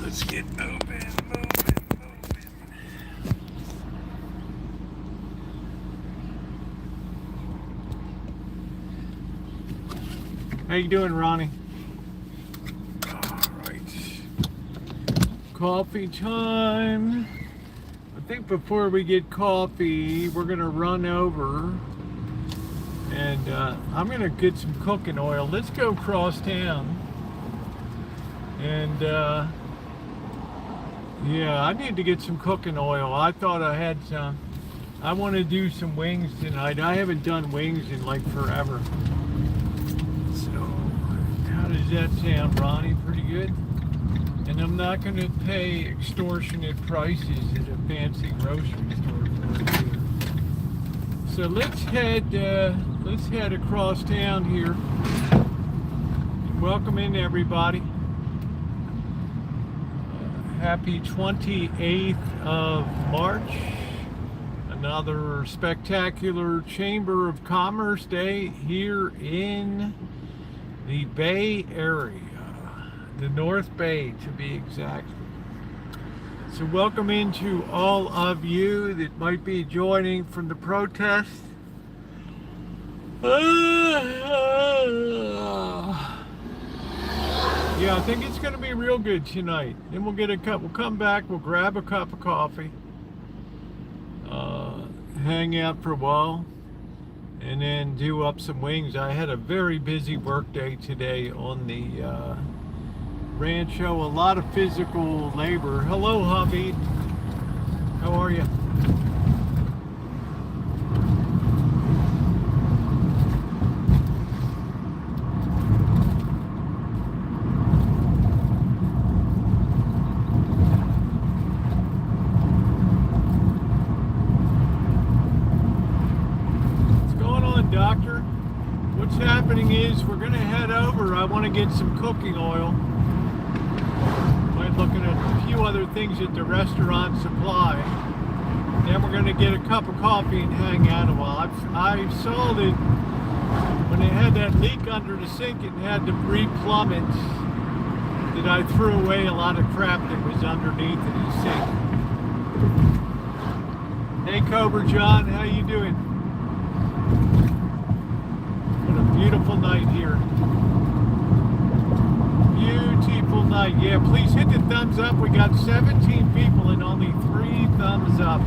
let's get moving. How you doing, Ronnie? All right. Coffee time. I think before we get coffee, we're gonna run over and I'm gonna get some cooking oil. Let's go across town. And yeah, I need to get some cooking oil. I thought I had some. I want to do some wings tonight. I haven't done wings in like forever. So, how does that sound, Ronnie? Pretty good? And I'm not going to pay extortionate prices at a fancy grocery store for it either. So let's head across town here. Welcome in, everybody. Happy 28th of March. Another spectacular Chamber of Commerce Day here in the Bay Area, the North Bay to be exact. So welcome into all of you that might be joining from the protest. Yeah, I think it's going to be real good tonight. Then we'll get a cup. We'll come back. We'll grab a cup of coffee, hang out for a while, and then do up some wings. I had a very busy work day today on the Rancho. A lot of physical labor. Hello, Hamid. How are you? Doctor, what's happening is we're going to head over. I want to get some cooking oil. Might looking at a few other things at the restaurant supply. Then we're going to get a cup of coffee and hang out a while. I saw that when they had that leak under the sink and had to re-plumb it, that I threw away a lot of crap that was underneath the sink. Hey Cobra John, how you doing? Beautiful night here. Beautiful night. Yeah, please hit the thumbs up. We got 17 people and only 3 thumbs up.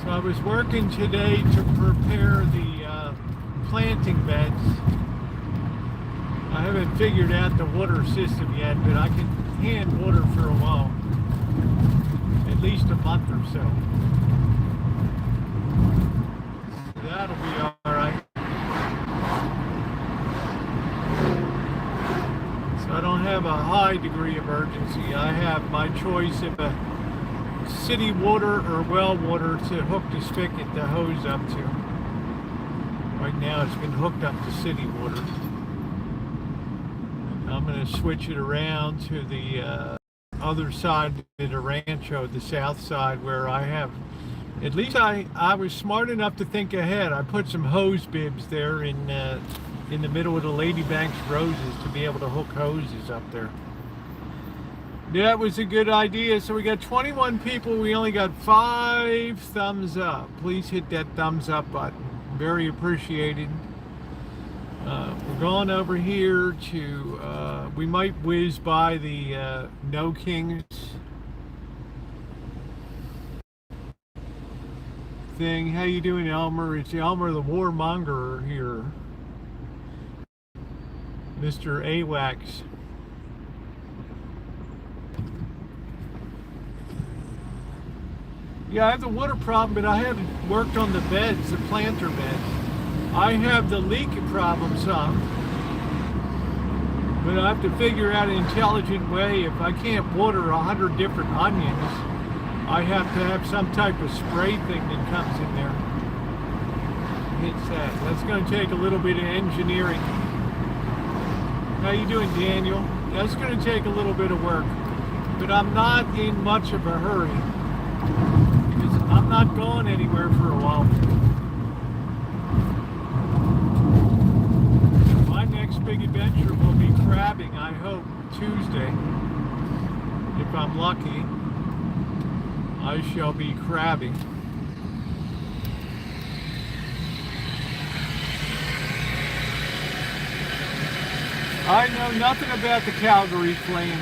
So I was working today to prepare the planting beds. I haven't figured out the water system yet, but I can hand water for a while. At least a month or so. That'll be all right. So I don't have a high degree of urgency. I have my choice of a city water or well water to hook the spigot, the hose up to. Right now it's been hooked up to city water. I'm going to switch it around to the other side of the Rancho, the south side, where I have. At least I was smart enough to think ahead. I put some hose bibs there in the middle of the Lady Banks roses to be able to hook hoses up there. That was a good idea. So we got 21 people. We only got 5 thumbs up. Please hit that thumbs up button. Very appreciated. We're going over here to, we might whiz by the No Kings thing. How you doing, Elmer? It's Elmer the Warmonger here. Mr. AWACS. Yeah, I have the water problem, but I haven't worked on the beds, the planter beds. I have the leak problem some, but I have to figure out an intelligent way. If I can't water 100 different onions, I have to have some type of spray thing that comes in there. It's that's going to take a little bit of engineering. How you doing, Daniel? That's going to take a little bit of work, but I'm not in much of a hurry because I'm not going anywhere for a while. My next big adventure will be crabbing, I hope, Tuesday. If I'm lucky, I shall be crabbing. I know nothing about the Calgary Flames.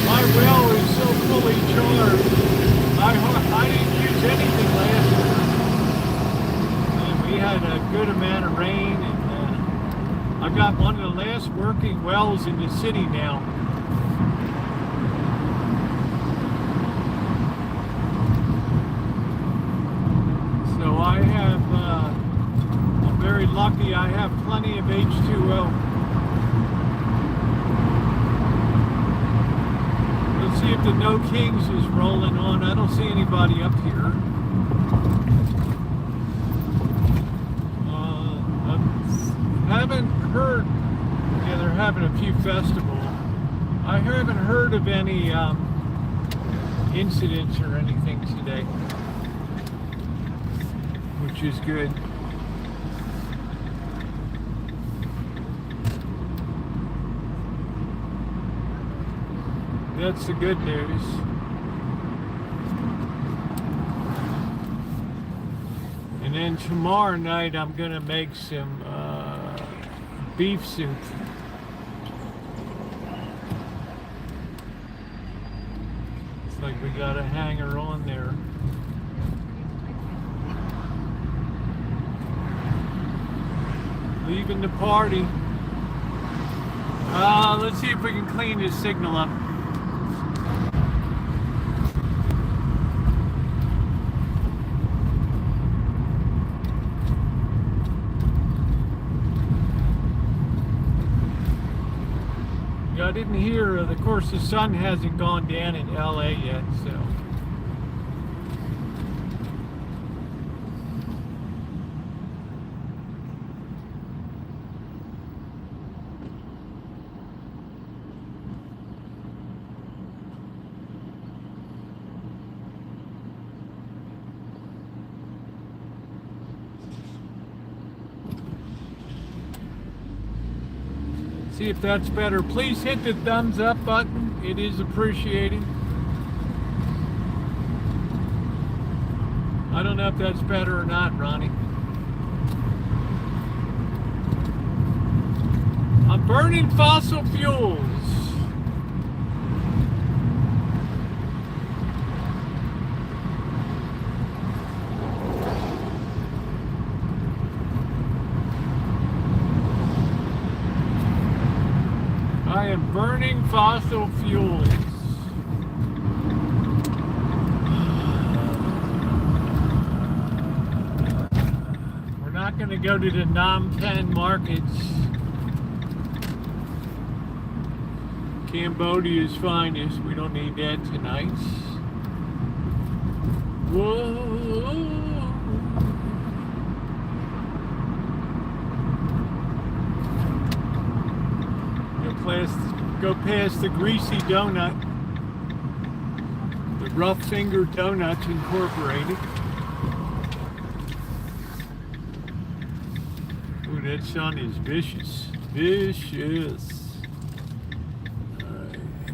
My well is so fully charged. I didn't use anything last year. And we had a good amount of rain, and I've got one of the last working wells in the city now. So I have, I'm very lucky. I have plenty of H2O. Let's see if the No Kings is rolling on. I don't see anybody up here. I haven't heard, yeah, they're having a few festivals. I haven't heard of any incidents or anything today, which is good. That's the good news. And then tomorrow night I'm gonna make some beef soup. It's like we got a hanger on there. Leaving the party. Let's see if we can clean this signal up. I didn't hear, of course the sun hasn't gone down in LA yet, so. See if that's better. Please hit the thumbs up button. It is appreciated. I don't know if that's better or not, Ronnie. I'm burning fossil fuels. I am burning fossil fuels. We're not going to go to the Phnom Penh markets. Cambodia's finest. We don't need that tonight. Whoa. Go past the Greasy Donut, the Rough Finger Donuts Incorporated. Ooh, that sun is vicious, vicious.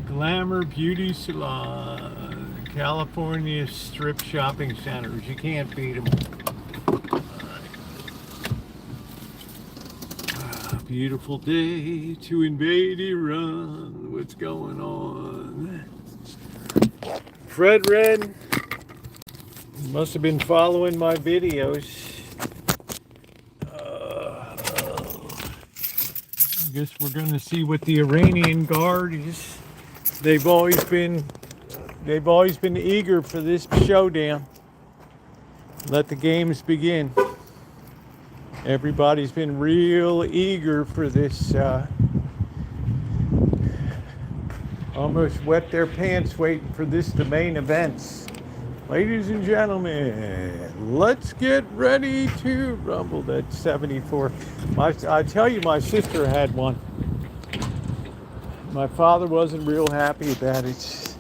Glamour Beauty Salon, California strip shopping centers. You can't beat them. Beautiful day to invade Iran. What's going on? Fred Red must have been following my videos. I guess we're going to see what the Iranian Guard is. They've always been eager for this showdown. Let the games begin. Everybody's been real eager for this. Almost wet their pants waiting for this, the main events. Ladies and gentlemen, let's get ready to rumble. That 74. I tell you, my sister had one. My father wasn't real happy about it.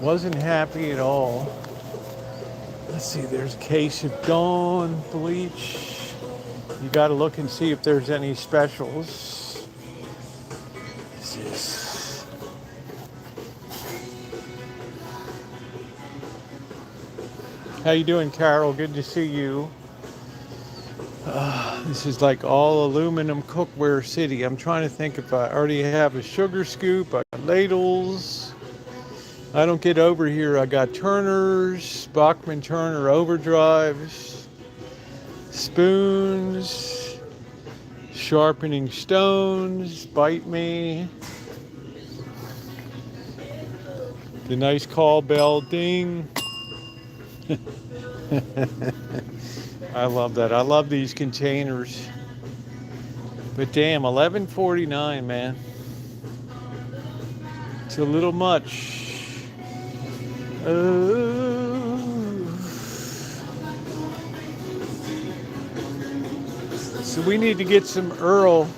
Wasn't happy at all. Let's see, there's a case of Dawn bleach. You got to look and see if there's any specials. This is how you doing, Carol? Good to see you. This is like all aluminum cookware city. I'm trying to think if I already have a sugar scoop. I got ladles. I don't get over here. I got Turners, Bachman Turner overdrives, spoons, sharpening stones, bite me, the nice call bell ding. I love that. I love these containers. But damn, $11.49, man. It's a little much. So we need to get some Earl.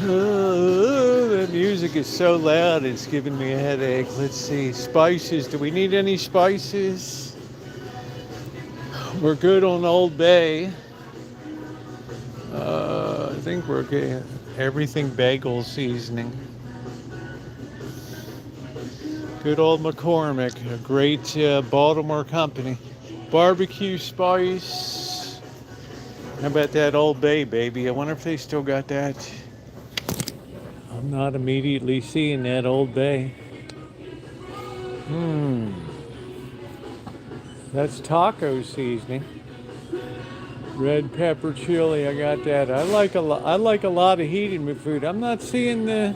That music is so loud, it's giving me a headache. Let's see, spices. Do we need any spices? We're good on Old Bay. I think we're okay. Everything bagel seasoning. Good old McCormick, a great Baltimore company. Barbecue spice. How about that Old Bay, baby? I wonder if they still got that. I'm not immediately seeing that Old Bay. That's taco seasoning. Red pepper chili, I got that. I like a lot of heat in my food. I'm not seeing the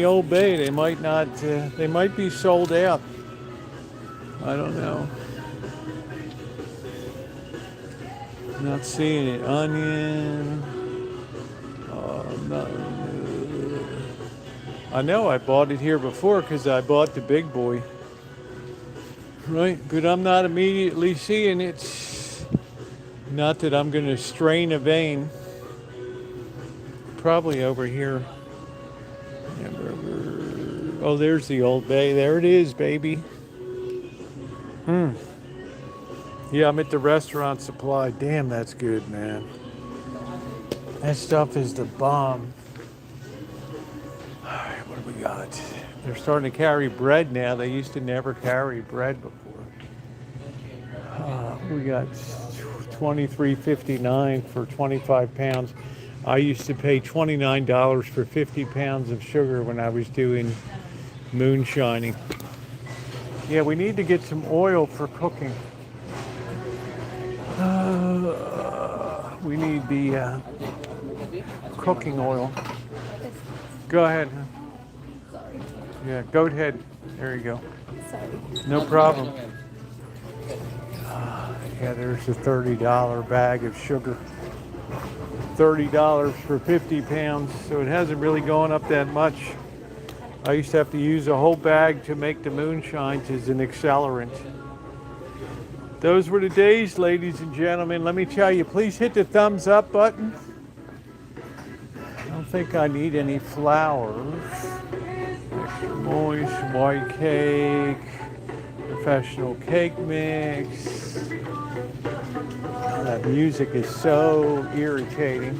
Old Bay. They might not. They might be sold out. I don't know. Not seeing it. Onion. I know I bought it here before because I bought the big boy. Right, but I'm not immediately seeing it. Not that I'm going to strain a vein. Probably over here. Oh, there's the Old Bay. There it is, baby. Yeah, I'm at the Restaurant Supply. Damn, that's good, man. That stuff is the bomb. All right, what do we got? They're starting to carry bread now. They used to never carry bread before. We got $23.59 for 25 pounds. I used to pay $29 for 50 pounds of sugar when I was doing moonshining. Yeah, we need to get some oil for cooking. We need the cooking oil. Go ahead. Sorry. Yeah, go ahead. There you go. Sorry. No problem. Yeah, there's a $30 bag of sugar. $30 for 50 pounds, so it hasn't really gone up that much. I used to have to use a whole bag to make the moonshines as an accelerant. Those were the days, ladies and gentlemen. Let me tell you, please hit the thumbs up button. I don't think I need any flowers. Extra moist, white cake, professional cake mix. That music is so irritating.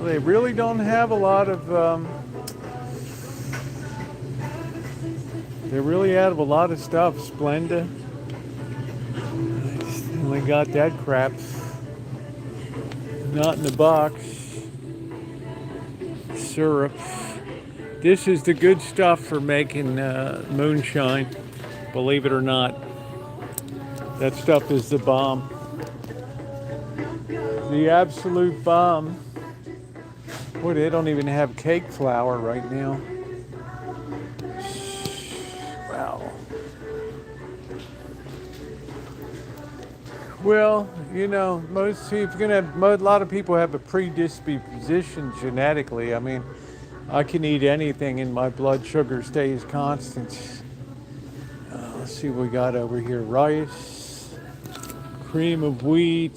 They really don't have a lot of. They really out of a lot of stuff. Splenda. Only got that crap. Not in the box. Syrup. This is the good stuff for making moonshine. Believe it or not. That stuff is the bomb. The absolute bomb. Boy, they don't even have cake flour right now. Wow. Well, you know, a lot of people have a predisposition genetically. I mean, I can eat anything and my blood sugar stays constant. Let's see what we got over here. Rice, cream of wheat,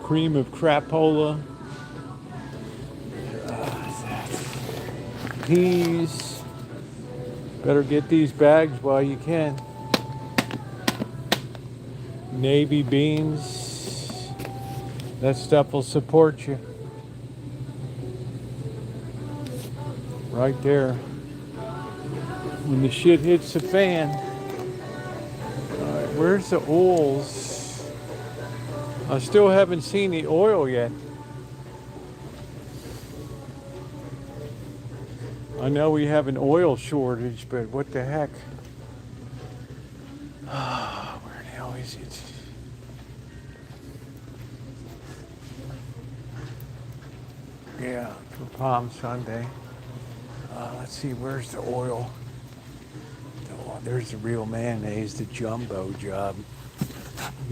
cream of crapola. peas. Better get these bags while you can. Navy beans. That stuff will support you. Right there. When the shit hits the fan. Alright, where's the oils? I still haven't seen the oil yet. I know we have an oil shortage, but what the heck? Where the hell is it? Yeah, for Palm Sunday. Let's see, where's the oil? Oh, there's the real mayonnaise, the jumbo job. Look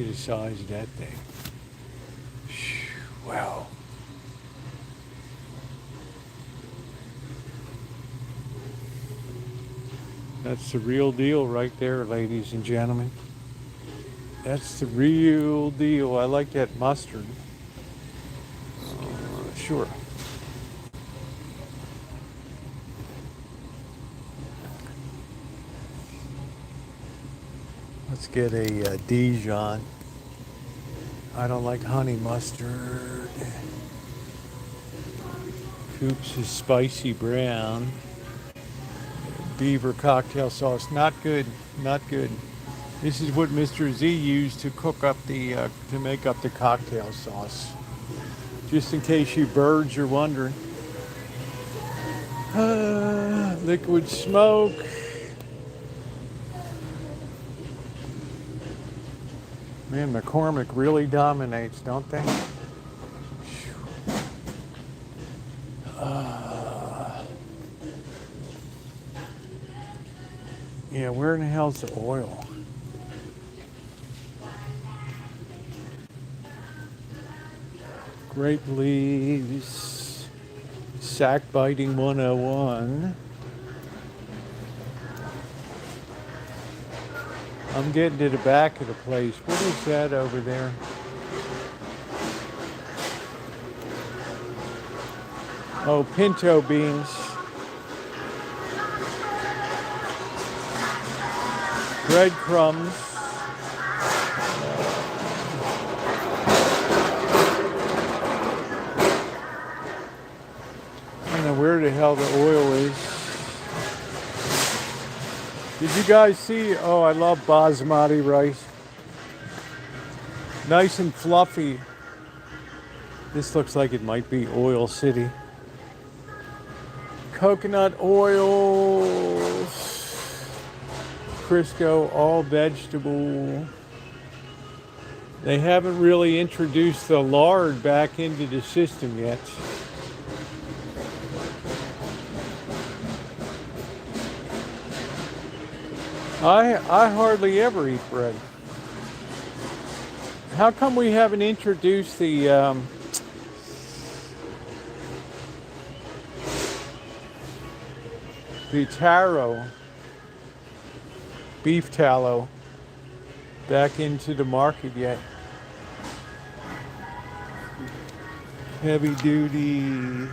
at the size of that thing. Wow. That's the real deal right there, ladies and gentlemen. That's the real deal. I like that mustard. Sure. Let's get a Dijon. I don't like honey mustard. Coops is spicy brown. Beaver cocktail sauce, not good, not good. This is what Mr. Z used to cook up the, to make up the cocktail sauce. Just in case you birds are wondering. Liquid smoke. Man, McCormick really dominates, don't they? Yeah, where in the hell's the oil? Grape leaves, sack biting 101. I'm getting to the back of the place. What is that over there? Oh, pinto beans. Breadcrumbs. I don't know where the hell the oil is. Did you guys see? Oh, I love basmati rice. Nice and fluffy. This looks like it might be Oil City. Coconut oils. Crisco, all vegetable. They haven't really introduced the lard back into the system yet. I hardly ever eat bread. How come we haven't introduced the taro, beef tallow, back into the market yet? Heavy duty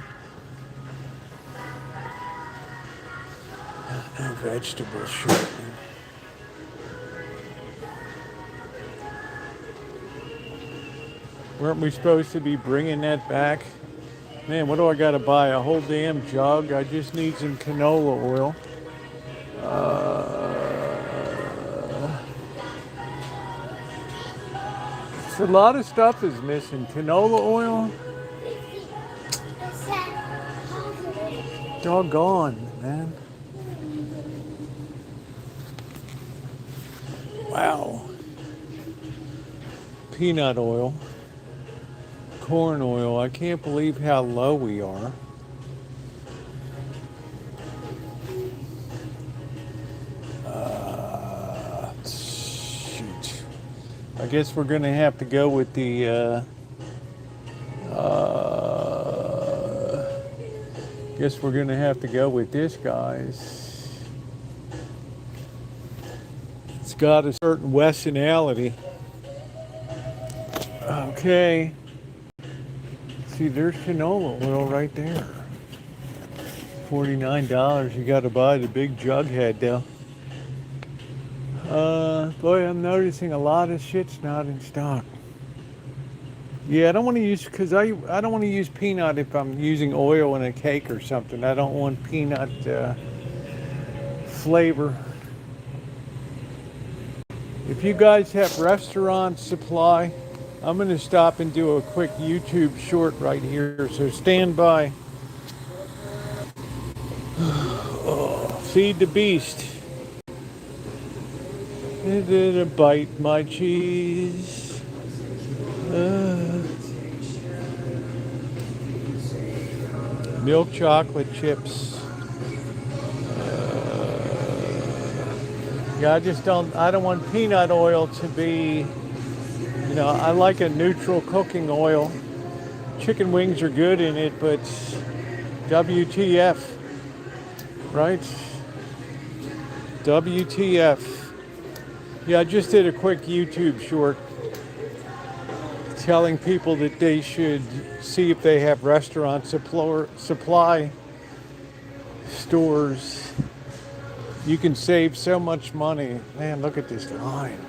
vegetable shortening. Weren't we supposed to be bringing that back? Man, what do I got to buy? A whole damn jug? I just need some canola oil. A lot of stuff is missing. Canola oil? Doggone, man. Wow. Peanut oil. Corn oil. I can't believe how low we are. Shoot. I guess we're going to have to go with the guess we're going to have to go with this, guys. It's got a certain Wessonality. Okay. See, there's canola oil right there. $49. You got to buy the big jug head though. Boy, I'm noticing a lot of shit's not in stock. Yeah, I don't want to use, because I don't want to use peanut if I'm using oil in a cake or something. I don't want peanut flavor. If you guys have restaurant supply, I'm going to stop and do a quick YouTube short right here, so stand by. Oh, feed the beast. It did bite my cheese. Milk chocolate chips. Yeah, I don't want peanut oil to be, I like a neutral cooking oil. Chicken wings are good in it, but WTF, right? WTF. Yeah, I just did a quick YouTube short telling people that they should see if they have restaurant supply stores. You can save so much money. Man, look at this line.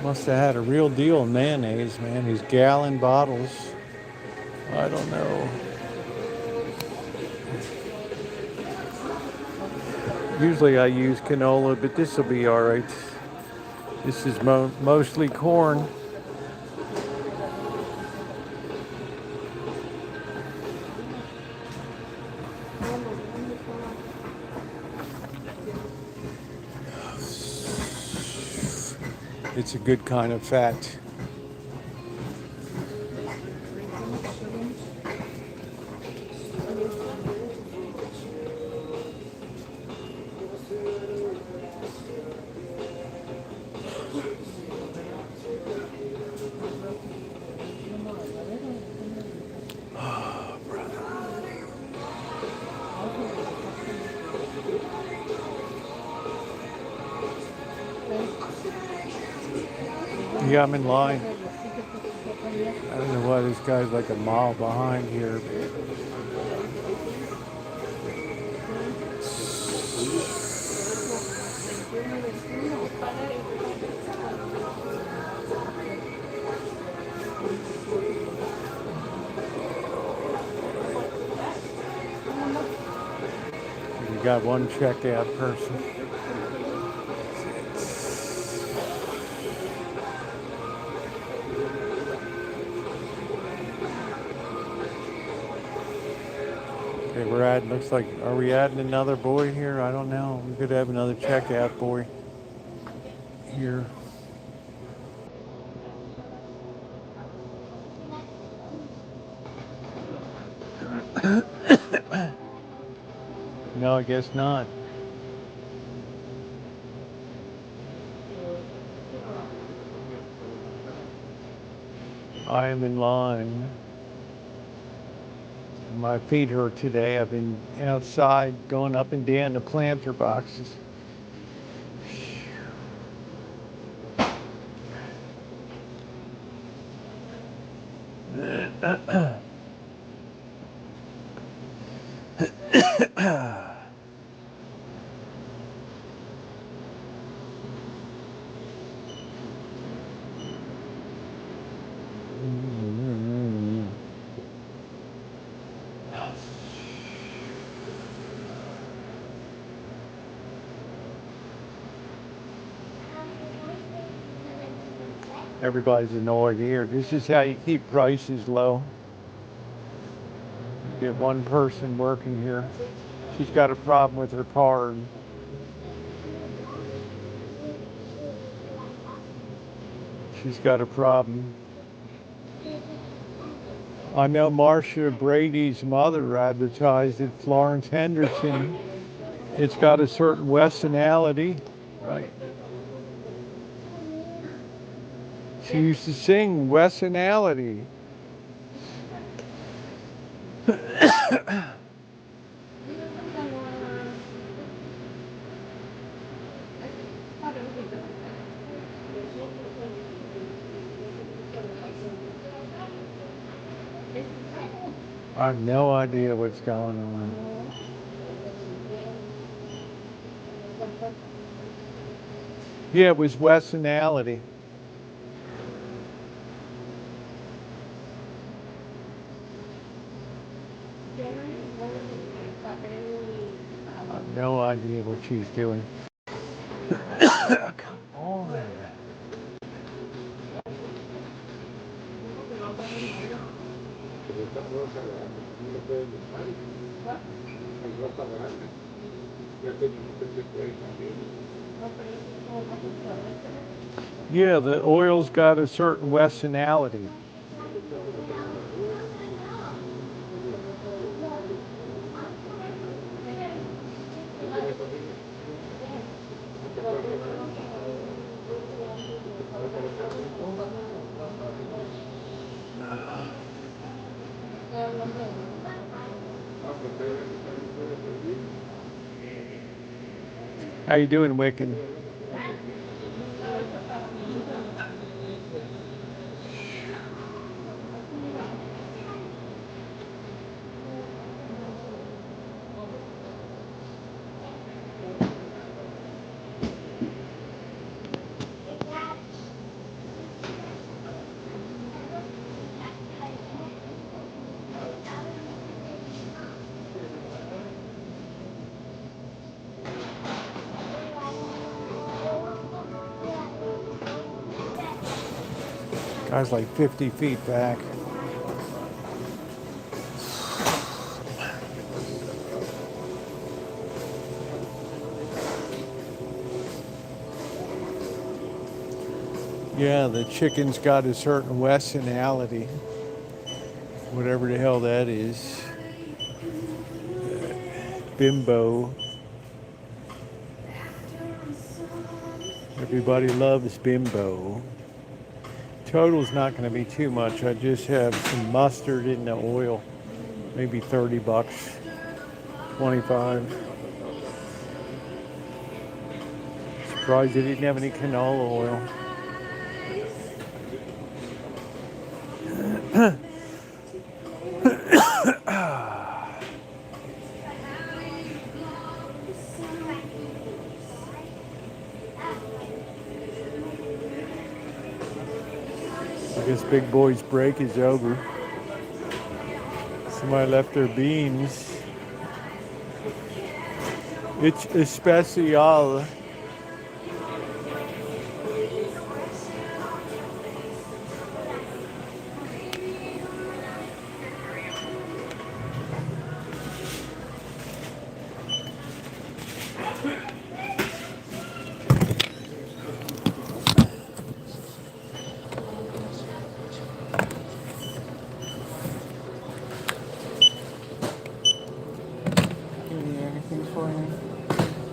Must have had a real deal of mayonnaise, man. These gallon bottles. I don't know. Usually I use canola, but this will be all right. This is mostly corn. It's a good kind of fat. Yeah, I'm in line. I don't know why this guy's like a mile behind here. We got one checkout person. Okay, we're adding, looks like, are we adding another boy here? I don't know. We could have another checkout boy here. No, I guess not. I am in line. My feet hurt today. I've been outside going up and down the planter boxes. Everybody's annoyed here. This is how you keep prices low. You get one person working here. She's got a problem with her card. She's got a problem. I know Marcia Brady's mother advertised at Florence Henderson. It's got a certain Westernality, right? She used to sing Westernality. I have no idea what's going on. Yeah, it was Westonality. I have no idea what she's doing. Come on. Yeah, the oil's got a certain Westonality. How you doing, Wiccan? Guy's like 50 feet back. Yeah, the chicken's got a certain Westonality. Whatever the hell that is. Bimbo. Everybody loves Bimbo. Total's not going to be too much. I just have some mustard in the oil. Maybe 30 bucks. 25. Surprised they didn't have any canola oil. I guess Big Boy's break is over. Somebody left their beans. It's especial.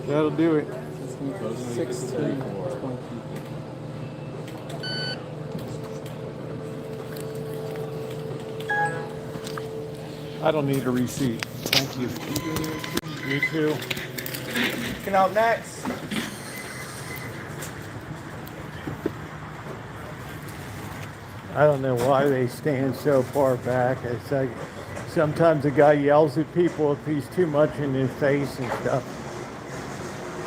That'll do it. 1620. I don't need a receipt. Thank you. You too. Looking out next. I don't know why they stand so far back. It's like sometimes a guy yells at people if he's too much in his face and stuff.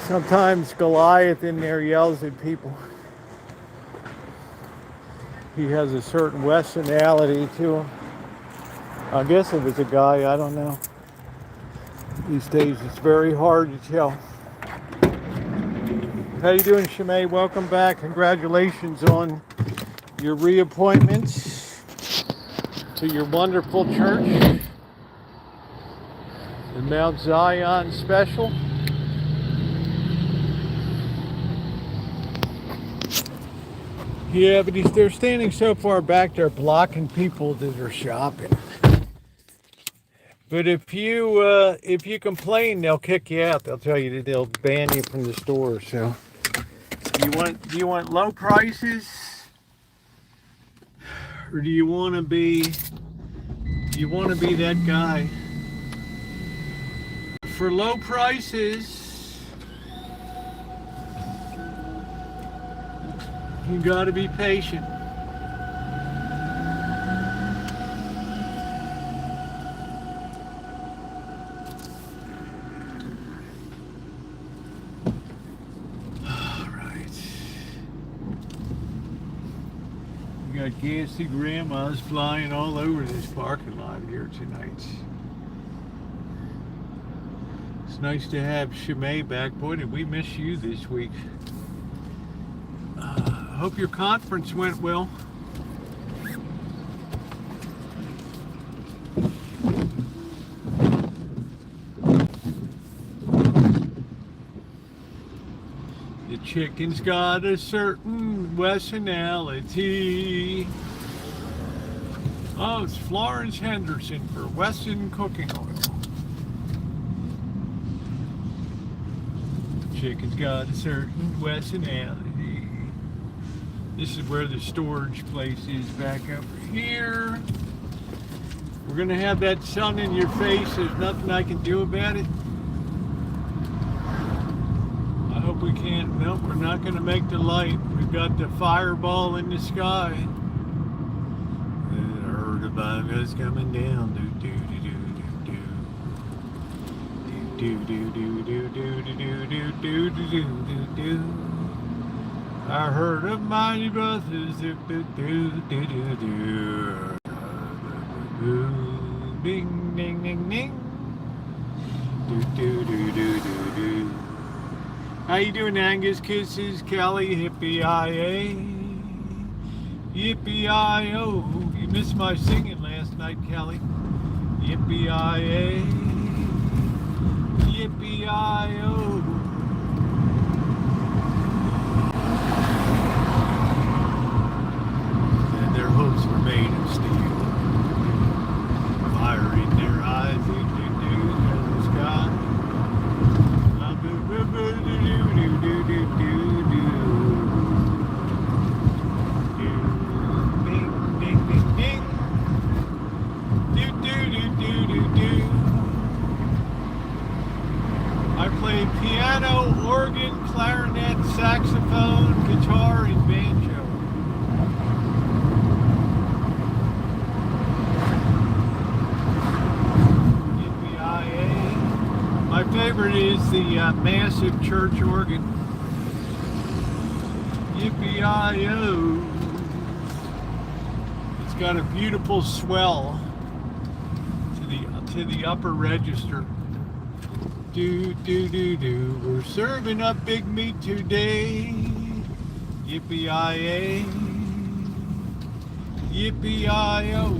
Sometimes Goliath in there yells at people. He has a certain Westonality to him. I guess it was a guy, I don't know. These days it's very hard to tell. How you doing, Shimei? Welcome back. Congratulations on your reappointments to your wonderful church, the Mount Zion Special. Yeah, but they're standing so far back, they're blocking people that are shopping. But if you complain, they'll kick you out. They'll tell you that they'll ban you from the store. So, do you want low prices, or do you want to be that guy? For low prices, you got to be patient. got gassy grandmas flying all over this parking lot here tonight. It's nice to have Shimei back. Boy, did we miss you this week. I hope your conference went well. The chicken's got a certain Wessonality. Oh, it's Florence Henderson for Wesson Cooking Oil. The chicken's got a certain Wessonality. This is where the storage place is back up here. We're gonna have that sun in your face. There's nothing I can do about it. I hope we can't. Nope, we're not gonna make the light. We've got the fireball in the sky. And I heard about us coming down. Do do do do do do do do do do do do do do do do. I heard of mighty brothers. Do do do do do do. Ding ding ding ding. Do do do do do do. How you doing, Angus? Kisses, Kelly, hippie-I-A. Yippee-I-O. You missed my singing last night, Kelly. Yippee-I-A. Yippee-I-O. And their hopes were made of steel. Fire in their eyes, do do do in the sky. Do do do do do do. Ding ding ding ding. Do do do do do do. I play piano, organ, clarinet, saxophone, guitar, and banjo. Yippee-I-A. My favorite is the massive church organ. Yippee-I-O. It's got a beautiful swell to the upper register. Do do do do. We're serving up big meat today. Yippee-I-A. Yippee-I-O.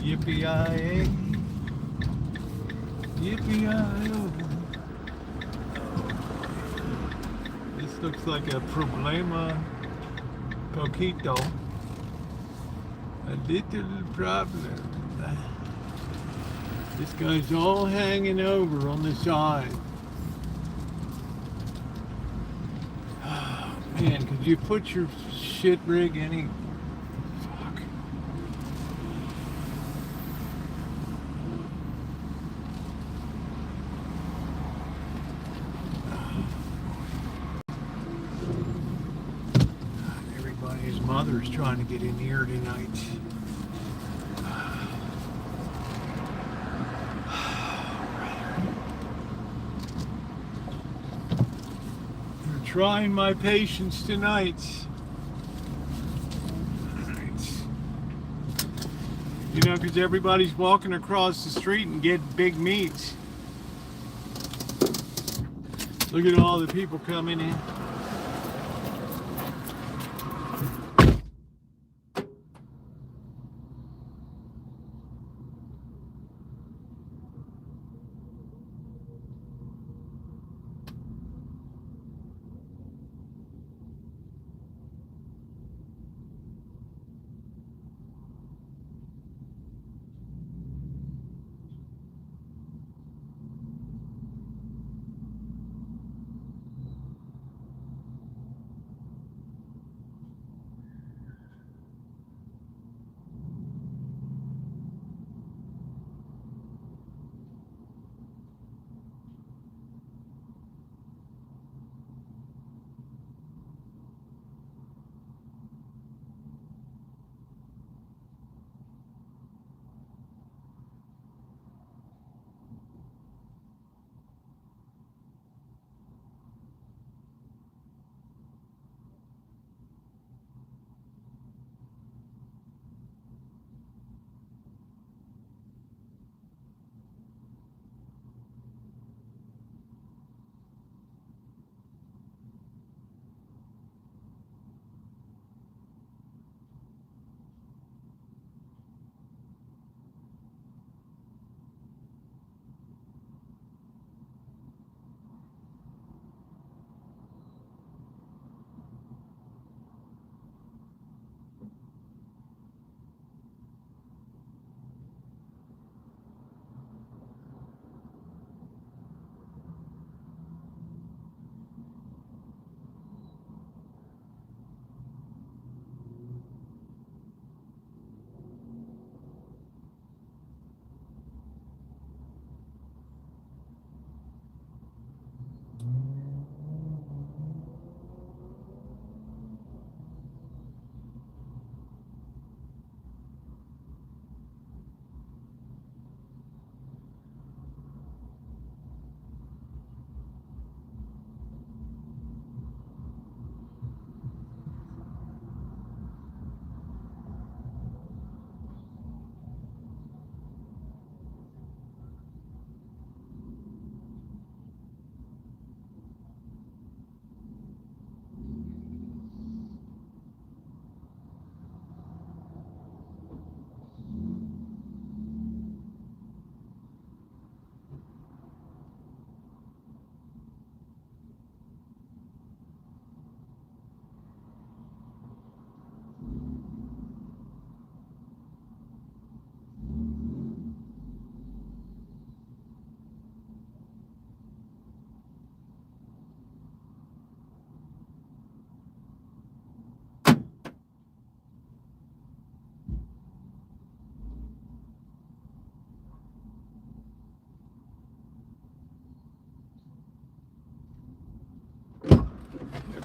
Yippee-I-A. Yippee-I-O. This looks like a problema poquito. A little problem. This guy's all hanging over on the side. Oh, man, could you put your shit rig any... Fuck. Everybody's mother's trying to get in here tonight. Trying my patience tonight. You know, because everybody's walking across the street and getting big meats. Look at all the people coming in.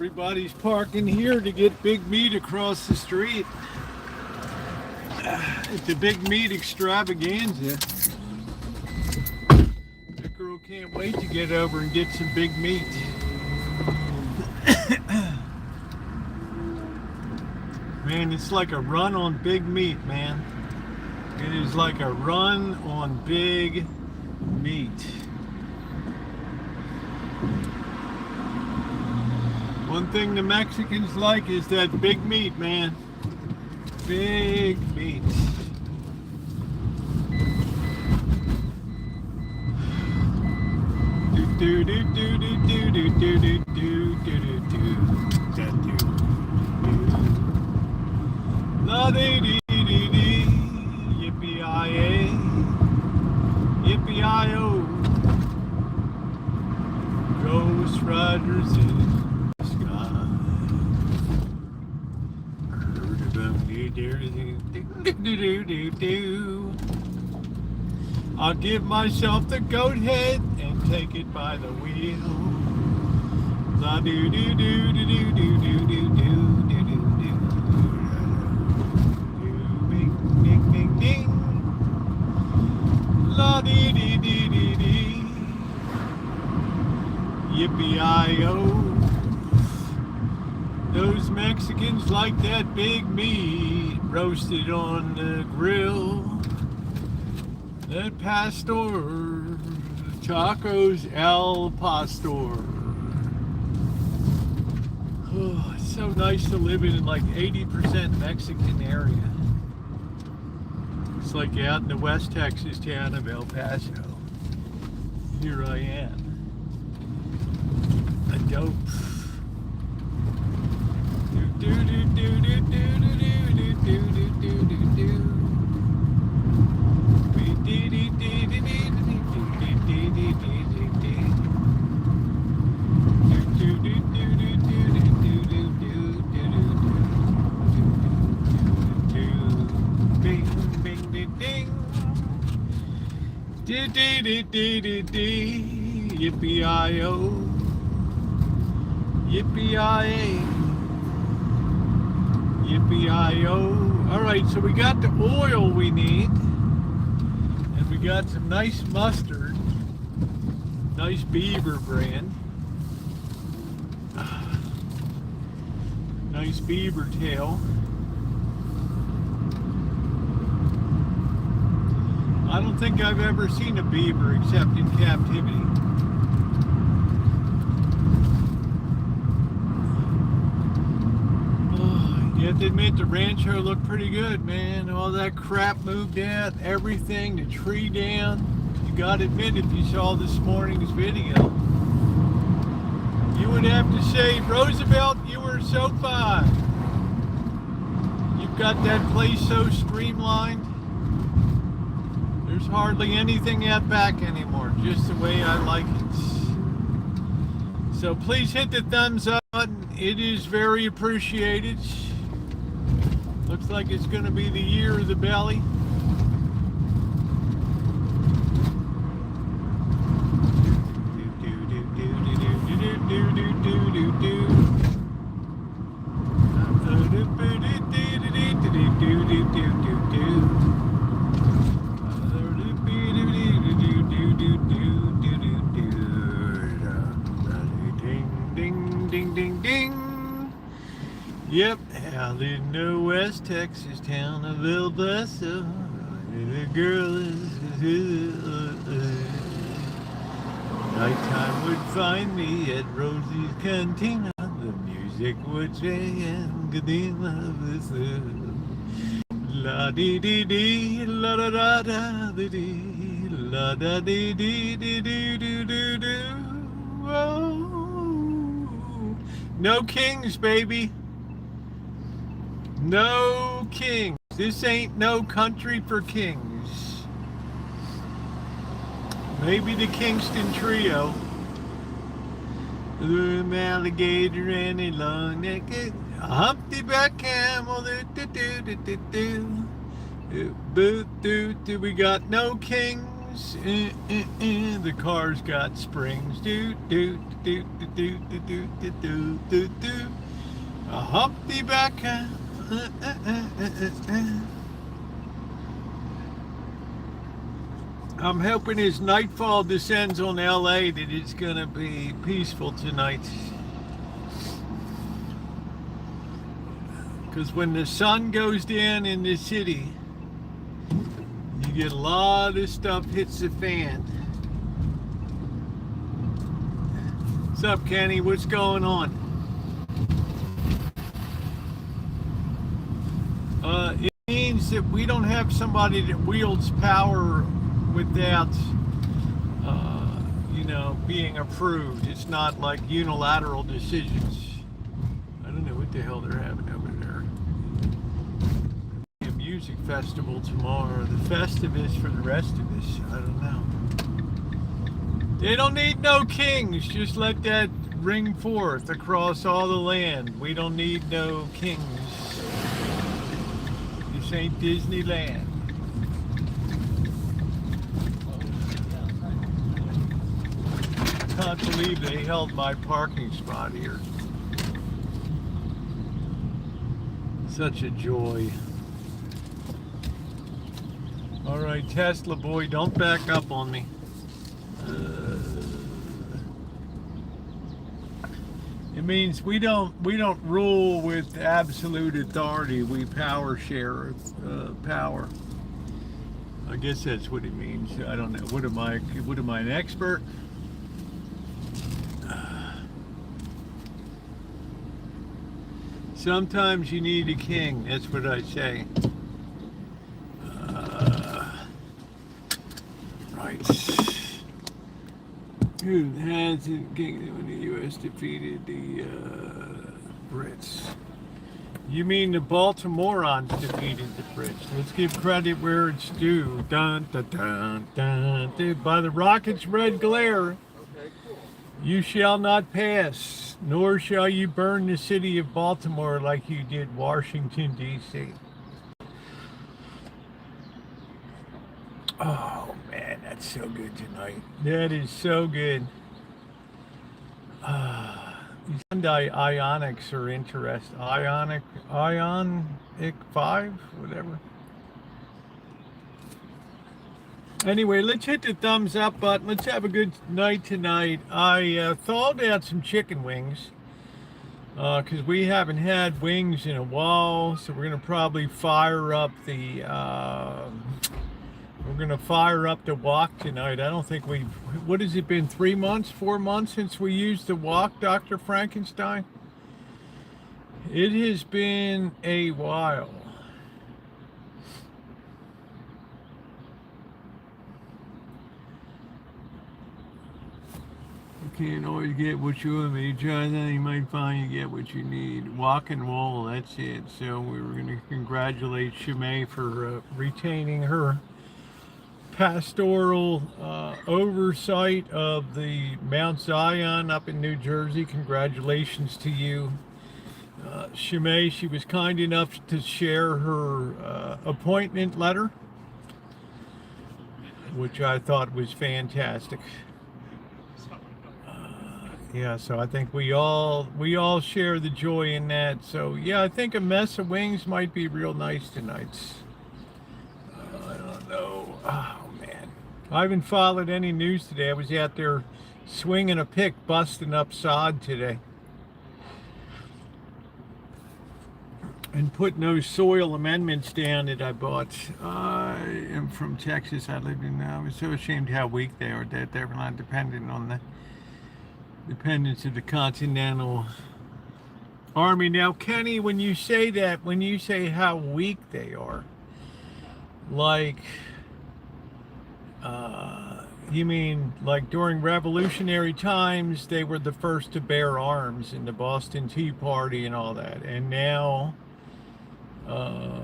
Everybody's parking here to get big meat across the street. It's a big meat extravaganza. That girl can't wait to get over and get some big meat. Man, it's like a run on big meat, man. It is like a run on big meat. One thing the Mexicans like is that big meat, man. Big meat. Do do do do do do do do do do do do. La dee dee dee dee, yippee-i-a, yippee-i-o. Ghost Riders in the sky. Heard about me, do-do-do-do-do. I'll give myself the goat head and take it by the wheel. La do do do do do do do do do do do. Ding ding ding. La dee dee dee dee dee. Yippee-i-o. Those Mexicans like that big meat roasted on the grill. That pastor, tacos al pastor. Oh, it's so nice to live in like 80% Mexican area. It's like out in the West Texas town of El Paso. Here I am. A dope. Do do do do do do do do do do do do. Yippee-i-o, yippee-i-a, yippee-i-o. All right, so we got the oil we need, and we got some nice mustard, nice Beaver brand, nice beaver tail. I don't think I've ever seen a beaver except in captivity. Oh, you have to admit the Rancho looked pretty good, man. All that crap moved out, everything, the tree down. You gotta admit, if you saw this morning's video, you would have to say, Roosevelt, you were so fine. You've got that place so streamlined. There's hardly anything out back anymore, just the way I like it. So please hit the thumbs up button. It is very appreciated. Looks like it's going to be the year of the belly. Yep, out in the West Texas town of El Paso, the girl is nighttime would find me at Rosie's Cantina. The music would say and Cadena this la dee dee dee la da da da dee la da dee dee dee doo doo doo doo. No kings, baby. No kings. This ain't no country for kings. Maybe the Kingston Trio. The alligator and a long-necked humpty-back camel. We got no kings. springs. The car's got springs. Do do do do do do do do do do do. A humpty back. I'm hoping as nightfall descends on LA that it's gonna be peaceful tonight. Because when the sun goes down in the city, you get a lot of stuff hits the fan. What's up, Kenny? What's going on? It means that we don't have somebody that wields power without, being approved. It's not like unilateral decisions. I don't know what the hell they're having over there. A music festival tomorrow. The Festivus for the rest of us. I don't know. They don't need no kings. Just let that ring forth across all the land. We don't need no kings. This ain't Disneyland. I can't believe they held my parking spot here. Such a joy. All right, Tesla boy, don't back up on me. It means we don't rule with absolute authority. We power share power. I guess that's what it means. I don't know. What am I an expert? Sometimes you need a king. That's what I say. Right. Who has the kingdom when the U.S. defeated the Brits? You mean the Baltimoreans defeated the Brits? Let's give credit where it's due. Dun dun dun dun. dun. By the rocket's red glare, you shall not pass, nor shall you burn the city of Baltimore like you did Washington, D.C. Oh man, that's so good tonight. That is so good. These Hyundai Ionics are interesting. Ionic 5, whatever. Anyway, let's hit the thumbs up button. Let's have a good night tonight. I thawed out some chicken wings because we haven't had wings in a while, so we're gonna probably fire up the wok tonight. I don't think what has it been, 3 months, 4 months since we used the wok, Dr. Frankenstein? It has been a while. You can't always get what you want, but you try that, you might find you get what you need. Walk and roll, that's it. So we were going to congratulate Shimei for retaining her pastoral oversight of the Mount Zion up in New Jersey. Congratulations to you, Shimei. She was kind enough to share her appointment letter, which I thought was fantastic. Yeah, so I think we all share the joy in that. So yeah, I think a mess of wings might be real nice tonight. I don't know. Oh man, I haven't followed any news today. I was out there swinging a pick, busting up sod today, and putting those soil amendments down that I bought. I am from Texas. I lived in. I was so ashamed how weak they are. That they're not dependent on the dependence of the Continental Army. Now, Kenny, when you say that, when you say how weak they are, like, you mean like during revolutionary times, they were the first to bear arms in the Boston Tea Party and all that, and now, I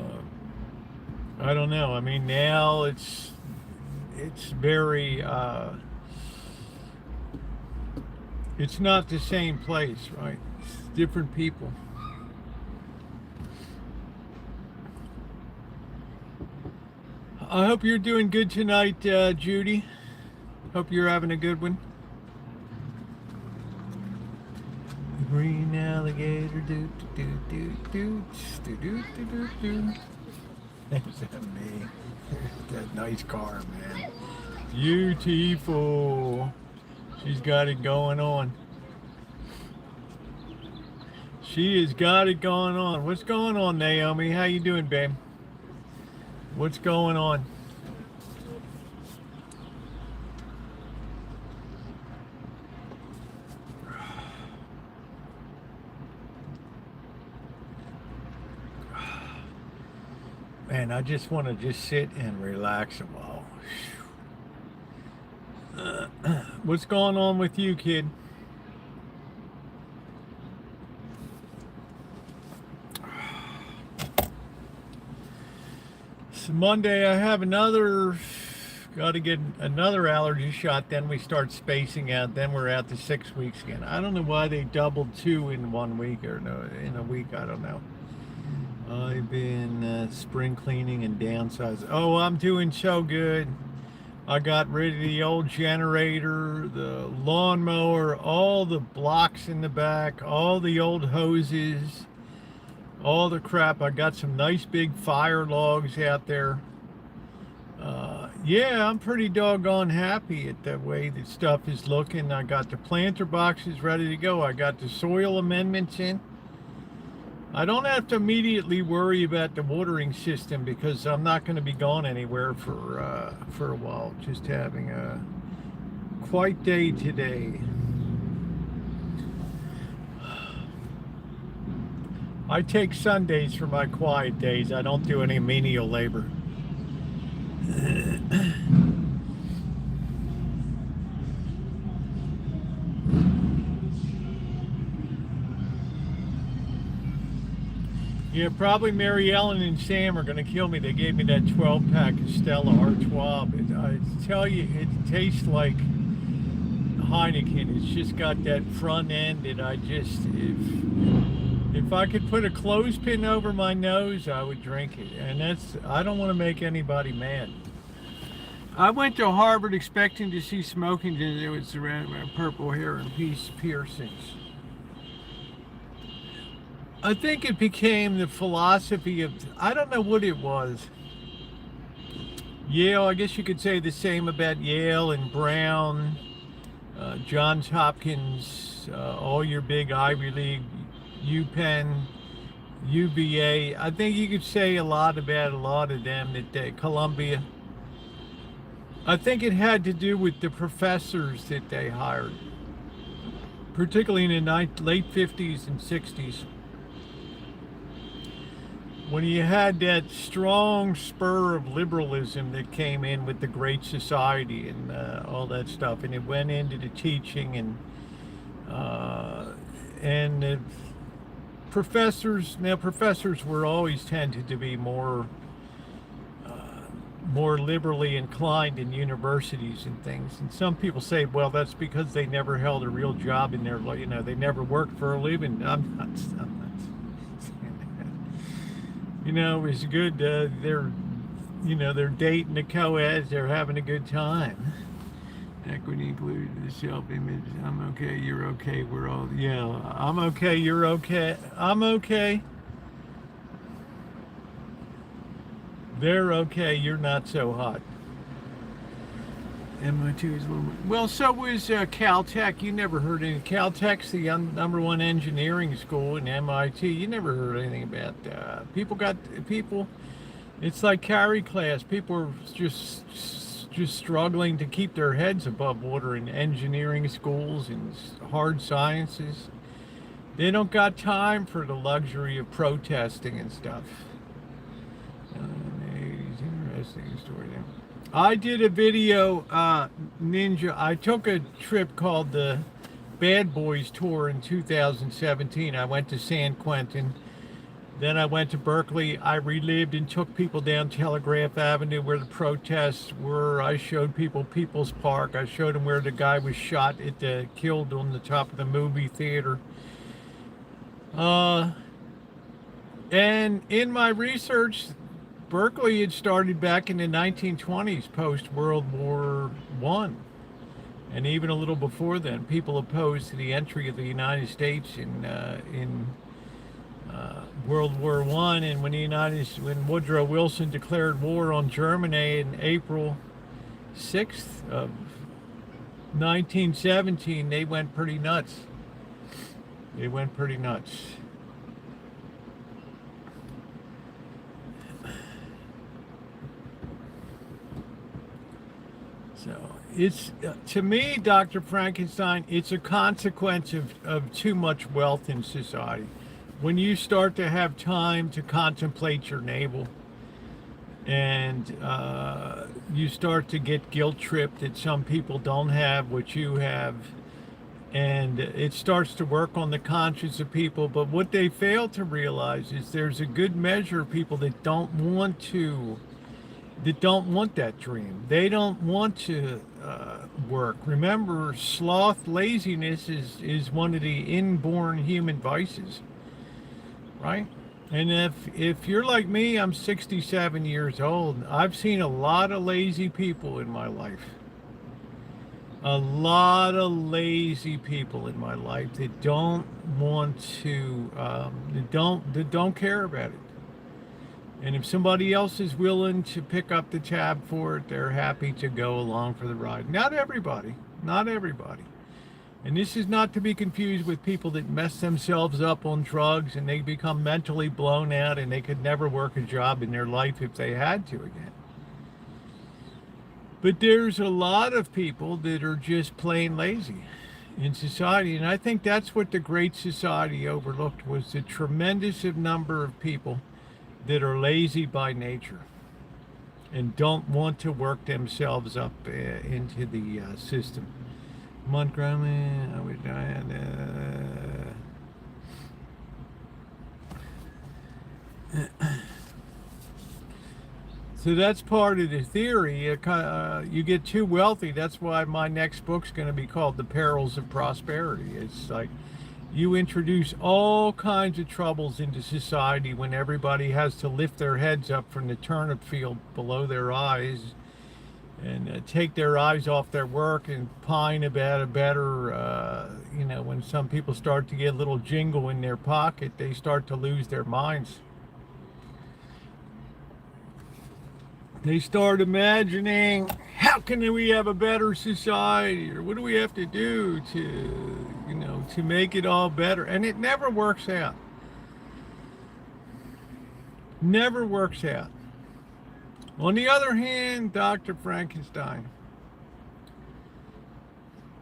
don't know. I mean, now it's very, it's not the same place, right? It's different people. I hope you're doing good tonight, Judy. Hope you're having a good one. Green alligator, do do do do do do do do do. There's that me. That nice car, man. Beautiful. She's got it going on. She has got it going on. What's going on, Naomi? How you doing, babe? What's going on? Man, I just want to just sit and relax a while. What's going on with you, kid? It's Monday. I have got to get another allergy shot. Then we start spacing out. Then we're out to 6 weeks again. I don't know why they doubled 2 in 1 week or no, in a week. I don't know. I've been spring cleaning and downsizing. Oh, I'm doing so good. I got rid of the old generator, the lawnmower, all the blocks in the back, all the old hoses, all the crap. I got some nice big fire logs out there. Yeah, I'm pretty doggone happy at the way that stuff is looking. I got the planter boxes ready to go. I got the soil amendments in. I don't have to immediately worry about the watering system because I'm not going to be gone anywhere for a while. Just having a quiet day today. I take Sundays for my quiet days. I don't do any menial labor. Yeah, probably Mary Ellen and Sam are going to kill me. They gave me that 12-pack of Stella Artois. But I tell you, it tastes like Heineken. It's just got that front end, and I just, if I could put a clothespin over my nose, I would drink it. And I don't want to make anybody mad. I went to Harvard expecting to see smoking, and it was around purple hair and peace piercings. I think it became the philosophy of, I don't know what it was. Yale, I guess you could say the same about Yale and Brown, Johns Hopkins, all your big Ivy League, UPenn, UVA. I think you could say a lot about a lot of them, that Columbia. I think it had to do with the professors that they hired, particularly in the late 50s and 60s. When you had that strong spur of liberalism that came in with the Great Society and all that stuff, and it went into the teaching, and the professors were always tended to be more liberally inclined in universities and things. And some people say, well, that's because they never held a real job in their, they never worked for a living. I'm not saying that. It's good. They're dating the co-eds. They're having a good time. Equity included the self-image. I'm okay. You're okay. We're all, yeah. I'm okay. You're okay. I'm okay. They're okay. You're not so hot. MIT is a little. Well, so was Caltech. You never heard any. Caltech's the #1 engineering school in MIT. You never heard anything about people. It's like carry class. People are just struggling to keep their heads above water in engineering schools and hard sciences. They don't got time for the luxury of protesting and stuff. Interesting story there. I did a video, Ninja. I took a trip called the Bad Boys Tour in 2017. I went to San Quentin. Then I went to Berkeley. I relived and took people down Telegraph Avenue where the protests were. I showed people People's Park. I showed them where the guy was shot killed on the top of the movie theater. And in my research, Berkeley had started back in the 1920s, post World War One, and even a little before then. People opposed to the entry of the United States in World War One, and when Woodrow Wilson declared war on Germany in April 6th of 1917, they went pretty nuts. They went pretty nuts. So it's, to me, Dr. Frankenstein, it's a consequence of too much wealth in society. When you start to have time to contemplate your navel, and you start to get guilt tripped that some people don't have what you have, and it starts to work on the conscience of people. But what they fail to realize is there's a good measure of people that don't want that dream. They don't want to work. Remember, sloth, laziness is one of the inborn human vices, right? And if you're like me, I'm 67 years old. I've seen a lot of lazy people in my life. A lot of lazy people in my life that don't want to, that don't care about it. And if somebody else is willing to pick up the tab for it, they're happy to go along for the ride. Not everybody. Not everybody. And this is not to be confused with people that mess themselves up on drugs and they become mentally blown out and they could never work a job in their life if they had to again. But there's a lot of people that are just plain lazy in society. And I think that's what the Great Society overlooked, was the tremendous number of people that are lazy by nature and don't want to work themselves up into the system. Montgomery, I wish I had. So that's part of the theory. You get too wealthy. That's why my next book's going to be called The Perils of Prosperity. It's like you introduce all kinds of troubles into society when everybody has to lift their heads up from the turnip field below their eyes and take their eyes off their work and pine about a better, when some people start to get a little jingle in their pocket, they start to lose their minds. They start imagining, how can we have a better society? Or what do we have to do to make it all better? And it never works out. Never works out. On the other hand, Dr. Frankenstein,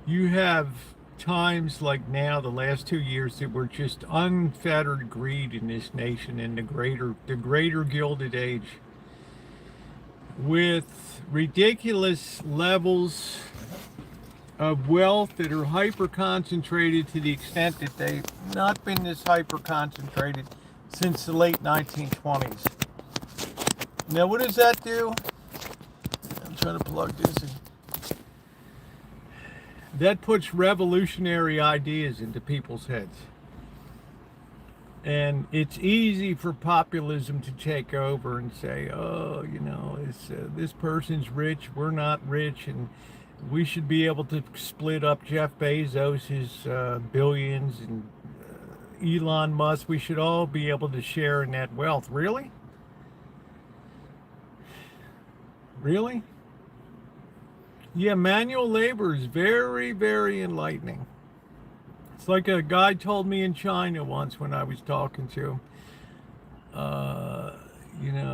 you have times like now, the last 2 years, that were just unfettered greed in this nation in the greater Gilded Age, with ridiculous levels of wealth that are hyper concentrated to the extent that they've not been this hyper concentrated since the late 1920s. Now, what does that do? I'm trying to plug this in. That puts revolutionary ideas into people's heads. And it's easy for populism to take over and say, oh, this person's rich, we're not rich, and we should be able to split up Jeff Bezos' billions and Elon Musk. We should all be able to share in that wealth. Really? Really? Yeah, manual labor is very, very enlightening. It's like a guy told me in China once when I was talking to him.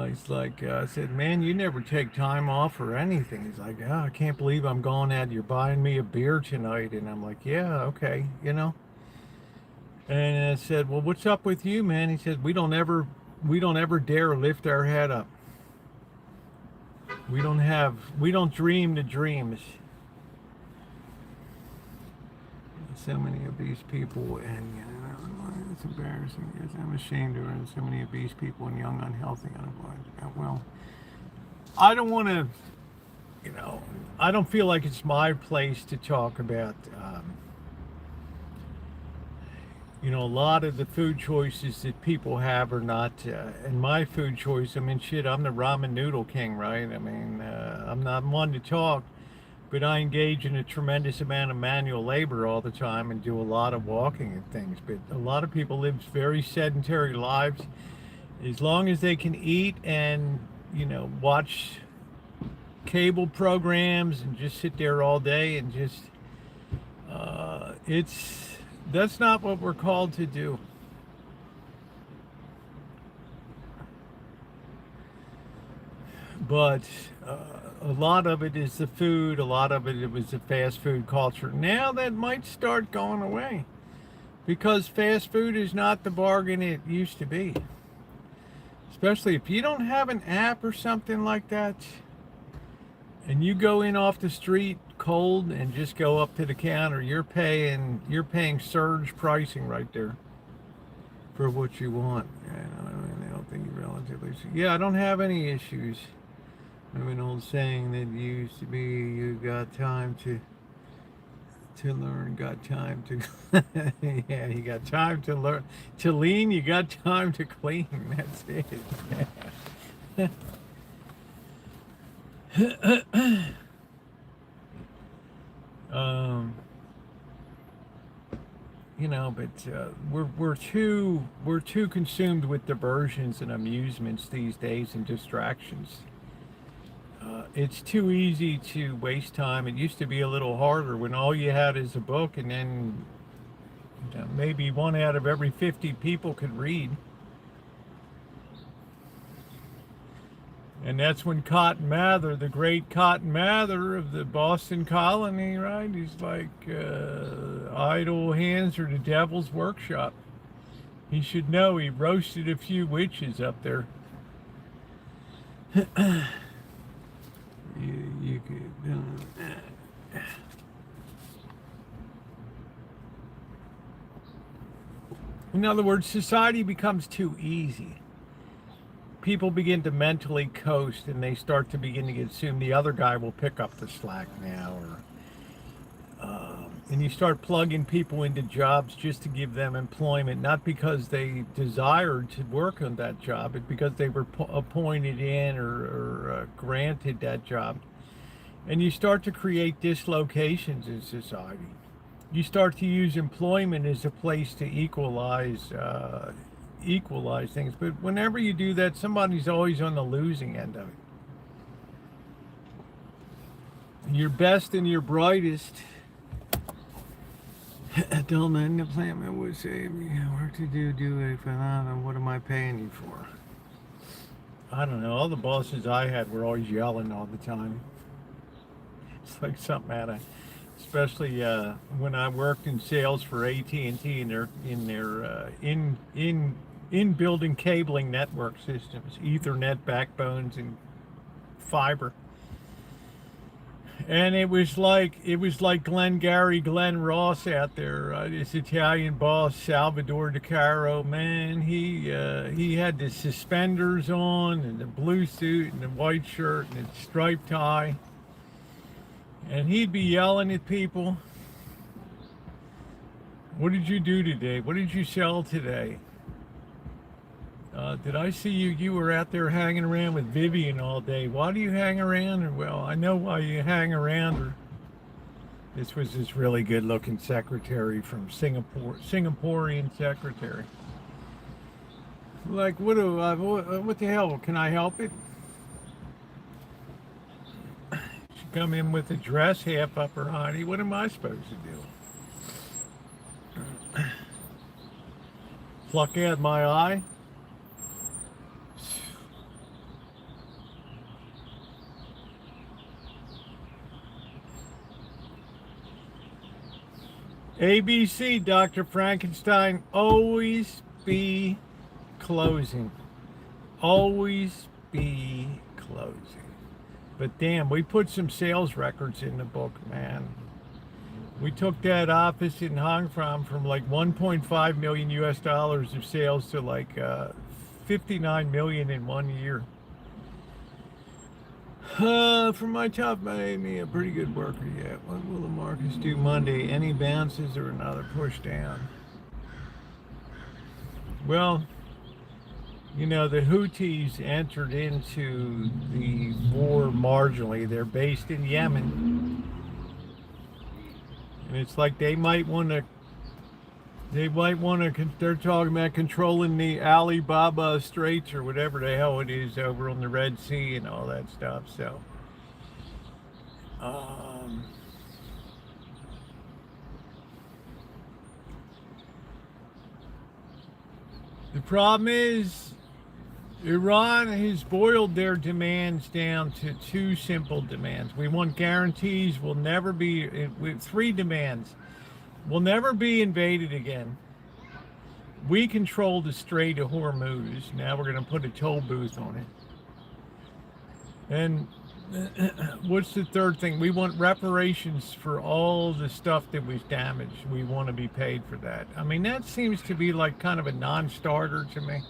He's like, I said, man, you never take time off or anything. He's like, oh, I can't believe I'm going out. You're buying me a beer tonight. And I'm like, yeah, okay, And I said, well, what's up with you, man? He said, we don't ever dare lift our head up. We don't dream the dreams. So many obese people, and it's embarrassing. Yes, I'm ashamed of it. So many obese people and young, unhealthy, unemployed. Well, I don't want to, I don't feel like it's my place to talk about you know, a lot of the food choices that people have are not, and my food choice, I mean, shit, I'm the ramen noodle king, right? I mean, I'm not one to talk, but I engage in a tremendous amount of manual labor all the time and do a lot of walking and things. But a lot of people live very sedentary lives. As long as they can eat and, you know, watch cable programs and just sit there all day and just, that's not what we're called to do. But a lot of it is the food, a lot of it was the fast food culture. Now that might start going away because fast food is not the bargain it used to be. Especially if you don't have an app or something like that, and you go in off the street cold and just go up to the counter, you're paying surge pricing right there for what you want. And I don't think you relatively. Yeah, I don't have any issues. I have an old saying that used to be, "You got time to learn, got time to." Yeah, you got time to learn to lean. You got time to clean. That's it. You know, but we're too consumed with diversions and amusements these days and distractions. It's too easy to waste time. It used to be a little harder when all you had is a book, and then, you know, maybe 1 out of every 50 people could read. And that's when Cotton Mather, the great Cotton Mather of the Boston colony, right? He's like, idle hands are the devil's workshop. He should know he roasted a few witches up there. you could. In other words, society becomes too easy. People begin to mentally coast, and they start to begin to assume the other guy will pick up the slack now, and you start plugging people into jobs just to give them employment, not because they desired to work on that job, but because they were appointed in or granted that job. And you start to create dislocations in society. You start to use employment as a place to equalize things, but whenever you do that, somebody's always on the losing end of it. Your best and your brightest don't end the plan would say, work to do it, but what am I paying you for? I don't know. All the bosses I had were always yelling all the time. It's like something out of, especially when I worked in sales for AT&T and their in building cabling network systems, Ethernet backbones and fiber. And it was like Glenn Ross out there, this Italian boss, Salvador De Caro. Man, he had the suspenders on and the blue suit and the white shirt and the striped tie, and he'd be yelling at people. What did you do today? What did you sell today? Did I see you were out there hanging around with Vivian all day? Why do you hang around her? Well, I know why you hang around her. This was this really good looking secretary from Singapore, Singaporean secretary. Like, what the hell? Can I help it? She come in with a dress half up her hiney. What am I supposed to do? Pluck out my eye? ABC, Dr. Frankenstein, always be closing. Always be closing. But damn, we put some sales records in the book, man. We took that office in Hong Kong from like 1.5 million US dollars of sales to like 59 million in 1 year. From my top, made me a pretty good worker yet. What will the markets do Monday? Any bounces or another push down? Well, you know, the Houthis entered into the war marginally. They're based in Yemen. And it's like they might want to, they're talking about controlling the Alibaba Straits or whatever the hell it is over on the Red Sea and all that stuff. So, um, the problem is, Iran has boiled their demands down to two simple demands. We want guarantees we'll never be, with three demands. We'll never be invaded again. We control the Strait of Hormuz. Now we're going to put a toll booth on it. And what's the third thing? We want reparations for all the stuff that was damaged. We want to be paid for that. I mean, that seems to be like kind of a non-starter to me.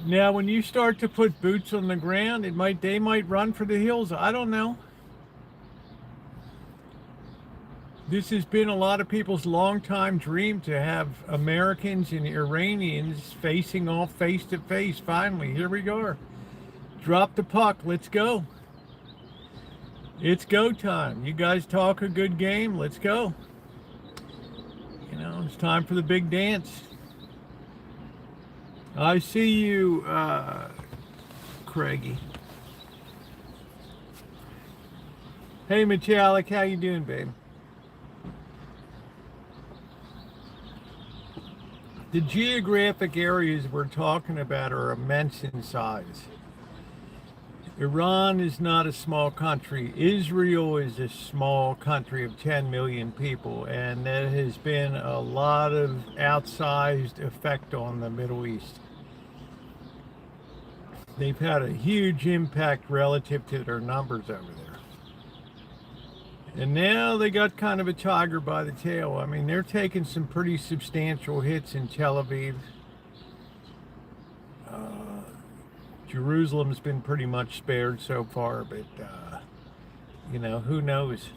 Now, when you start to put boots on the ground, they might run for the hills. I don't know. This has been a lot of people's long-time dream to have Americans and Iranians facing off face to face. Finally, here we go. Drop the puck. Let's go. It's go time. You guys talk a good game. Let's go. You know, it's time for the big dance. I see you, Craigie. Hey, Metallic, how you doing, babe? The geographic areas we're talking about are immense in size. Iran is not a small country. Israel is a small country of 10 million people, and there has been a lot of outsized effect on the Middle East. They've had a huge impact relative to their numbers over there. And now they got kind of a tiger by the tail. I mean, they're taking some pretty substantial hits in Tel Aviv. Jerusalem's been pretty much spared so far, but, you know, who knows?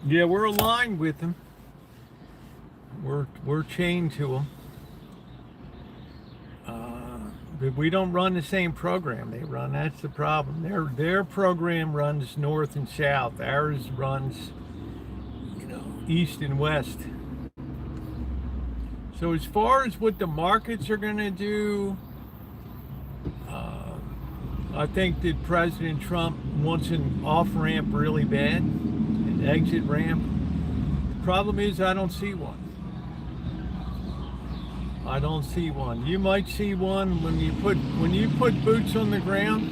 Yeah, we're aligned with them. We're chained to them. But we don't run the same program they run. That's the problem. Their program runs north and south. Ours runs, you know, east and west. So as far as what the markets are going to do, I think that President Trump wants an off ramp really bad, an exit ramp. The problem is I don't see one. I don't see one. You might see one when you put boots on the ground.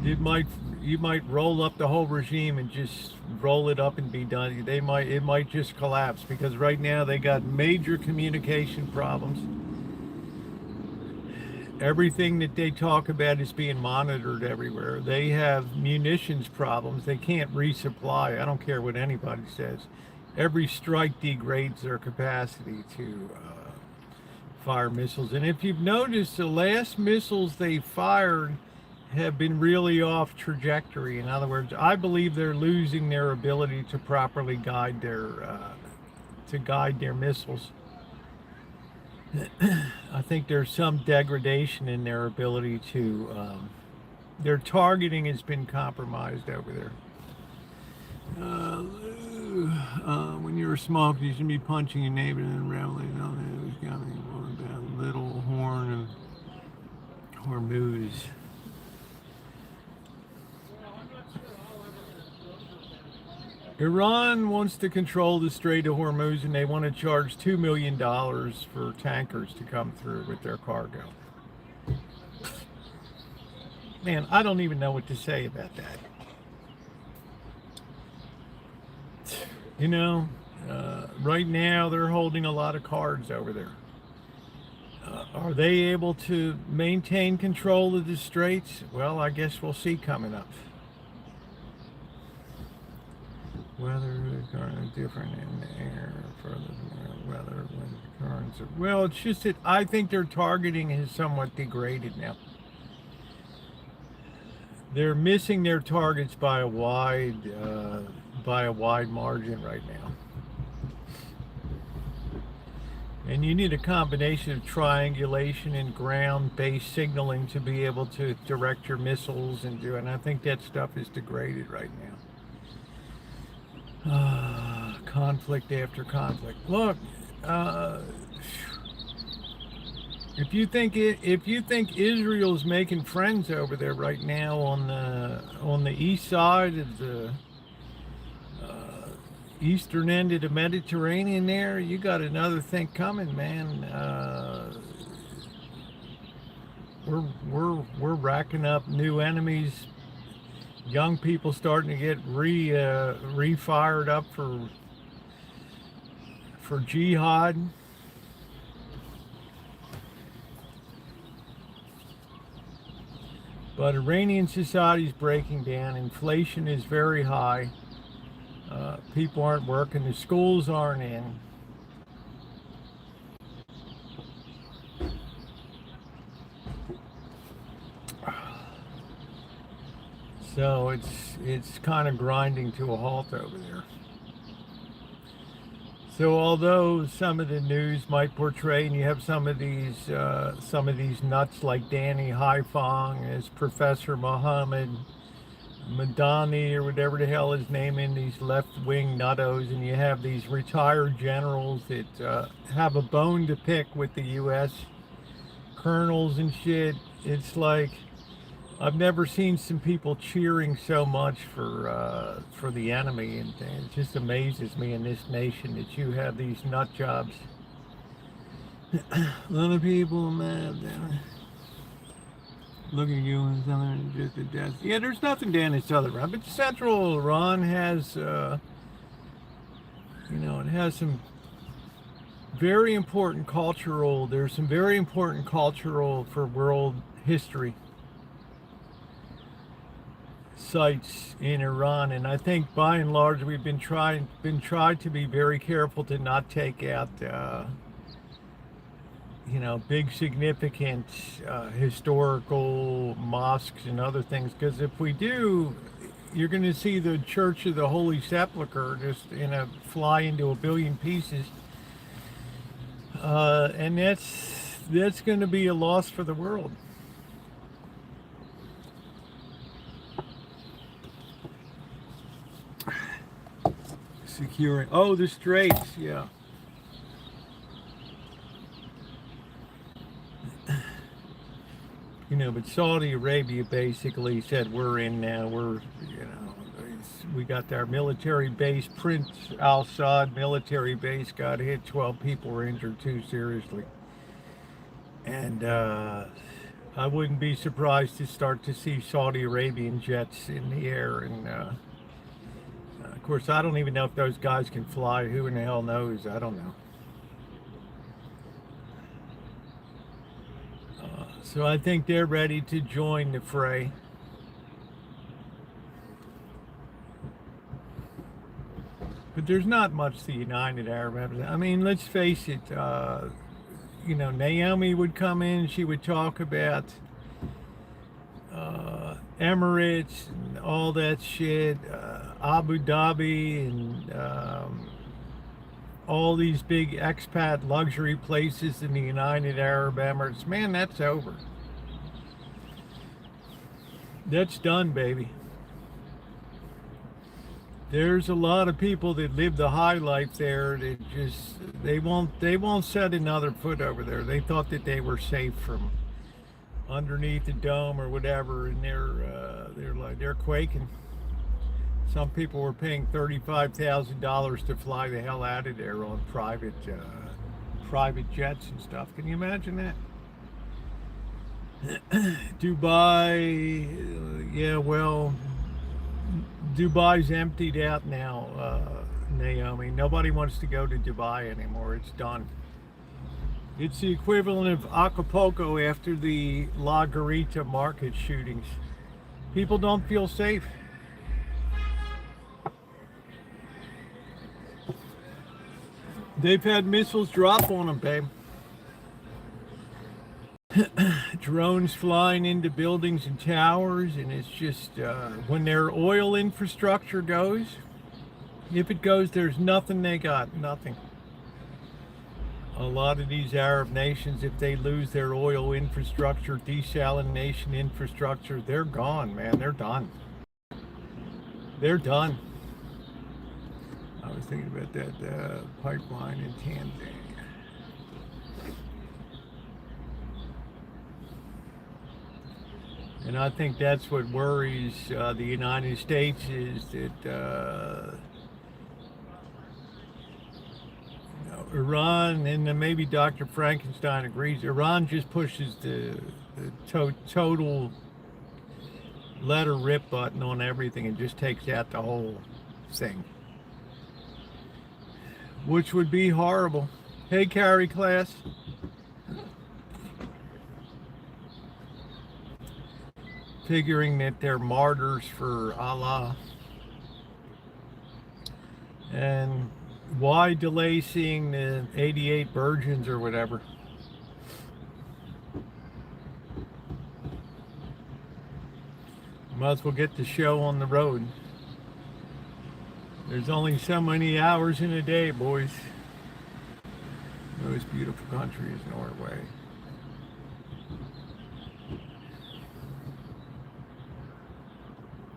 You might roll up the whole regime and just roll it up and be done. It might just collapse because right now they got major communication problems. Everything that they talk about is being monitored everywhere. They have munitions problems. They can't resupply. I don't care what anybody says. Every strike degrades their capacity to fire missiles. And if you've noticed, the last missiles they fired have been really off trajectory. In other words, I believe they're losing their ability to properly guide their missiles. I think there's some degradation in their ability to, their targeting has been compromised over there. When you were small, you should be punching your neighbor and reveling on it was coming about little horn of Hormuz. Iran wants to control the Strait of Hormuz, and they want to charge $2 million for tankers to come through with their cargo. Man, I don't even know what to say about that. You know, right now they're holding a lot of cards over there. Are they able to maintain control of the straits? Well, I guess we'll see coming up. Weather current different in the air for the weather when currents are, well, it's just that I think their targeting has somewhat degraded now. they're missing their targets by a wide margin right now. And you need a combination of triangulation and ground-based signaling to be able to direct your missiles and do it. And I think that stuff is degraded right now. Conflict after conflict. Look, if you think Israel's making friends over there right now on the east side of the eastern end of the Mediterranean there, you got another thing coming, man. We're racking up new enemies. Young people starting to get re-fired up for jihad. But Iranian society is breaking down. Inflation is very high. People aren't working. The schools aren't in. So it's kind of grinding to a halt over there. So although some of the news might portray, and you have some of these nuts like Danny Haifong as Professor Mohammed Madani or whatever the hell his name in, these left-wing nuttos, and you have these retired generals that have a bone to pick with the U.S. colonels and shit. It's like I've never seen some people cheering so much for the enemy, and it just amazes me in this nation that you have these nut jobs. A lot of people mad. Look at you and something just a death. Yeah, there's nothing down in southern Iran, but central Iran has, it has some very important cultural. There's some very important cultural for world history sites in Iran, and I think by and large we've been tried to be very careful to not take out big significant historical mosques and other things, because if we do, you're going to see the Church of the Holy Sepulchre just fly into a billion pieces, and that's going to be a loss for the world. Securing the straits, yeah. But Saudi Arabia basically said we're in now. We got our military base. Prince Al Saud military base got hit. 12 people were injured too seriously. And I wouldn't be surprised to start to see Saudi Arabian jets in the air. And of course, I don't even know if those guys can fly. Who in the hell knows? I don't know. So I think they're ready to join the fray. But there's not much the United Arab Emirates. I mean, let's face it, Naomi would come in, she would talk about Emirates and all that shit, Abu Dhabi and all these big expat luxury places in the United Arab Emirates. Man, that's over. That's done, baby. There's a lot of people that live the high life there that they won't set another foot over there. They thought that they were safe from underneath the dome or whatever, and they're quaking. Some people were paying $35,000 to fly the hell out of there on private jets and stuff. Can you imagine that? Dubai, Dubai's emptied out now, Naomi. Nobody wants to go to Dubai anymore. It's done. It's the equivalent of Acapulco after the La Garita market shootings. People don't feel safe. They've had missiles drop on them, babe. drones flying into buildings and towers, and it's just when their oil infrastructure goes, if it goes, there's nothing they got, nothing. A lot of these Arab nations, if they lose their oil infrastructure, desalination infrastructure, they're gone, man. They're done. They're done. I was thinking about that pipeline in Tanzania. And I think that's what worries the United States, is that Iran, and then maybe Dr. Frankenstein agrees, Iran just pushes the total let her rip button on everything and just takes out the whole thing, which would be horrible. Hey, Carrie class. Figuring that they're martyrs for Allah. And why delay seeing the 88 virgins or whatever? Might as well get the show on the road. There's only so many hours in a day, boys. Most beautiful country is Norway.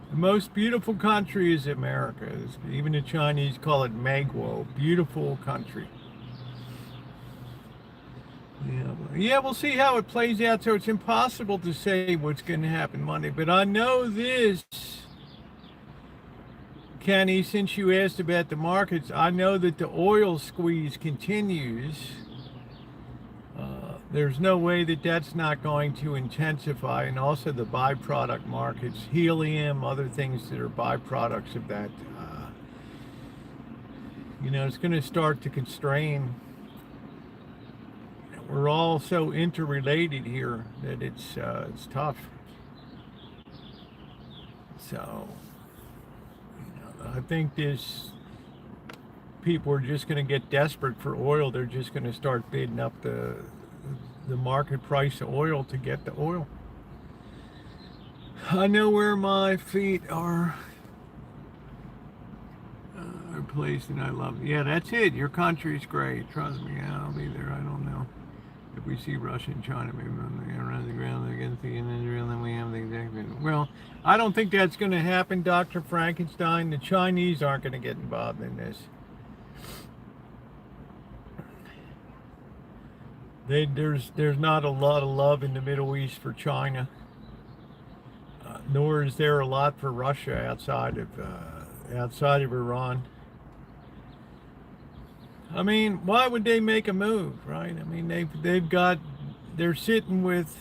The most beautiful country is America. Even the Chinese call it Megwo, beautiful country. Yeah, we'll see how it plays out. So it's impossible to say what's going to happen Monday. But I know this, Kenny, since you asked about the markets, I know that the oil squeeze continues. There's no way that that's not going to intensify, and also the byproduct markets, helium, other things that are byproducts of that. It's going to start to constrain. We're all so interrelated here that it's tough. So, I think people are just going to get desperate for oil. They're just going to start bidding up the market price of oil to get the oil. I know where my feet are placed, and I love it. Yeah, that's it. Your country's great. Trust me. Yeah, I'll be there. I don't know if we see Russia and China maybe around the ground against the Israel, then we have the exact. Well, I don't think that's going to happen, Dr. Frankenstein. The Chinese aren't going to get involved in this. There's not a lot of love in the Middle East for China, nor is there a lot for Russia outside of Iran. I mean, why would they make a move, right? I mean, they're sitting with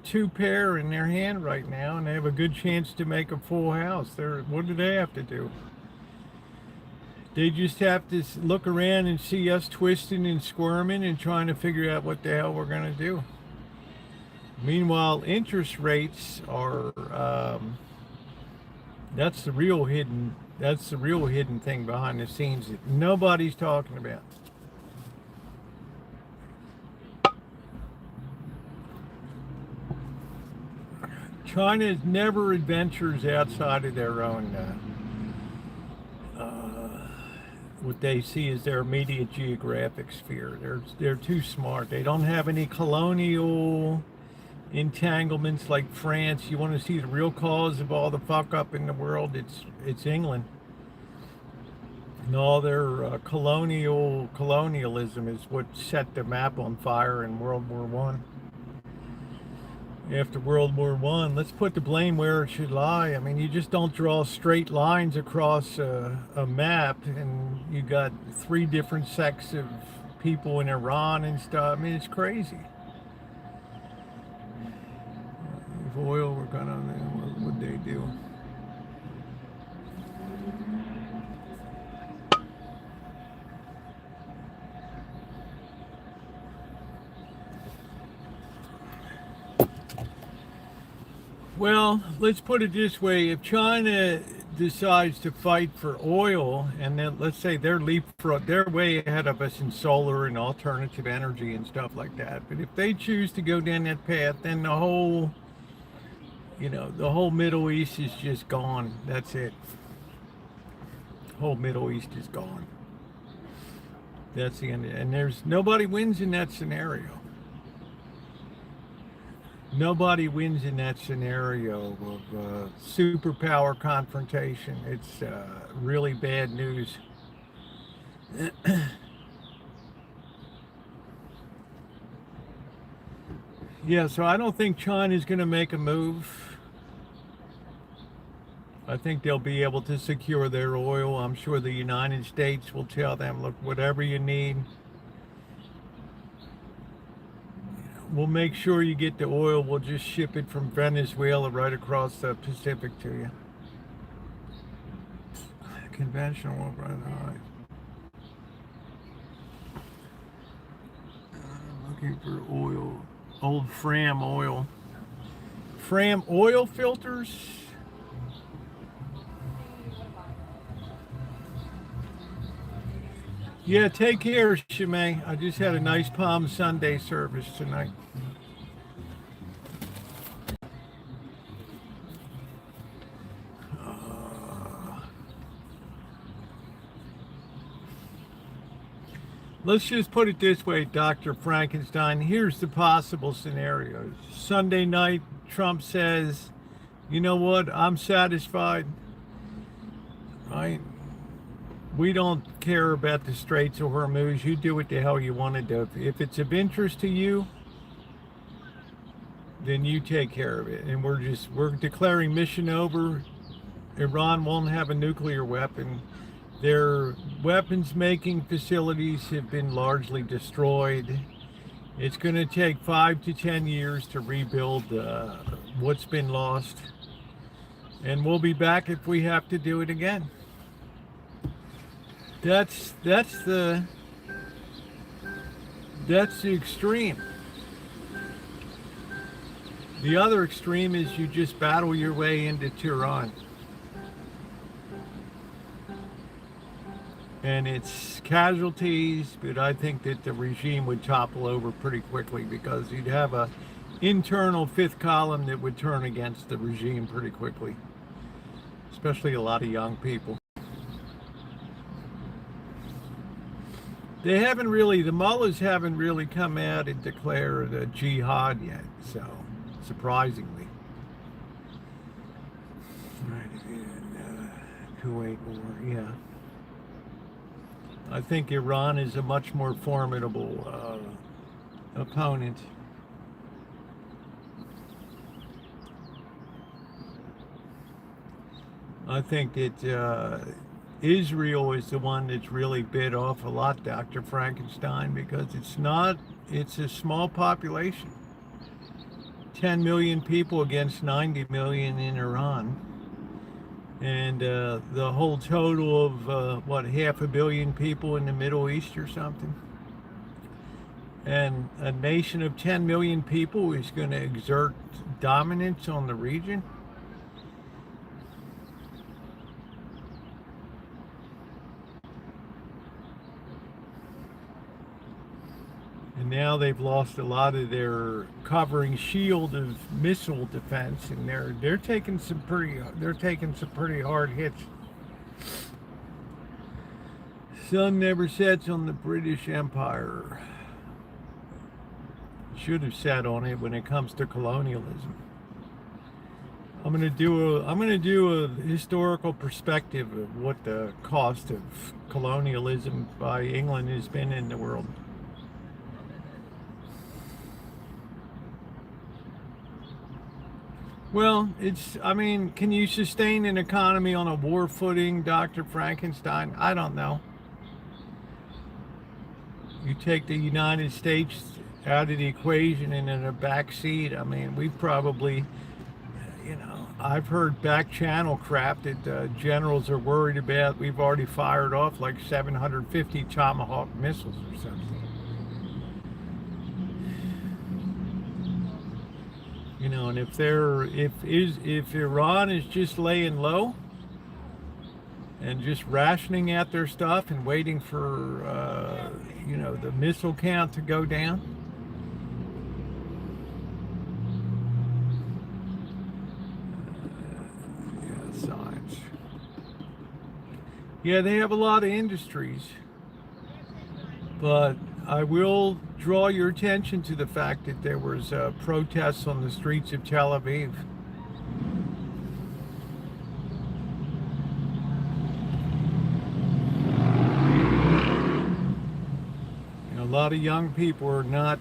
two pair in their hand right now, and they have a good chance to make a full house. What do they have to do? They just have to look around and see us twisting and squirming and trying to figure out what the hell we're going to do. Meanwhile, interest rates are, that's the real hidden thing behind the scenes that nobody's talking about. China never adventures outside of their own, what they see as their immediate geographic sphere. They're too smart. They don't have any colonial entanglements like France. You want to see the real cause of all the fuck up in the world? It's England. And all their colonialism is what set the map on fire in World War One. After World War One, let's put the blame where it should lie. I mean, you just don't draw straight lines across a map, and you got 3 different sects of people in Iran and stuff. I mean, it's crazy. If oil were gonna, what would they do? Well, let's put it this way. If China decides to fight for oil, and then let's say they're way ahead of us in solar and alternative energy and stuff like that. But if they choose to go down that path, then the whole Middle East is just gone. That's it. The whole Middle East is gone. That's the end. And there's nobody wins in that scenario. Nobody wins in that scenario of superpower confrontation. It's really bad news. Yeah, so I don't think China's going to make a move. I think they'll be able to secure their oil. I'm sure the United States will tell them, look, whatever you need, we'll make sure you get the oil. We'll just ship it from Venezuela right across the Pacific to you. Conventional oil, right? All right. Looking for oil. Old Fram oil. Fram oil filters. Yeah, take care, Shimei. I just had a nice Palm Sunday service tonight. Let's just put it this way, Dr. Frankenstein. Here's the possible scenarios. Sunday night, Trump says, you know what, I'm satisfied. Right? We don't care about the Straits of Hormuz. You do what the hell you want to do. If it's of interest to you, then you take care of it. And we're declaring mission over. Iran won't have a nuclear weapon. Their weapons making facilities have been largely destroyed. It's going to take 5 to 10 years to rebuild what's been lost. And we'll be back if we have to do it again. That's the extreme. The other extreme is you just battle your way into Tehran. And it's casualties, but I think that the regime would topple over pretty quickly because you'd have a internal fifth column that would turn against the regime pretty quickly, especially a lot of young people. The mullahs haven't really come out and declared a jihad yet, so surprisingly. Right, in Kuwait war, yeah. I think Iran is a much more formidable opponent. I think that Israel is the one that's really bit off a lot, Dr. Frankenstein, because it's a small population. 10 million people against 90 million in Iran. And the whole total of, half a billion people in the Middle East or something. And a nation of 10 million people is going to exert dominance on the region. And now they've lost a lot of their covering shield of missile defense, and they're taking some pretty hard hits. Sun never sets on the British Empire. Should have sat on it when it comes to colonialism. I'm gonna do a historical perspective of what the cost of colonialism by England has been in the world. Well, can you sustain an economy on a war footing, Dr. Frankenstein? I don't know. You take the United States out of the equation and in a back seat. We've probably, I've heard back channel crap that generals are worried about. We've already fired off like 750 Tomahawk missiles or something. And if Iran is just laying low, and just rationing out their stuff and waiting for, the missile count to go down. Signs. Yeah, they have a lot of industries, but I will draw your attention to the fact that there was protests on the streets of Tel Aviv. A lot of young people are not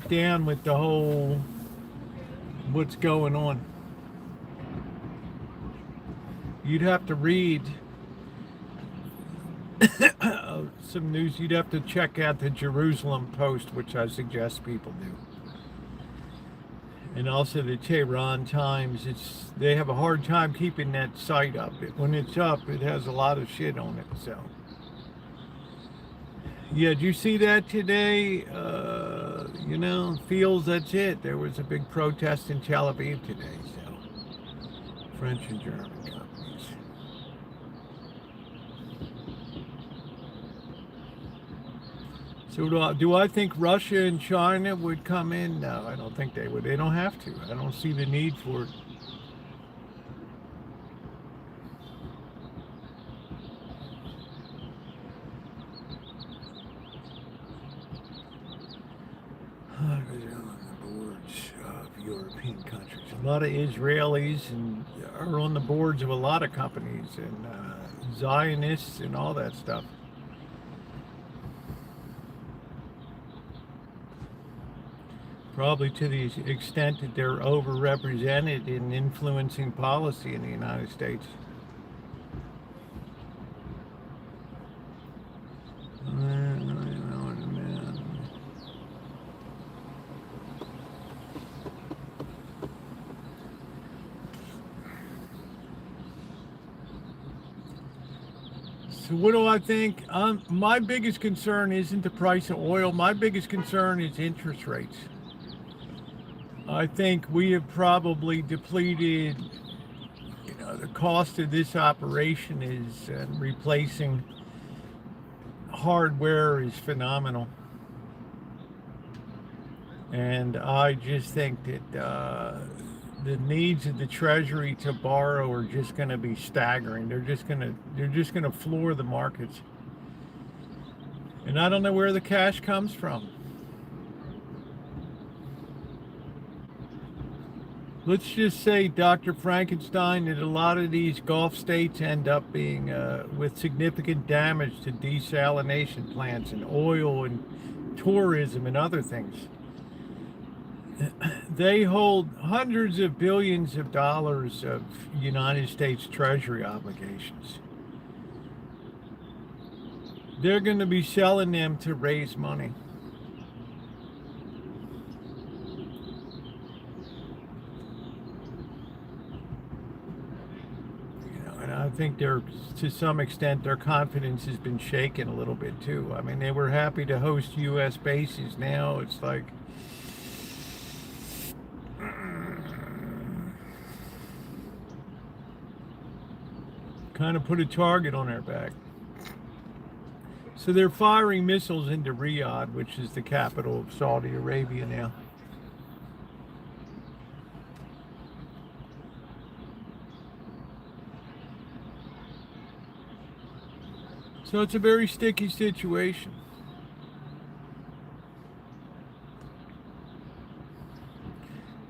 down with the whole what's going on. You'd have to read some news. You'd have to check out the Jerusalem Post, which I suggest people do, and also the Tehran Times. They have a hard time keeping that site up. When it's up, it has a lot of shit on it. So yeah, did you see that today? Feels that's it. There was a big protest in Tel Aviv today. So French and German companies. So do I think Russia and China would come in? No, I don't think they would. They don't have to. I don't see the need for it. On the boards of European countries. A lot of Israelis are on the boards of a lot of companies, and Zionists and all that stuff. Probably to the extent that they're overrepresented in influencing policy in the United States. So what do I think? My biggest concern isn't the price of oil. My biggest concern is interest rates. I think we have probably depleted, the cost of this operation is replacing hardware is phenomenal. And I just think that the needs of the Treasury to borrow are just going to be staggering. They're just going to floor the markets. And I don't know where the cash comes from. Let's just say, Dr. Frankenstein, that a lot of these Gulf states end up being with significant damage to desalination plants and oil and tourism and other things. They hold hundreds of billions of dollars of United States Treasury obligations. They're going to be selling them to raise money. And I think to some extent, their confidence has been shaken a little bit too. I mean, they were happy to host U.S. bases. Now it's like, kind of put a target on their back. So they're firing missiles into Riyadh, which is the capital of Saudi Arabia now. So it's a very sticky situation.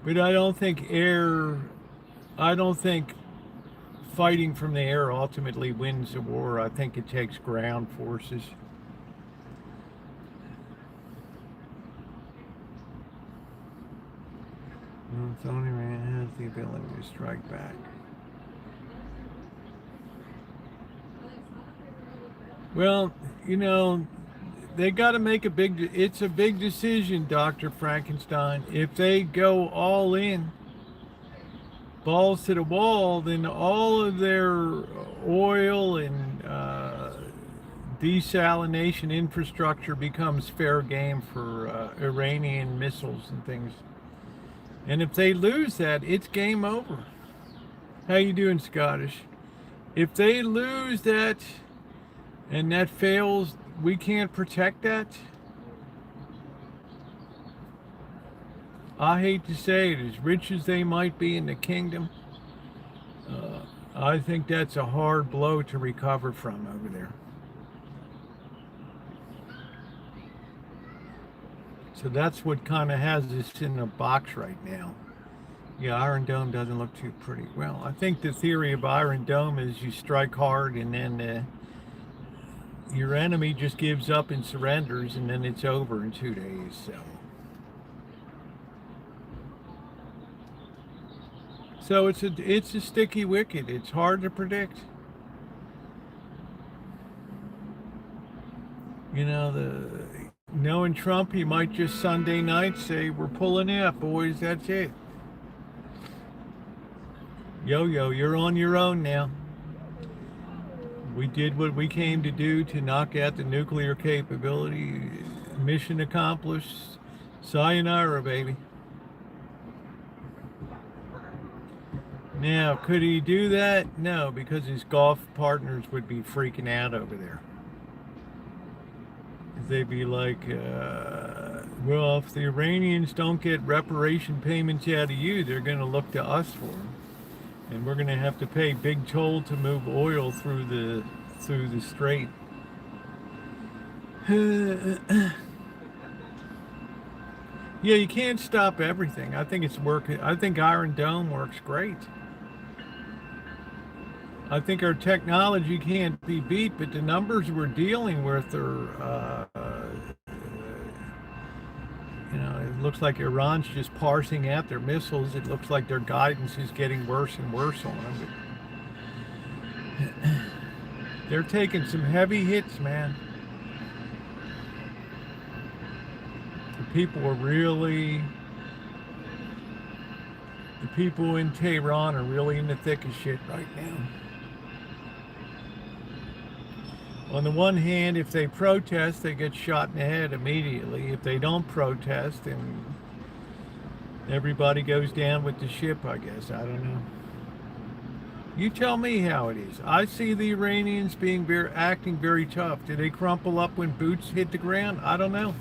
But I don't think fighting from the air ultimately wins the war. I think it takes ground forces. Only man has the ability to strike back. Well, they got to make it's a big decision, Dr. Frankenstein. If they go all in, balls to the wall, then all of their oil and desalination infrastructure becomes fair game for Iranian missiles and things. And if they lose that, it's game over. How you doing, Scottish? If they lose that and that fails, we can't protect that. I hate to say it, as rich as they might be in the kingdom, I think that's a hard blow to recover from over there. So that's what kind of has us in a box right now. Yeah, Iron Dome doesn't look too pretty. Well, I think the theory of Iron Dome is you strike hard and then your enemy just gives up and surrenders, and then it's over in 2 days. So it's a sticky wicket. It's hard to predict. You know, knowing Trump, he might just Sunday night say, "We're pulling out, boys. That's it. Yo, you're on your own now. We did what we came to do to knock out the nuclear capability. Mission accomplished. Sayonara, baby." Now, could he do that? No, because his golf partners would be freaking out over there. They'd be like, well, if the Iranians don't get reparation payments out of you, they're going to look to us for them. And we're going to have to pay big toll to move oil through the strait. Yeah, you can't stop everything. I think it's working. I think Iron Dome works great. I think our technology can't be beat, but the numbers we're dealing with are, it looks like Iran's just parsing out their missiles. It looks like their guidance is getting worse and worse on them. But they're taking some heavy hits, man. The people in Tehran are really in the thick of shit right now. On the one hand, if they protest, they get shot in the head immediately. If they don't protest, then everybody goes down with the ship, I guess. I don't know. You tell me how it is. I see the Iranians acting very tough. Do they crumple up when boots hit the ground? I don't know.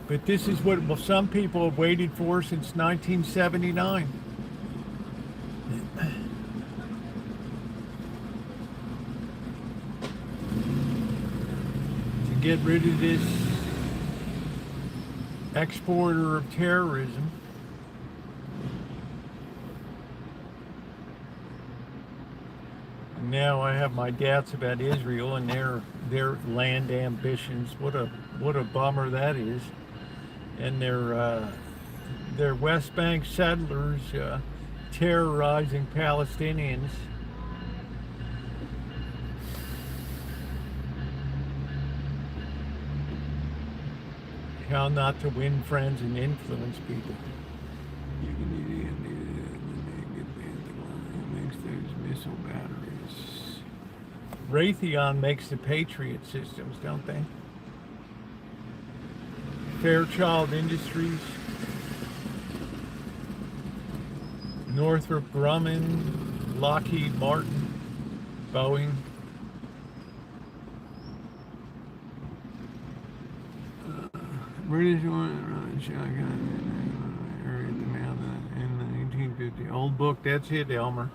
But this is what some people have waited for since 1979. Get rid of this exporter of terrorism. Now I have my doubts about Israel and their land ambitions. What a bummer that is. And their West Bank settlers terrorizing Palestinians. How not to win friends and influence people. Makes those missile batteries. Raytheon makes the Patriot systems, don't they? Fairchild Industries, Northrop Grumman, Lockheed Martin, Boeing. British one shotgun area at the mouth in the 1850. Old book, that's it, Elmer.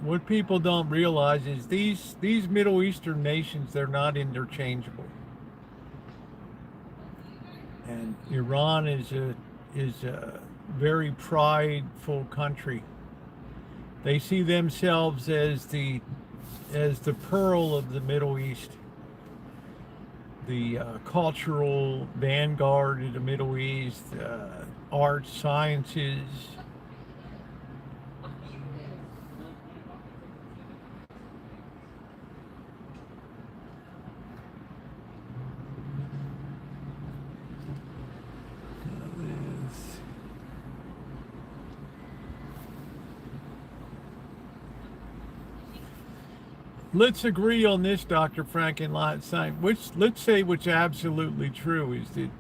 What people don't realize is these Middle Eastern nations, they're not interchangeable. And Iran is a very prideful country. They see themselves as the pearl of the Middle East, the cultural vanguard of the Middle East, arts, sciences. let's agree on this, Dr. Frankenstein. Let's say what's absolutely true is that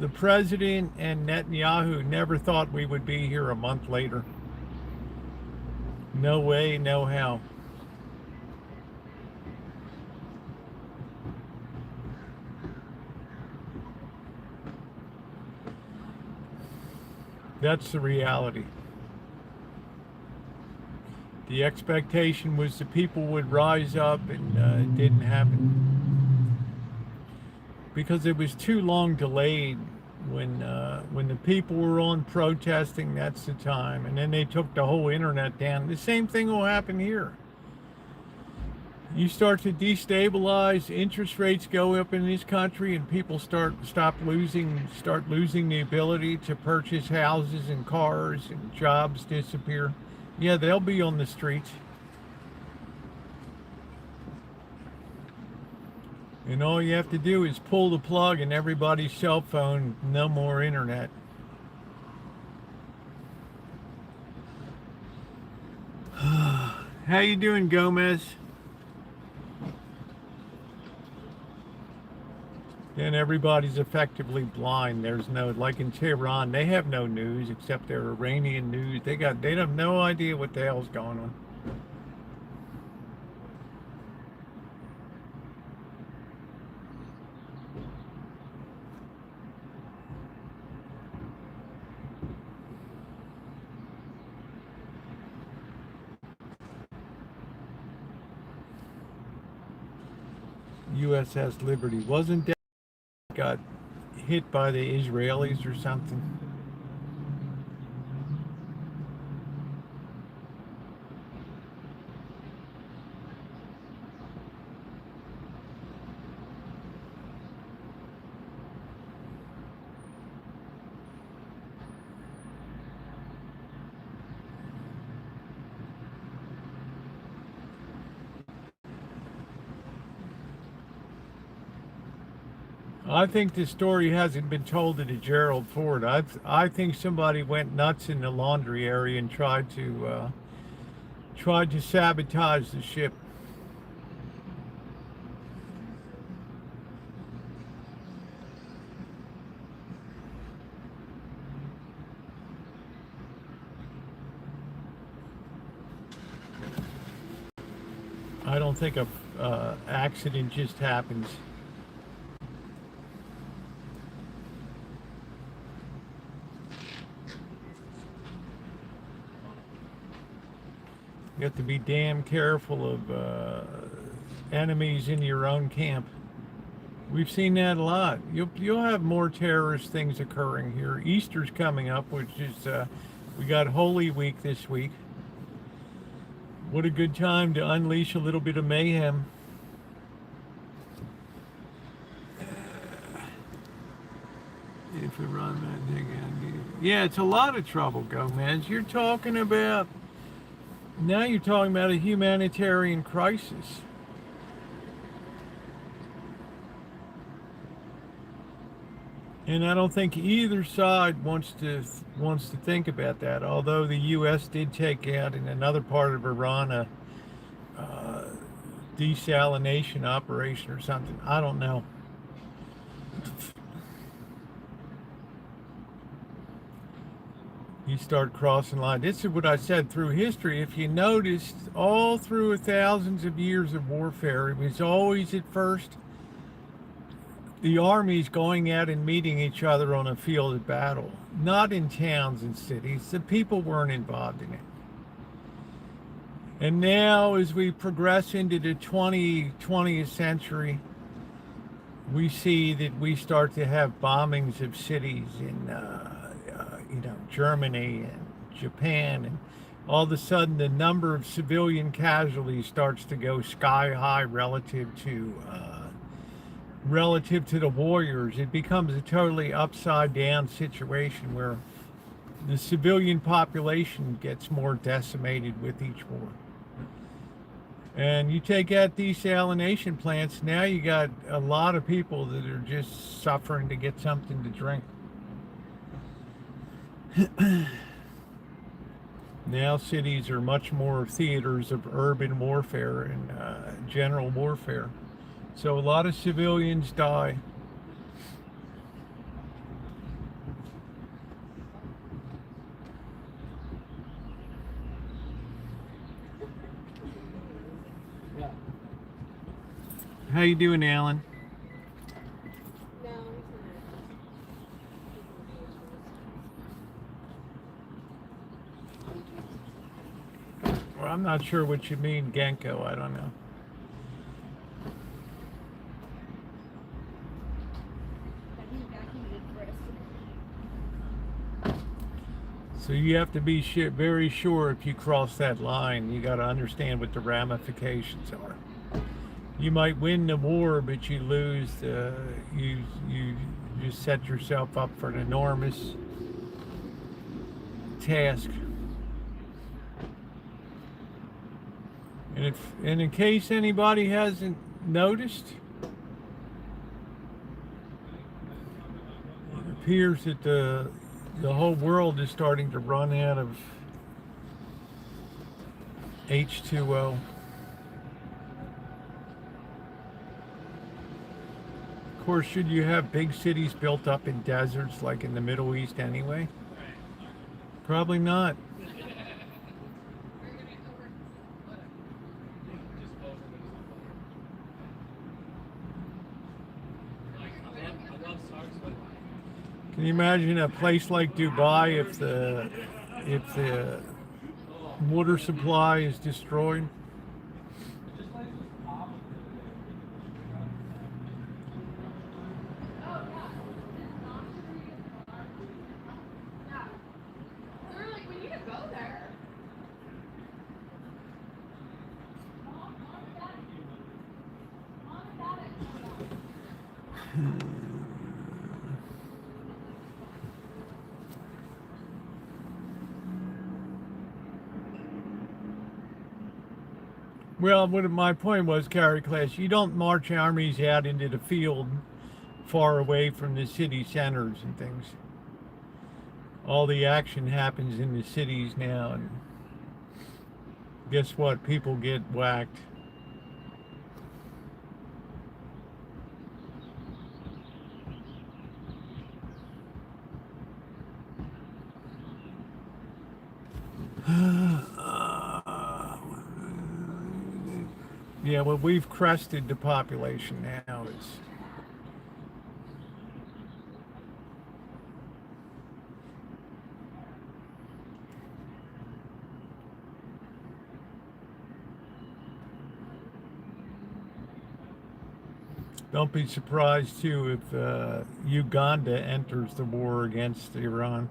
the president and Netanyahu never thought we would be here a month later. No way, no how. That's the reality. The expectation was the people would rise up, and it didn't happen because it was too long delayed. When the people were on protesting, that's the time, and then they took the whole internet down. The same thing will happen here. You start to destabilize, interest rates go up in this country, and people start losing the ability to purchase houses and cars, and jobs disappear. Yeah, they'll be on the streets. And all you have to do is pull the plug in everybody's cell phone, no more internet. How you doing, Gomez? Then everybody's effectively blind. There's no, like in Tehran, they have no news except their Iranian news. They have no idea what the hell's going on. USS Liberty. Wasn't that got hit by the Israelis or something? I think the story hasn't been told to Gerald Ford. I think somebody went nuts in the laundry area and tried to sabotage the ship. I don't think a accident just happens. You have to be damn careful of enemies in your own camp. We've seen that a lot. You'll have more terrorist things occurring here. Easter's coming up, which is we got Holy Week this week. What a good time to unleash a little bit of mayhem. If we run that thing out, yeah, it's a lot of trouble, Gomez. You're talking about. Now you're talking about a humanitarian crisis. And I don't think either side wants to think about that. Although the U.S. did take out in another part of Iran a desalination operation or something. I don't know. You start crossing line. This is what I said through history. If you noticed, all through thousands of years of warfare, it was always at first the armies going out and meeting each other on a field of battle, not in towns and cities. The people weren't involved in it. And now, as we progress into the 20th century, we see that we start to have bombings of cities in Germany and Japan, and all of a sudden the number of civilian casualties starts to go sky high relative to the warriors. It becomes a totally upside down situation where the civilian population gets more decimated with each war. And you take out desalination plants, now you got a lot of people that are just suffering to get something to drink. Now cities are much more theaters of urban warfare and general warfare. So a lot of civilians die. How you doing, Alan? Well, I'm not sure what you mean, Genko. I don't know. So you have to be very sure if you cross that line. You got to understand what the ramifications are. You might win the war, but you lose. You just set yourself up for an enormous task. And in case anybody hasn't noticed, it appears that the whole world is starting to run out of H2O. Of course, should you have big cities built up in deserts like in the Middle East anyway? Probably not. Can you imagine a place like Dubai if the water supply is destroyed? Well, what my point was, Carrie Class, you don't march armies out into the field far away from the city centers and things. All the action happens in the cities now, and guess what? People get whacked. Yeah, well, we've crested the population now. Don't be surprised, too, if Uganda enters the war against Iran.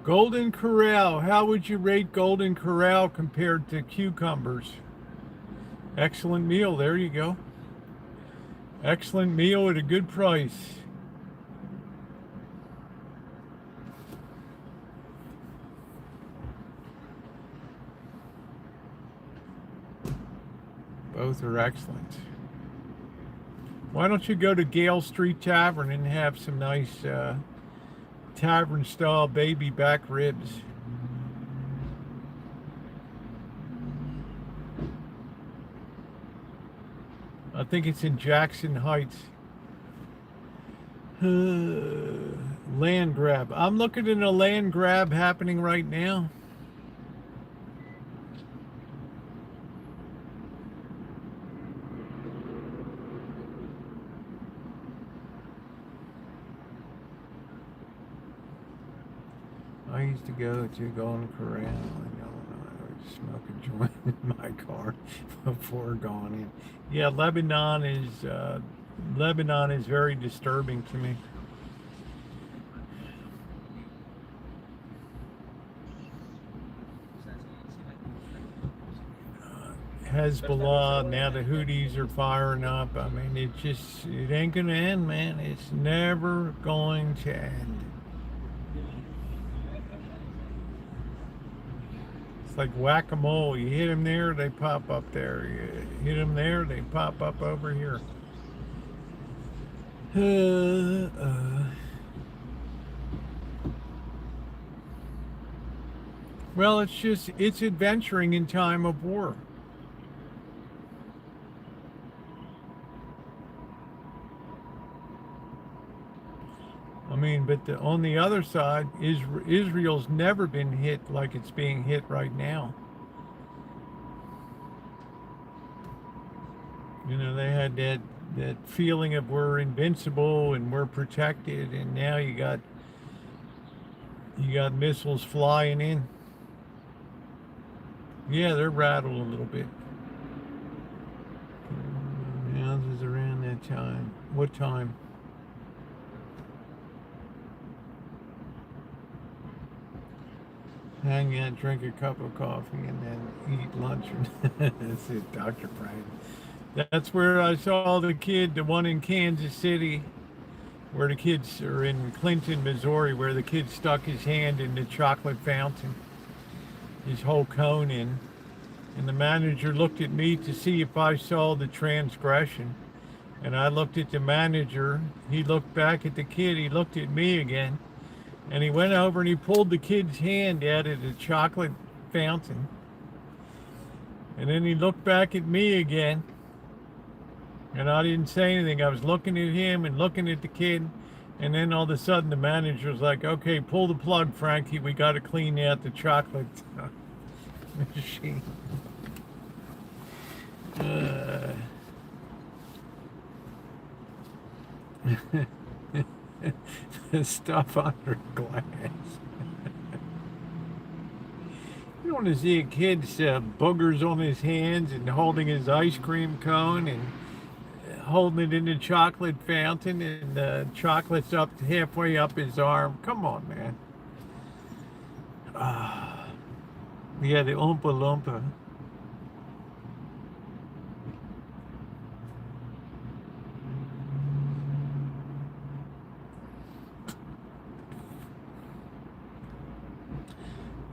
Golden Corral. How would you rate Golden Corral compared to cucumbers? Excellent meal. There you go. Excellent meal at a good price. Both are excellent. Why don't you go to Gale Street Tavern and have some nice tavern style baby back ribs? I think it's in Jackson Heights. Land grab. I'm looking at a land grab happening right now. I used to go to Golden Corral in Illinois. I would smoke a joint in my car before going in. Yeah, Lebanon is very disturbing to me. Hezbollah, now the Houthis are firing up. I mean, it ain't gonna end, man. It's never going to end. It's like whack-a-mole. You hit them there, they pop up there. You hit them there, they pop up over here. Well, it's adventuring in time of war. I mean, but on the other side, Israel's never been hit like it's being hit right now. You know, they had that feeling of we're invincible and we're protected, and now you got missiles flying in. Yeah, they're rattled a little bit. Now this is around that time. What time? Hang out, drink a cup of coffee, and then eat lunch. That's it, Dr. Frank. That's where I saw the one in Kansas City, where the kids are in Clinton, Missouri, where the kid stuck his hand in the chocolate fountain, his whole cone in. And the manager looked at me to see if I saw the transgression. And I looked at the manager. He looked back at the kid. He looked at me again. And he went over and he pulled the kid's hand out of the chocolate fountain. And then he looked back at me again. And I didn't say anything. I was looking at him and looking at the kid. And then all of a sudden the manager was like, okay, pull the plug, Frankie. We got to clean out the chocolate machine. The stuff under glass. You don't want to see a kid boogers on his hands and holding his ice cream cone and holding it in the chocolate fountain, and the chocolate's up halfway up his arm. Come on, man. Yeah, the Oompa Loompa.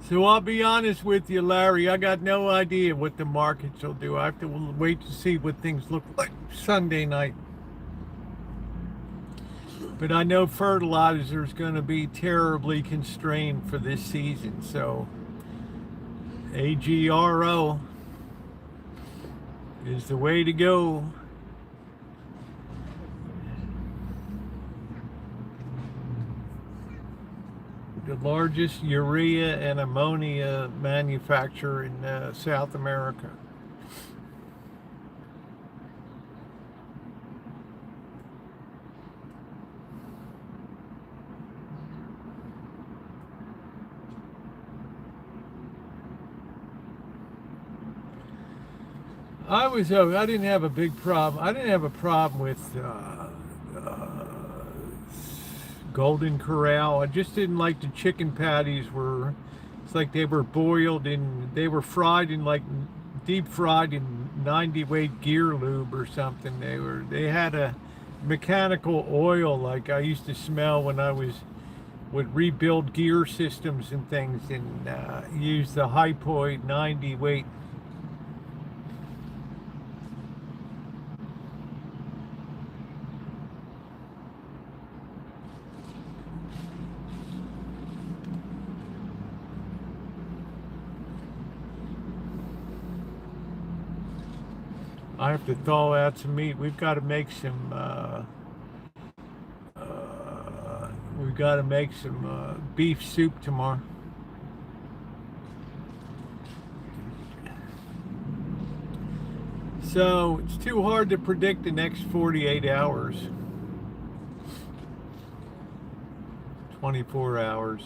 So I'll be honest with you, Larry, I got no idea what the markets will do. I have to wait to see what things look like Sunday night. But I know fertilizer is going to be terribly constrained for this season. So AGRO is the way to go. The largest urea and ammonia manufacturer in South America. I didn't have a big problem. I didn't have a problem with Golden Corral. I just didn't like the chicken patties it's like they were boiled in, they were fried in like deep fried in 90 weight gear lube or something. They had a mechanical oil like I used to smell when I would rebuild gear systems and things, and use the Hypoid 90 weight. I have to thaw out some meat. We've got to make some beef soup tomorrow. So it's too hard to predict the next 48 hours. 24 hours.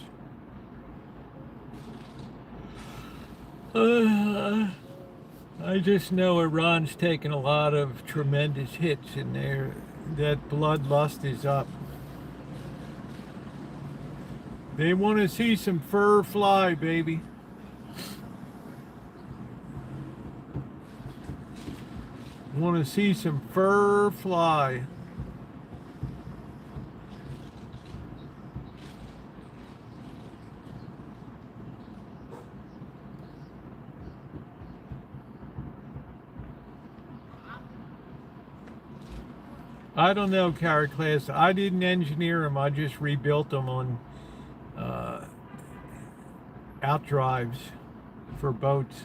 I just know Iran's taken a lot of tremendous hits, and that bloodlust is up. They want to see some fur fly, baby. Want to see some fur fly. I don't know, Carrot Class. I didn't engineer them. I just rebuilt them on outdrives for boats.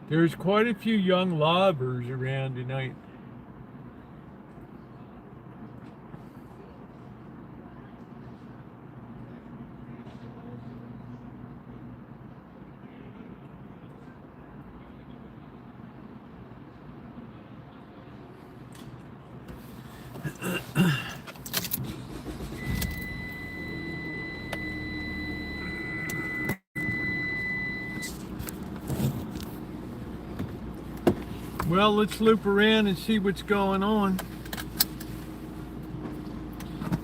There's quite a few young lobbers around tonight. Well, let's loop around and see what's going on.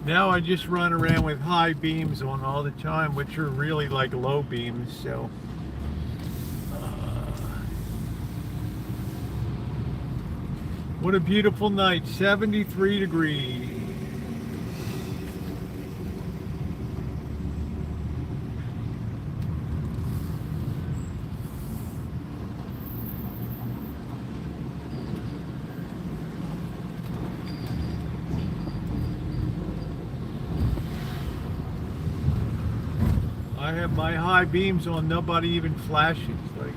Now I just run around with high beams on all the time, which are really like low beams, so. What a beautiful night, 73 degrees. I have my high beams on, nobody even flashes. Like,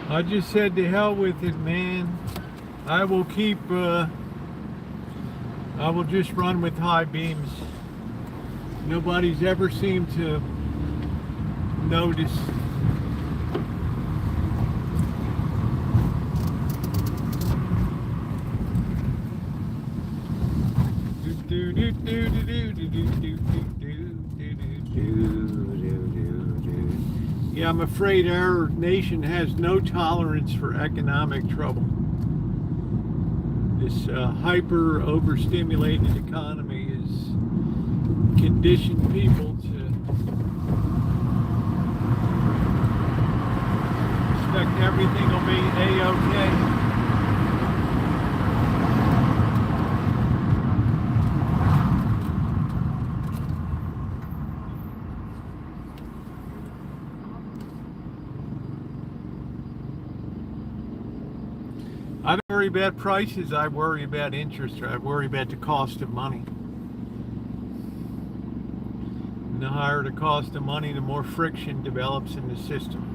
I just said to hell with it, man. I will keep, I will just run with high beams. Nobody's ever seemed to notice. Yeah, I'm afraid our nation has no tolerance for economic trouble. This hyper overstimulated economy has conditioned people to expect everything will be A-OK. I don't worry about prices, I worry about interest, I worry about the cost of money. And the higher the cost of money, the more friction develops in the system.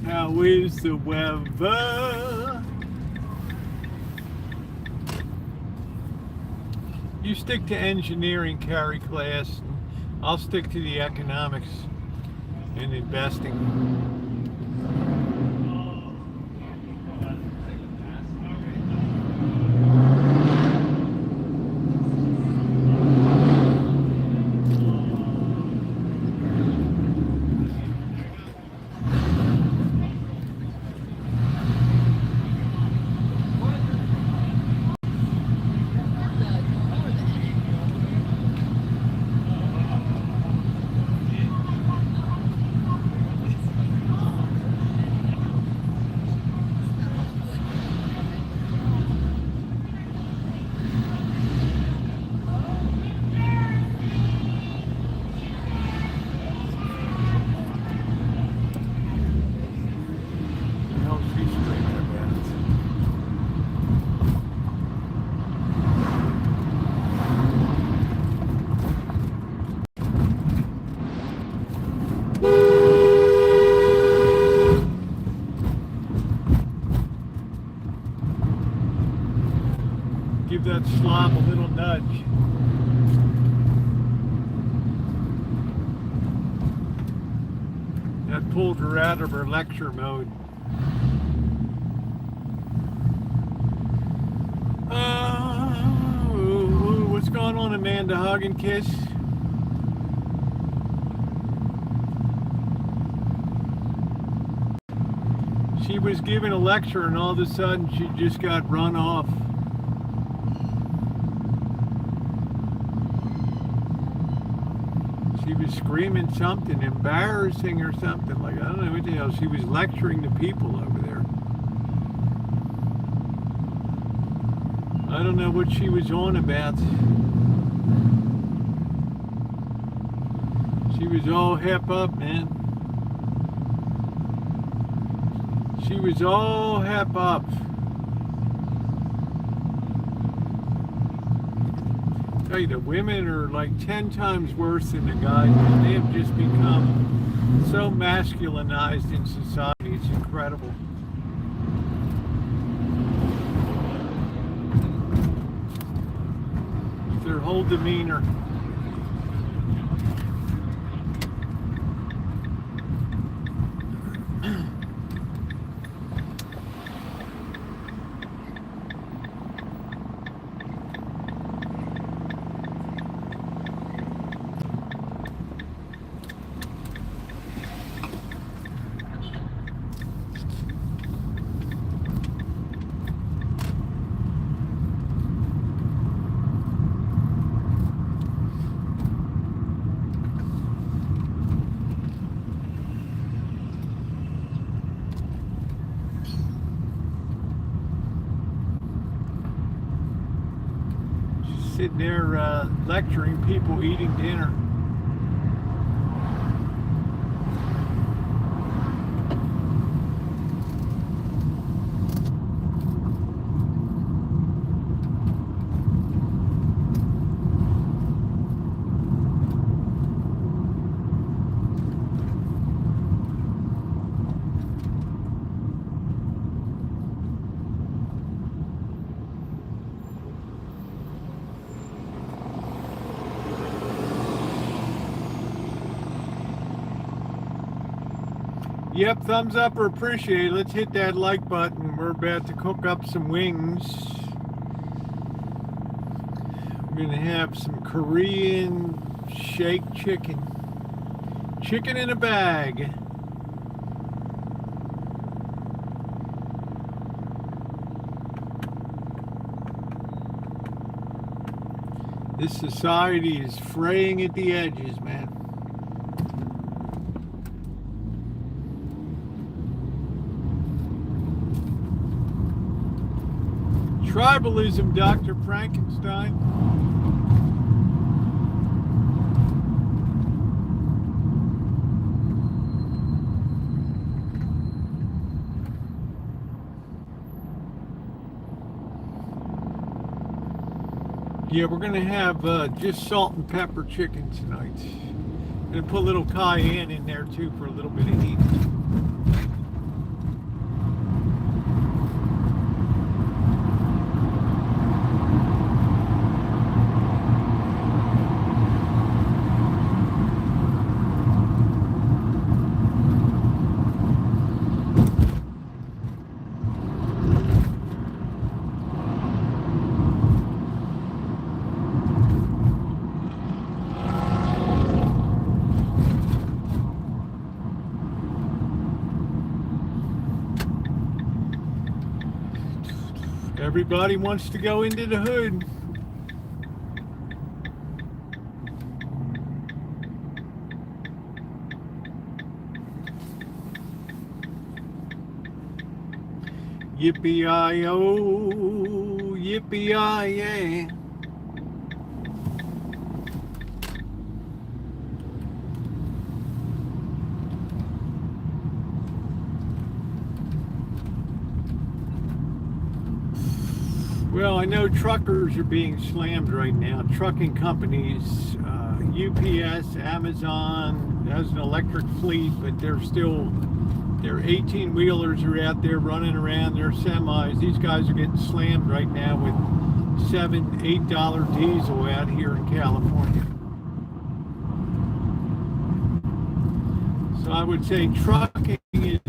How is the weather? You stick to engineering, Carrie Class, and I'll stick to the economics and investing. Give that slob a little nudge. That pulled her out of her lecture mode. What's going on, Amanda? Hug and kiss. She was giving a lecture and all of a sudden she just got run off. She was screaming something embarrassing or something, like, I don't know what the hell. She was lecturing the people over there. I don't know what she was on about. She was all hep up, man. She was all hep up. I tell you, the women are like 10 times worse than the guys. They have just become so masculinized in society. It's incredible. Their whole demeanor. Sitting there lecturing people eating dinner. Yep, thumbs up or appreciate it. Let's hit that like button. We're about to cook up some wings. We're gonna have some Korean shake chicken. Chicken in a bag. This society is fraying at the edges, man. Tribalism, Dr. Frankenstein. Yeah, we're gonna have just salt and pepper chicken tonight. Gonna put a little cayenne in there too for a little bit of heat. Everybody wants to go into the hood. Yippee-i-oh, yippee-i-yay. Well, I know truckers are being slammed right now. Trucking companies, UPS, Amazon has an electric fleet, but they're still, their 18-wheelers are out there running around, their semis. These guys are getting slammed right now with $7, $8 diesel out here in California. So I would say trucking is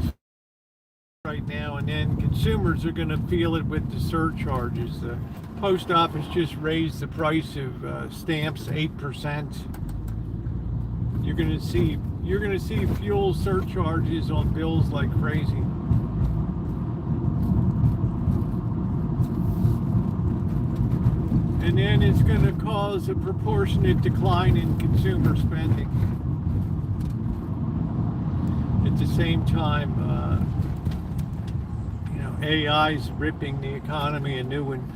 right now, and then consumers are going to feel it with the surcharges. The post office just raised the price of stamps 8%. You're going to see fuel surcharges on bills like crazy. And then it's going to cause a proportionate decline in consumer spending. At the same time, AI's ripping the economy a new one.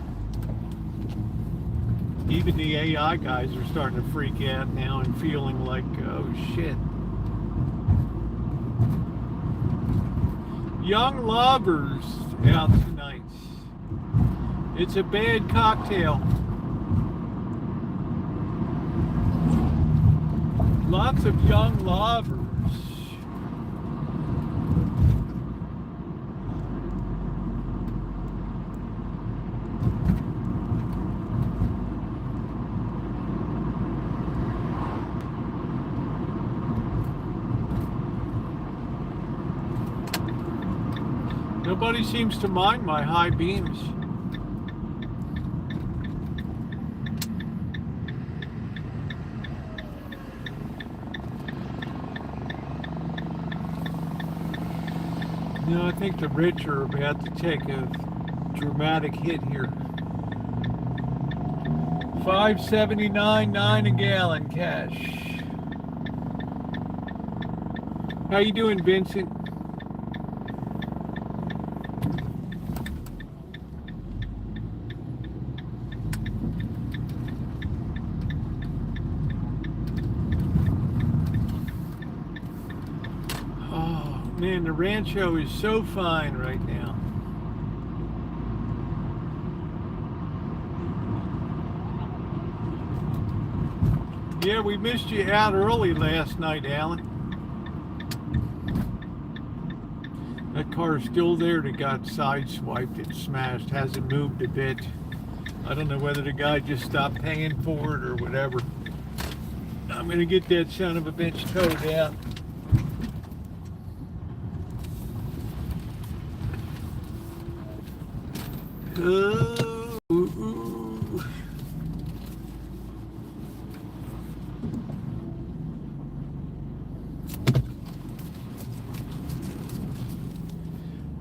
Even the AI guys are starting to freak out now and feeling like, oh shit. Young lovers out tonight. It's a bad cocktail. Lots of young lovers. Nobody seems to mind my high beams. I think the rich are about to take a dramatic hit here. $5.79.9 a gallon cash. How you doing, Vincent? Man, the Rancho is so fine right now. Yeah, we missed you out early last night, Alan. That car's still there that got sideswiped and smashed. Hasn't moved a bit. I don't know whether the guy just stopped paying for it or whatever. I'm gonna get that son of a bitch towed out.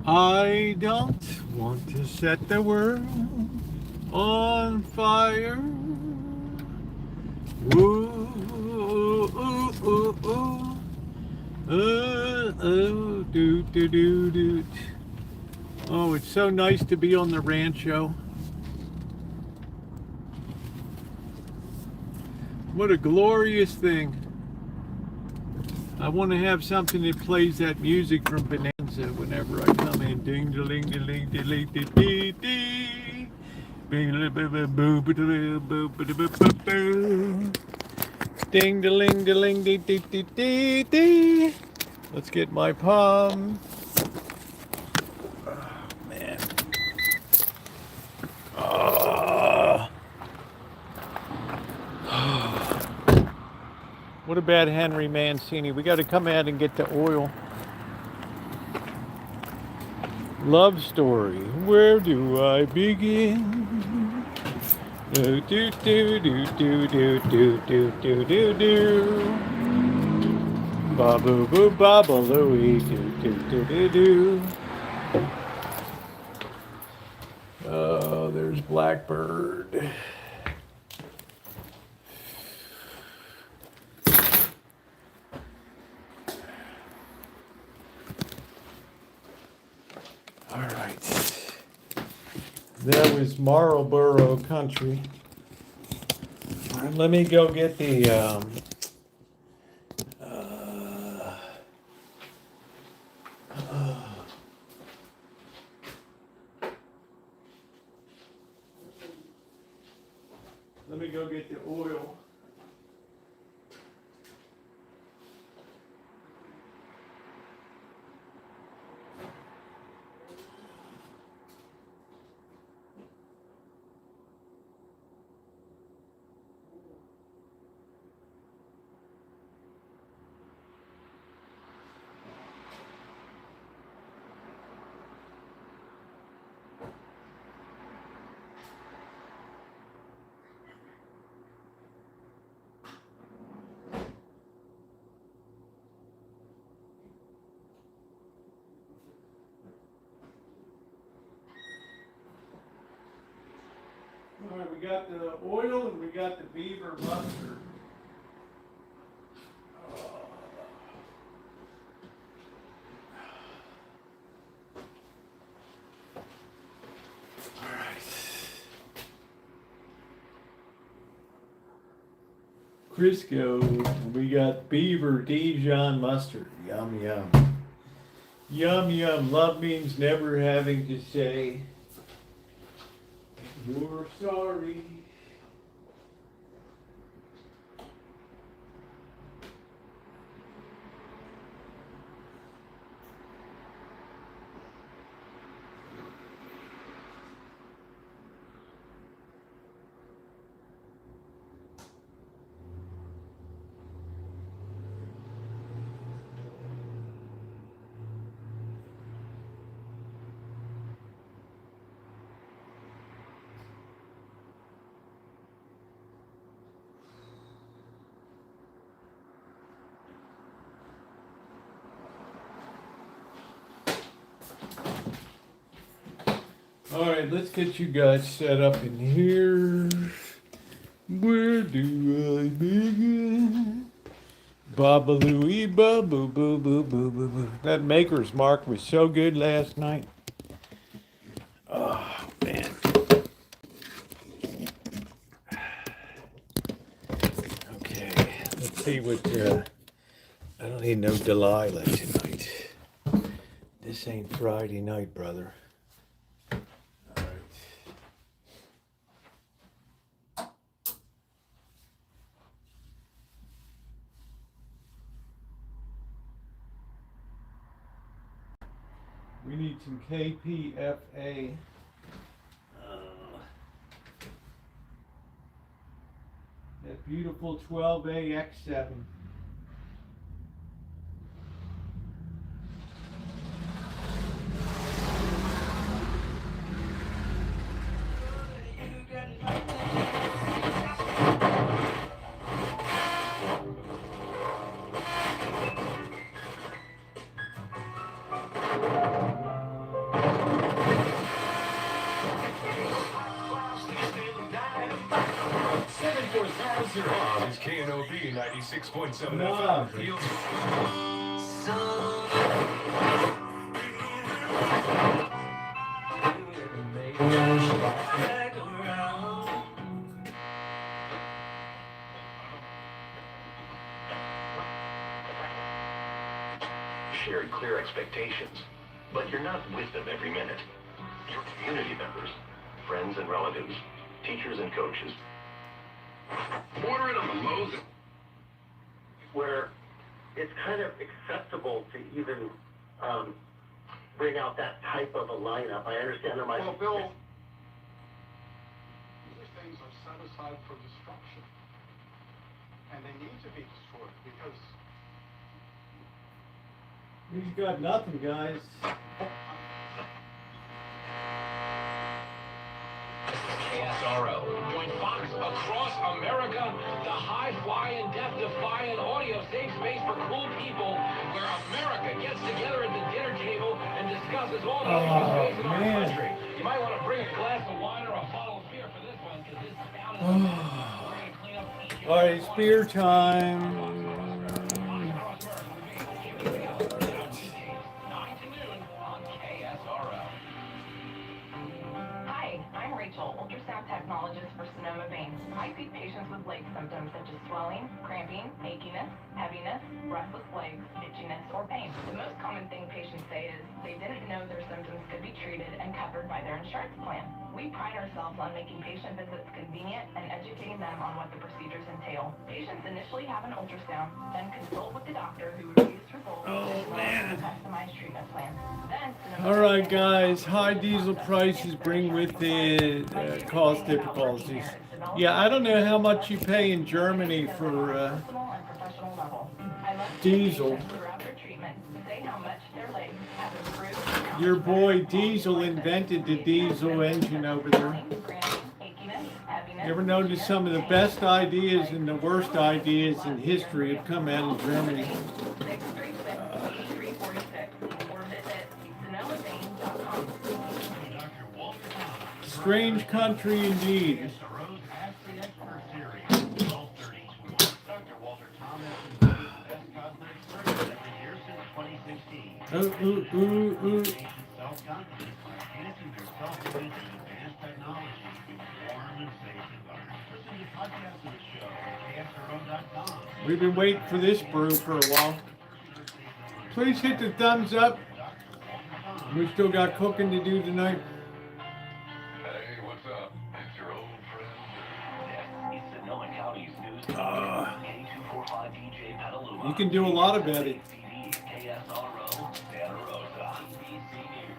I don't want to set the world on fire. Ooh, ooh, ooh, ooh. Do, do, do, do. Oh, it's so nice to be on the Rancho. What a glorious thing. I want to have something that plays that music from Bonanza whenever I come in. Ding, ding, ding, ding, ding, ding, ding, ding, ding, ding, ding, ding. Let's get my palm. What about Henry Mancini? We got to come out and get the oil. Love story. Where do I begin? Do do do do do do do do do do do. Babu boo baba Louie. Do do do do do. Oh, there's Blackbird. All right. That was Marlboro Country. All right, let me go get the let me go get the oil. All right, we got the oil and we got the beaver mustard. All right. Crisco, we got beaver Dijon mustard. Yum, yum. Yum, yum. Love means never having to say you're sorry. All right, let's get you guys set up in here. Where do I begin? Babalooey, ba boo boo boo boo boo boo. That Maker's Mark was so good last night. Oh man. Okay, let's see what. I don't need no Delilah tonight. This ain't Friday night, brother. We need some KPFA. That beautiful 12AX7. Is KNOB 96.7 FM. Shared clear expectations, but you're not with them every minute. Your community members, friends and relatives, teachers and coaches. Order it on the Mo's. Where it's kind of acceptable to even bring out that type of a lineup. I understand there might Well, Bill, these things are set aside for destruction. And they need to be destroyed because He's got nothing, guys. KSRO. Join Fox across America, the high-flying, death-defying, audio-safe space for cool people, where America gets together at the dinner table and discusses all the space in our country. You might want to bring a glass of wine or a bottle of beer for this one, because this town is we're going to clean up each All right, it's beer time. 9 to noon on KSRO. Hi, I'm Rachel, ultrasound technologist for Sonoma Vein. I see patients with leg symptoms such as swelling, cramping, achiness, heaviness, restless legs, itchiness, or pain. The most common thing patients say is they didn't know their symptoms could be treated and covered by their insurance plan. We pride ourselves on making patient visits convenient and educating them on what the procedures entail. Patients initially have an ultrasound, then consult with the doctor who reviews results and a customized treatment plan. Then, All right, guys. High diesel prices bring with it cost difficulties. Yeah, I don't know how much you pay in Germany for diesel. Your boy Diesel invented the diesel engine over there. You ever notice some of the best ideas and the worst ideas in history have come out of Germany? Strange country indeed. The Rose Ask the Expert series, 12:30. Dr. Walter Thomas is the best cosmetic surgeon every year since 2016. Self-confidence, enhancing your self-image and advanced technology with warm and safe environment. Listen to podcasts of the show at ksro.com. We've been waiting for this brew for a while. Please hit the thumbs up. We still got cooking to do tonight. Hey, what's up? It's your old friend. This is Sonoma County's news. K245DJ Petaluma. You can do a lot of editing. KSRO, Santa Rosa. ABC News.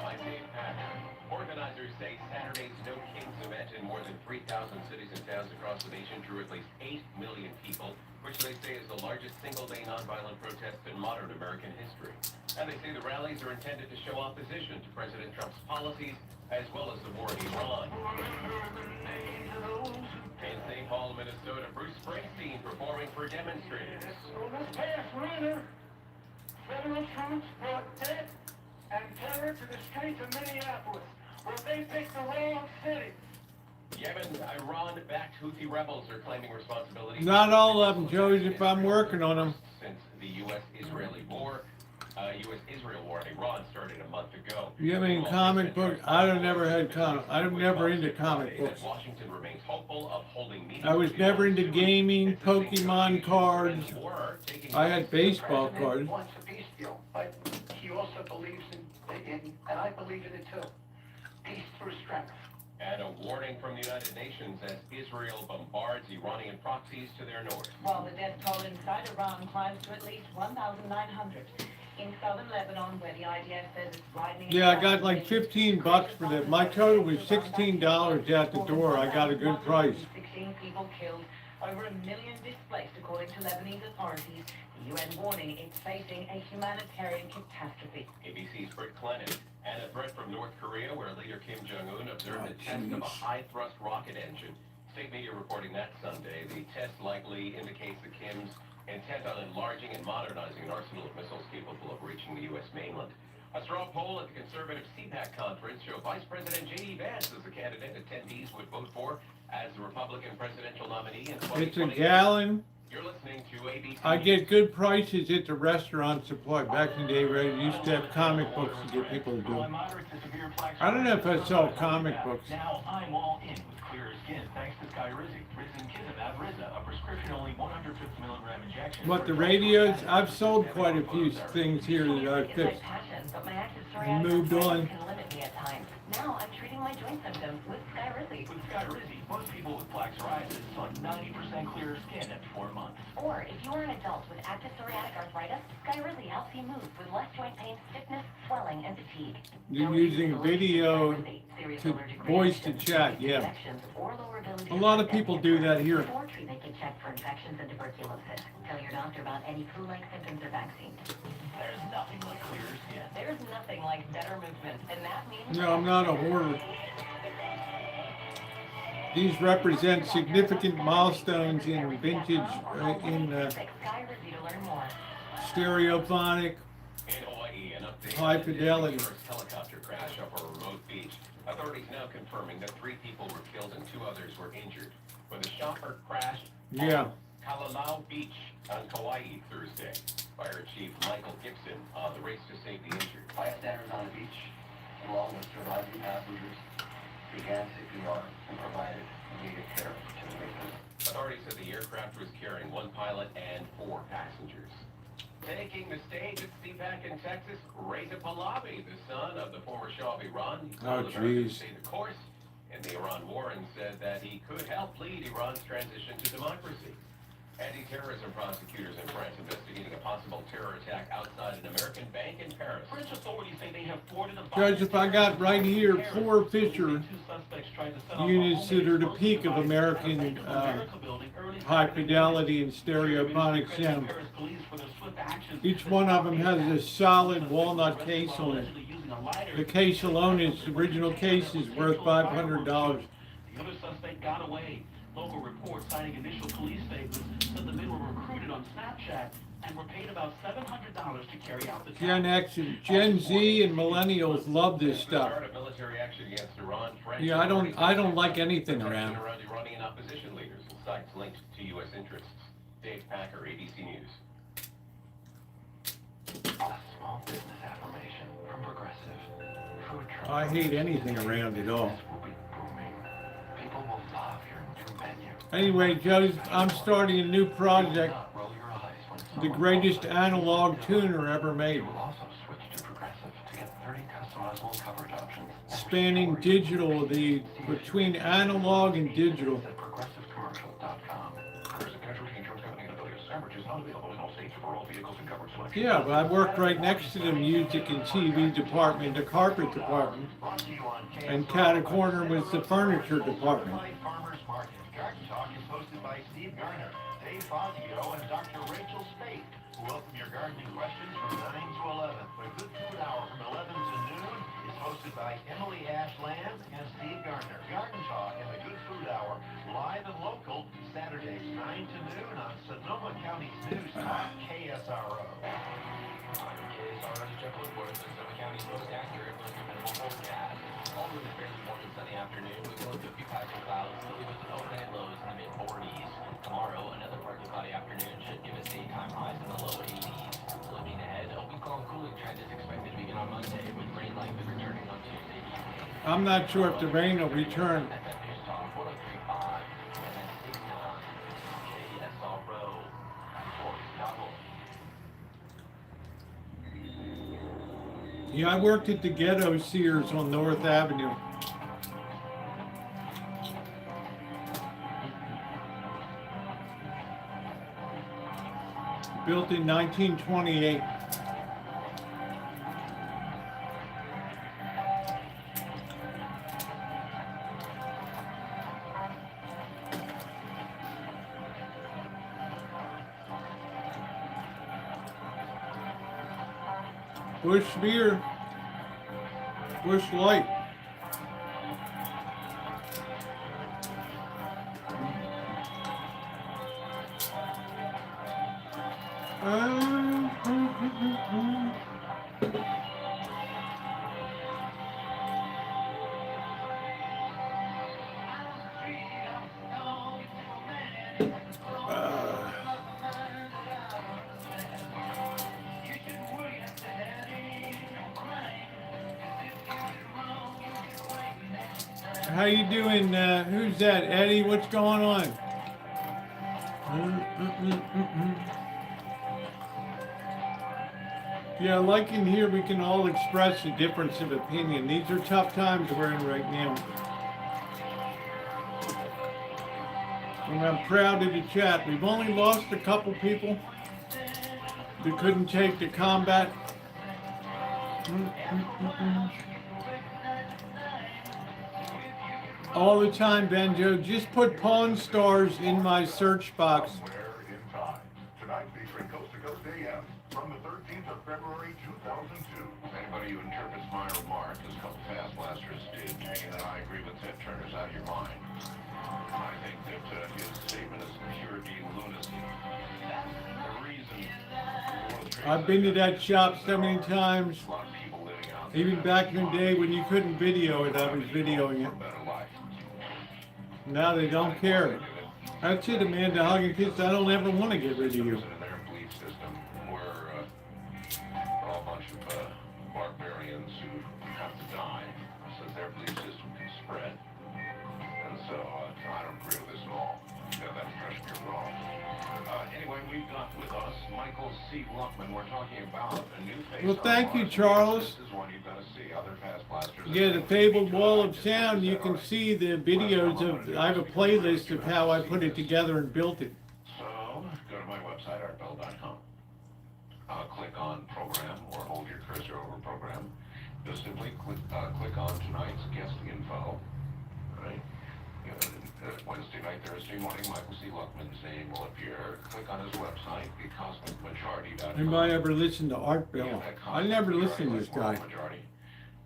I'm Dave Packer. Organizers say Saturday's No Kings event in more than 3,000 cities and towns across the nation drew at least 8 million people, which they say is the largest single-day nonviolent protest in modern American history. And they say the rallies are intended to show opposition to President Trump's policies, as well as the war in Iran. In St. Paul, Minnesota, Bruce Springsteen performing for demonstrators. This past winter, federal troops brought death and terror to the streets of Minneapolis, where they picked the wrong city. Yemen, Iran-backed Houthi rebels are claiming responsibility. Not all of them, Joseph. I'm working on them. Since the U.S.-Israeli war, U.S.-Israel war in Iran started a month ago. You have any comic book? I'm never into comic books. Washington remains hopeful of holding meetings. I was never into gaming, Pokemon cards. I had baseball cards. Wants a peace deal, but he also believes in, and I believe in it too, peace through strength. And a warning from the United Nations as Israel bombards Iranian proxies to their north. While the death toll inside Iran climbs to at least 1,900. In southern Lebanon, where the IDF says it's widening... Yeah, I got like $15 for that. My total was $16 at the door. I got a good price. 16 people killed, over 1 million displaced, according to Lebanese authorities. The UN warning it's facing a humanitarian catastrophe. ABC's Britt Clennon. And a threat from North Korea, where leader Kim Jong-un observed a test of a high-thrust rocket engine. State media reporting that Sunday. The test likely indicates that Kim's intent on enlarging and modernizing an arsenal of missiles capable of reaching the U.S. mainland. A straw poll at the conservative CPAC conference showed Vice President J.D. Vance as the candidate attendees would vote for as the Republican presidential nominee in 2020. It's a gallon. You're listening to ABC. I get good prices at the restaurant supply. Back in the day, where I used to have comic books to get people to do. I don't know if I sell comic books. Now I'm all in with clearer skin thanks to Skyrizi. Rizinumab Riza, a prescription-only 150 milligram injection. What, the radios? I've sold quite a few things here that I've fixed. And moved on. Now I'm treating my joint symptoms with Skyrizi. With Skyrizi, most people with plaque psoriasis saw 90% clearer skin at 4 months. Or if you are an adult with active psoriatic arthritis, Skyrizi helps you move with less joint pain, stiffness, swelling, and fatigue. You're using video to voice to chat, yeah. A lot of people do that here. Or treatment can check for infections and tuberculosis. Tell your doctor about any flu-like symptoms or vaccines. There's nothing like clearer skin. There's nothing like better movement, and that means... No, I'm not a hoarder. These represent significant milestones in vintage, stereophonic, In Hawaii, an update. high fidelity. First helicopter crash off a remote beach. Authorities now confirming that 3 people were killed and 2 others were injured when the chopper crashed Yeah. on Kalalau Beach on Kauai Thursday. Fire Chief Michael Gibson on the race to save the injured. Bystanders on the beach, along with surviving passengers, began CPR and provided immediate care to the victims. Authorities said the aircraft was carrying 1 pilot and 4 passengers. Taking the stage at CPAC in Texas, Reza Pahlavi, the son of the former Shah of Iran, told Americans to stay the course in the Iran war and said that he could help lead Iran's transition to democracy. Anti-terrorism prosecutors in France investigating a possible terror attack outside an American bank in Paris. French authorities say they have thwarted a Joseph, I got right here 4 Fisher units that are the peak of American high fidelity and stereophonic sound. Each one of them has a solid walnut case on it. The case alone, its original case, is worth $500. The other suspect got away. Local reports citing initial police statements said the men were recruited on Snapchat and were paid about $700 to carry out the Gen X and Gen Z and millennials love this stuff. Start of military action against Iran. Yeah, I don't like anything around. Around Iranian opposition leaders and sites linked to U.S. interests. Dave Packer, ABC News. A small business affirmation from Progressive. Food trucks. I hate anything around at all. Will be booming. People will love your new menu. Anyway, Joe, I'm starting a new project. Roll your eyes when The greatest analog tuner ever made. You will also switch to Progressive to get 30 customizable coverage options. Spanning digital, between analog and digital. At progressivecommercial.com. Progressive Casualty Insurance Company and affiliates. Average is not available in all states for all vehicles and coverage selection. Yeah, but I worked right next to the music and TV department, the carpet department, and cat a corner was the furniture department. Farmers Market. Garden Talk is hosted by Steve Garner, Dave Fazio, and Dr. Rachel Spate, who welcome your gardening questions from 9 to 11. The Good Food Hour from 11 to noon is hosted by Emily Ashland and Steve Garner. Garden Talk and the Good Food Hour, live and local, Saturdays 9 to noon on Sonoma County's News Talk, KSRO. KSRO's Jeff Woodward, Sonoma County's most accurate, most minimal forecast. All with a fairly warm and sunny afternoon. We will have a few passing clouds, still with an overnight lows in the mid-40s. Tomorrow, another partly cloudy afternoon should give us daytime highs in the low 80s. Looking ahead, a week-long cooling trend is expected to begin on Monday, with rain likely returning on Tuesday evening. I'm not sure if the rain will return. FM News Talk 103.5 and then Sitcom, KSRO, Seattle. Yeah, I worked at the Ghetto Sears on North Avenue. Built in 1928. Bush beer, Bush Light. How you doing? Who's that? Eddie, what's going on? Yeah, like in here, we can all express a difference of opinion. These are tough times we're in right now. And I'm proud of the chat. We've only lost a couple people that couldn't take the combat. All the time, Benjo. Just put Pawn Stars in my search box. Somewhere in time. Tonight featuring Coast to Coast AM from the 13th of February 2002. Anybody who interprets my remark as a couple fast blasters did, and I agree with Ted Turner's out of your mind. I think that his statement is pure lunacy. The reason I've been to that shop so many times. a lot of people living out Even back in the day when you couldn't video it, I was videoing it. better life. Now they don't care. That's it, Amanda Hugging Kids. I don't ever want to get rid of you. In their belief system, we're all a bunch of barbarians who have to die so their belief system can spread. And so I don't agree with this at all. Yeah, that impression you're wrong. Anyway, we've got with us Michael C. Luckman. We're talking about a new face. Well, thank you, Charles. This is one you're going to see. Other fast blasters. Yeah, the fabled wall of sound, you can see the videos of, I have a playlist of how I put it together and built it. So, go to my website, artbell.com. Click on program or hold your cursor over program. Just simply click on tonight's guest info. Right? Wednesday night, Thursday morning, Michael C. Luckman's name will appear. Click on his website, thecosmicmajority.com. Anybody ever listen to Art Bell? I never listened to this guy. Majority.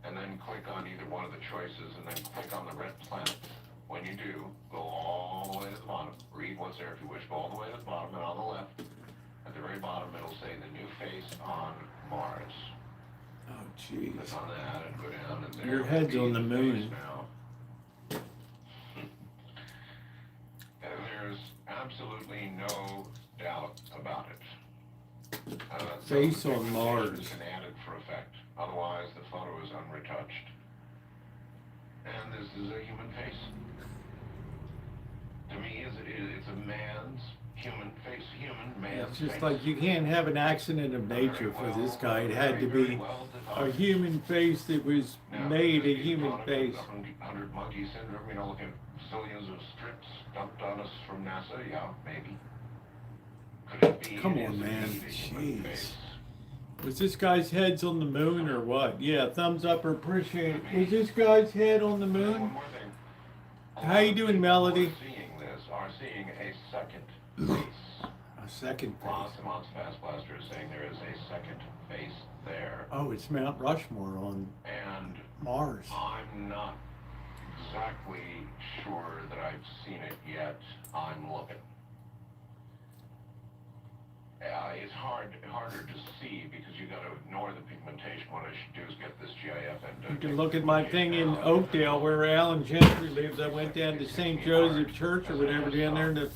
And then click on either one of the choices, and then click on the red planet when you do, go all the way to the bottom. Read what's there if you wish. Go all the way to the bottom, and on the left, at the very bottom, it'll say the new face on Mars. Oh, jeez. Click on that and go down, and Your head's on the moon. Now. And there's absolutely no doubt about it. Face so on Mars. Has been added for effect. Otherwise, the photo is unretouched. And this is a human face. To me, it's a man's human face, man's It's just face. like you can't have an accident of nature for this guy. It had to be a human face that was made a human face. 100 monkey syndrome, you know, look at zillions of strips dumped on us from NASA. Yeah, maybe. Could it be? Come on, man. Jeez. Was this guy's head's on the moon or what? Yeah, thumbs up or appreciate it. Was this guy's head on the moon? One more thing. How you doing, Melody? Seeing this are seeing a second face. A second Lots face. and lots of fast blaster is saying there is a second face there. Oh, it's Mount Rushmore on And Mars. I'm not exactly sure that I've seen it yet. I'm looking. It's harder to see because you got to ignore the pigmentation. What I should do is get this GIF and You can look at my thing in Oakdale where Alan Gentry lives. I went down to St. Joseph Church or whatever down there, and the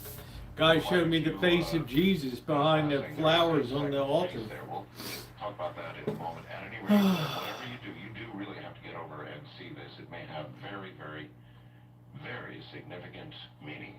guy showed me the face of Jesus behind the flowers on the altar. We'll talk about that in a moment. At any rate, whatever you do really have to get over and see this. It may have very, very, very significant meaning.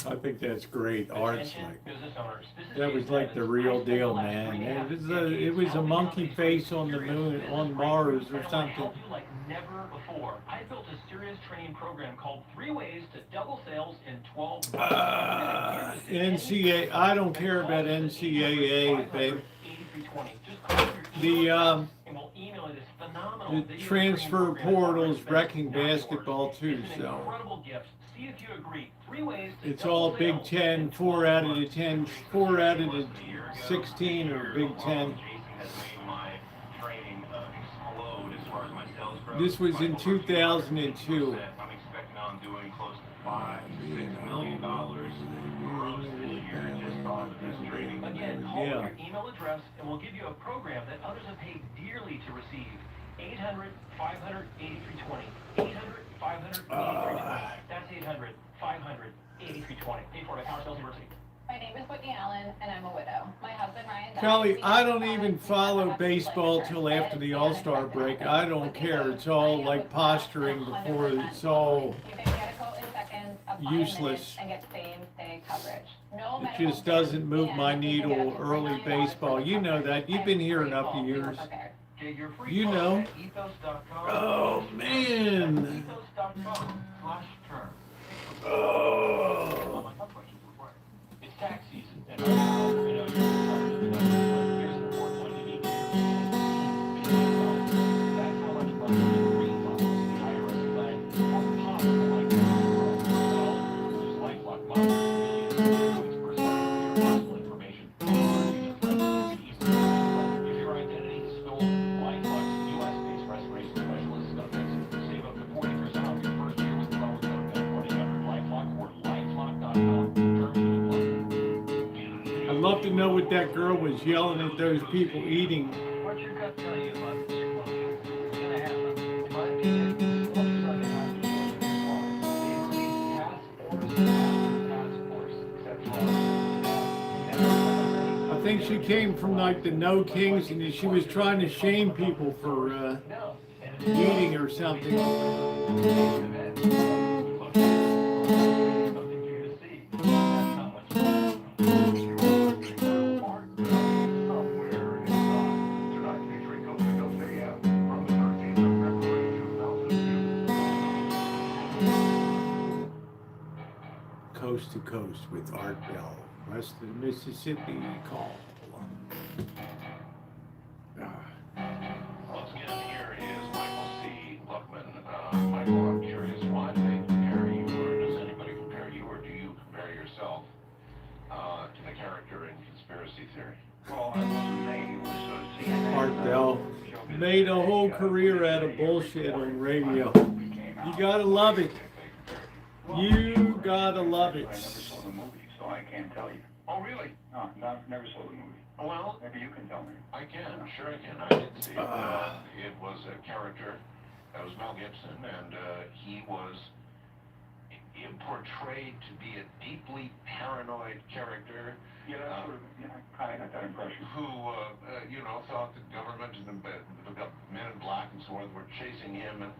I think that's great art. Attention, business owners. This is That was like the real deal, man. It was a monkey face on the moon, on Mars or something. Help you like never before. I built a serious training program called 3 Ways to Double Sales in 12 months. NCAA, I don't care about NCAA, babe. The transfer portal's wrecking basketball too, so. See if you agree. 3 ways to It's all Big Ten, 4 out of the 10, 4 out of the 16 are Big Ten. This was in 2002. I'm expecting on doing close to $5-6 million gross this year just on this training. Again, call your email address and we'll give you a program that others have paid dearly to receive. 800-500-8320. 800-500-8320. That's 800-500-8320. Paid for by Power Sales University. My name is Whitney Allen, and I'm a widow. My husband Ryan died. Kelly, I don't even follow baseball till after the All-Star break. I don't care. It's all like posturing before it's all useless. It just doesn't move my needle early baseball. You know that. You've been here enough years. You know. Oh, man. Oh. It's tax season, and here's an important one you need to hear. That's how much money refunds the IRS claim are possible like which is LifeLock money, for your personal information. If your identity is stolen, LifeLock's U.S.-based restoration specialist subjects save up to 40% off your first year with the loan code at 1-800-LifeLock or lifelock.com. I'd love to know what that girl was yelling at those people eating. What's your gut tell you about this explosion? It's gonna happen. In my opinion, explosions are gonna happen. Task force, except I think she came from like the No Kings and she was trying to shame people for eating or something. Coast to Coast with Art Bell, west of the Mississippi call. Once again, here is Michael C. Luckman. Michael, I'm curious, why do they compare you, or does anybody compare you, or do you compare yourself to the character in Conspiracy Theory? Well, I wasn't saying he was Art Bill. Made a whole career out of bullshit on radio. You gotta love it. You gotta love it. I never saw the movie, so I can't tell you. Oh, really? No, never saw the movie. Well, Maybe you can tell me. I can, sure I can. I did see it. It was a character, that was Mel Gibson, and he was portrayed to be a deeply paranoid character. Yeah, that's sort of, I got that impression. Who, thought the government and the men in black and so forth were chasing him and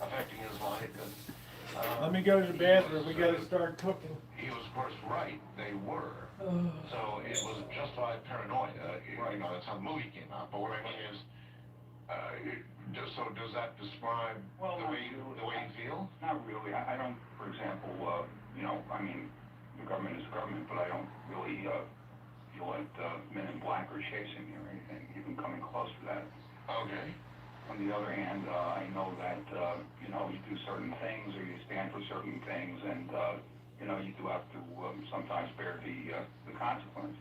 affecting his life. And, Let me go to the bathroom. We gotta start cooking. He was, of course, right. They were. So it was justified paranoia. That's how the movie came out. But what I mean is, does that describe the way you feel? Not really. I don't, for example, the government is the government, but I don't really feel that men in black are chasing me or anything, even coming close to that. Okay. On the other hand, I know that, you do certain things or you stand for certain things, and, you do have to sometimes bear the consequence.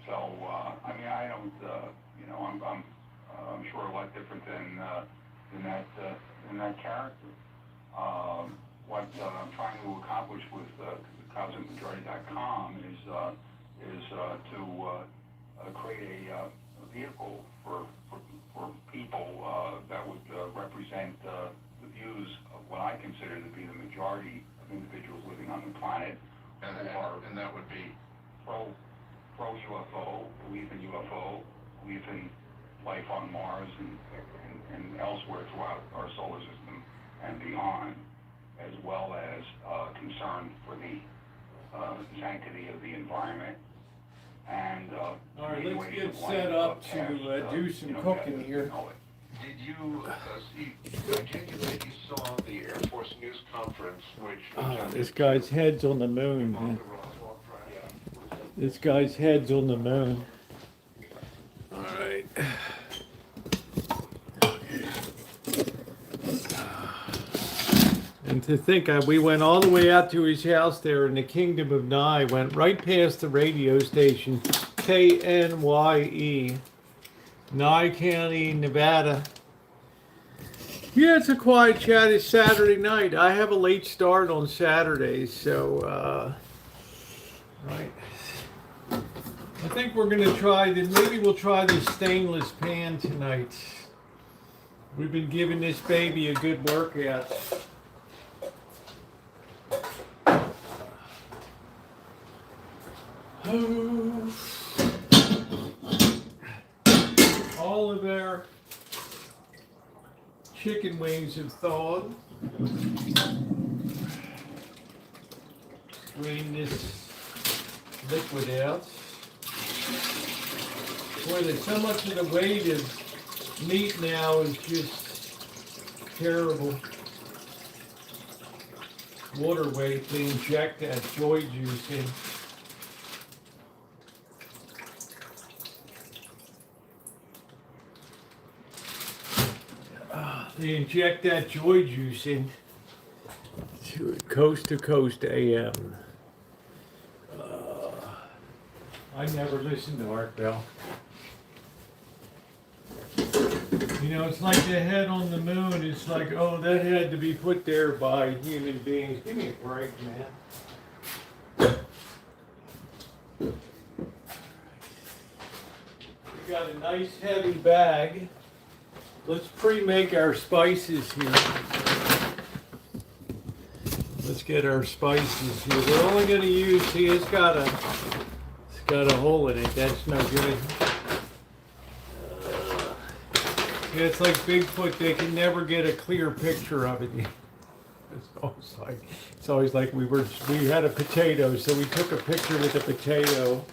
So, I don't, I'm sure a lot different than that character. What I'm trying to accomplish with CosmicMajority.com is to create a vehicle for people that would represent the views of what I consider to be the majority of individuals living on the planet. And that would be? Pro UFO, believe in UFO, believe in life on Mars and elsewhere throughout our solar system and beyond, as well as concern for the sanctity of the environment and all right, let's get set up to do some cooking here. Did you I take it that you saw the Air Force news conference, which... this guy's head's on the moon, man. This guy's head's on the moon. All right. And to think, we went all the way out to his house there in the Kingdom of Nye, went right past the radio station, KNYE, Nye County, Nevada. Yeah, it's a quiet chat. It's Saturday night. I have a late start on Saturdays, so, right. I think we're going to try this. Maybe we'll try this stainless pan tonight. We've been giving this baby a good workout. All of our chicken wings have thawed. Drain this liquid out. Boy, there's so much of the weight of meat now is just terrible. Water weight to inject that joy juice in. They inject that joy juice in to Coast to Coast AM. I never listened to Art Bell. It's like the head on the moon. It's like, oh, that had to be put there by human beings. Give me a break, man. We got a nice heavy bag. Let's pre-make our spices here. Let's get our spices here. We're only going to use, see, it's got a hole in it. That's no good. Yeah, it's like Bigfoot. They can never get a clear picture of it. It's always like we had a potato, so we took a picture with a potato.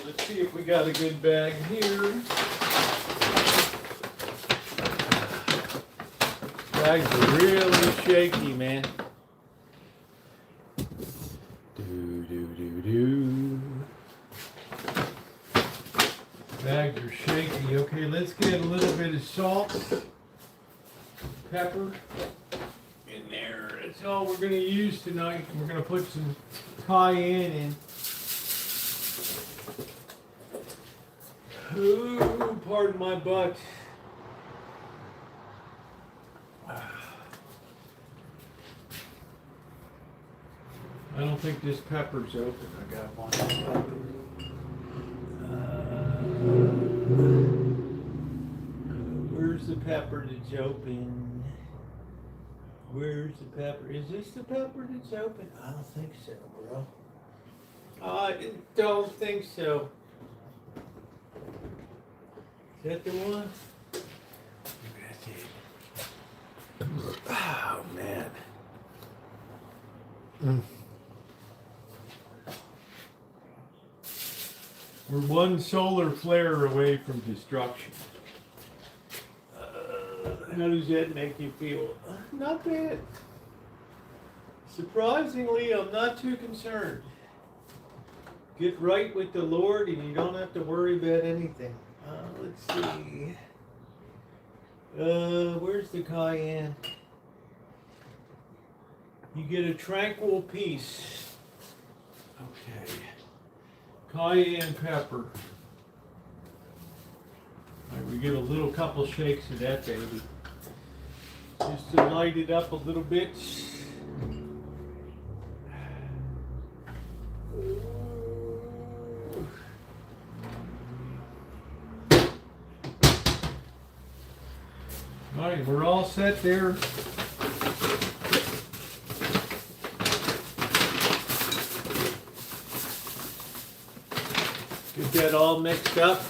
Let's see if we got a good bag here. Bags are really shaky, man. Bags are shaky. spicy. Okay, let's get a little bit of salt, pepper in there. That's all we're going to use tonight. And we're going to put some cayenne in. Ooh, pardon my butt. I don't think this pepper's open. I got one. Where's the pepper that's open? Where's the pepper? Is this the pepper that's open? I don't think so, bro. I don't think so. Is that the one? Oh, man. We're one solar flare away from destruction. How does that make you feel? Not bad. Surprisingly, I'm not too concerned. Get right with the Lord and you don't have to worry about anything. Let's see. Where's the cayenne? You get a tranquil peace. Okay. Cayenne pepper. All right, we get a little couple shakes of that baby. Just to light it up a little bit. All right, we're all set there. Get that all mixed up.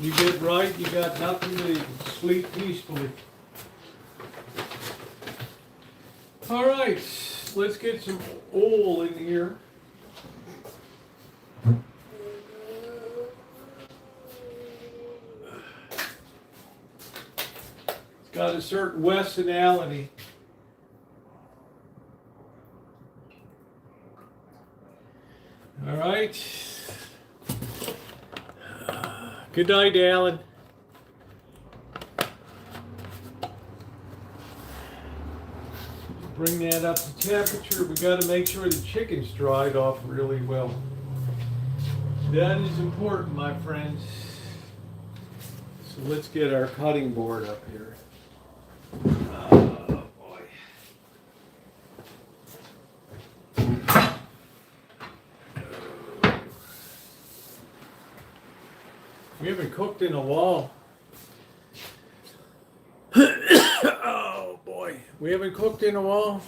You get right, you got nothing to sleep peacefully. All right, let's get some oil in here. It's got a certain Westonality. All right. Good night, Alan. Bring that up to temperature. We got to make sure the chicken's dried off really well. That is important, my friends. So let's get our cutting board up here. Oh boy. We haven't cooked in a while. Oh boy, we haven't cooked in a while.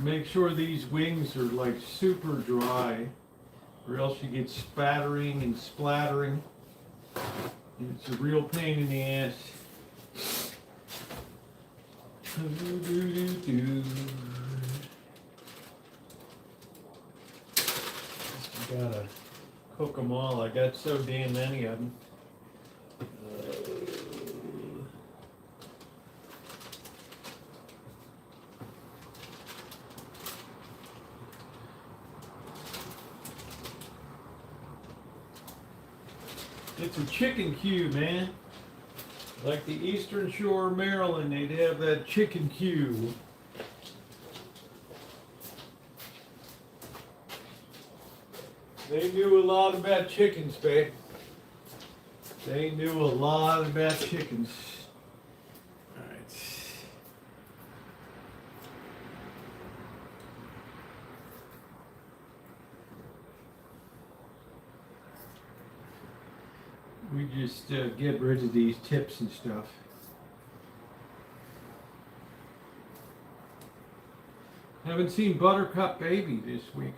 Make sure these wings are like super dry, or else you get spattering and splattering. It's a real pain in the ass. Gotta cook them all. I got so damn many of them. It's a chicken cube, man. Like the Eastern Shore of Maryland, they'd have that chicken cube. They knew a lot about chickens, babe. They knew a lot about chickens. All right. We just get rid of these tips and stuff. Haven't seen Buttercup Baby this week.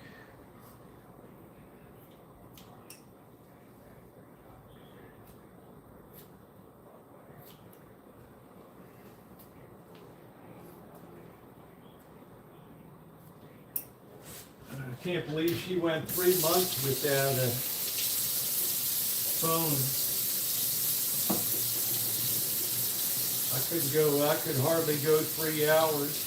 I can't believe she went 3 months without phone. I could hardly go 3 hours.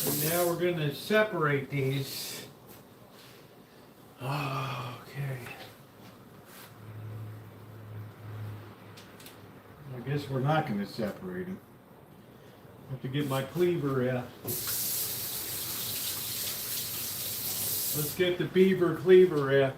And now we're going to separate these. Oh, okay. I guess we're not going to separate them. I have to get my cleaver out. Let's get the beaver cleaver out.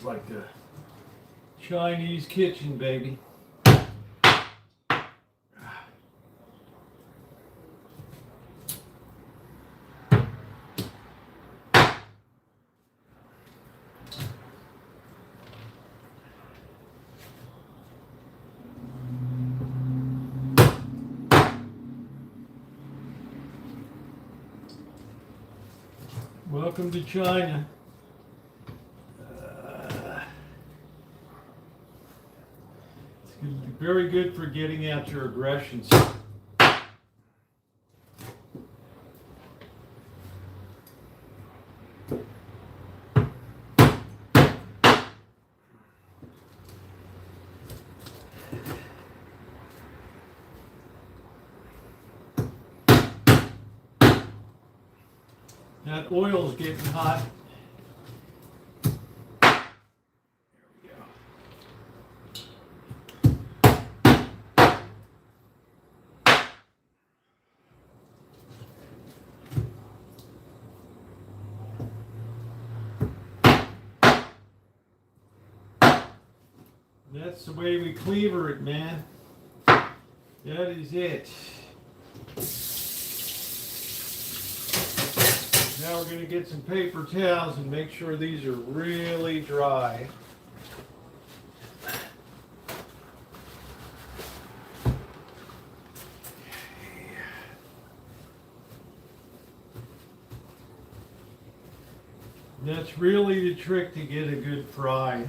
Like the Chinese kitchen, baby. Welcome to China. Very good for getting out your aggressions. That oil's getting hot. That's the way we cleaver it, man. That is it. Now we're going to get some paper towels and make sure these are really dry. That's really the trick to get a good fry.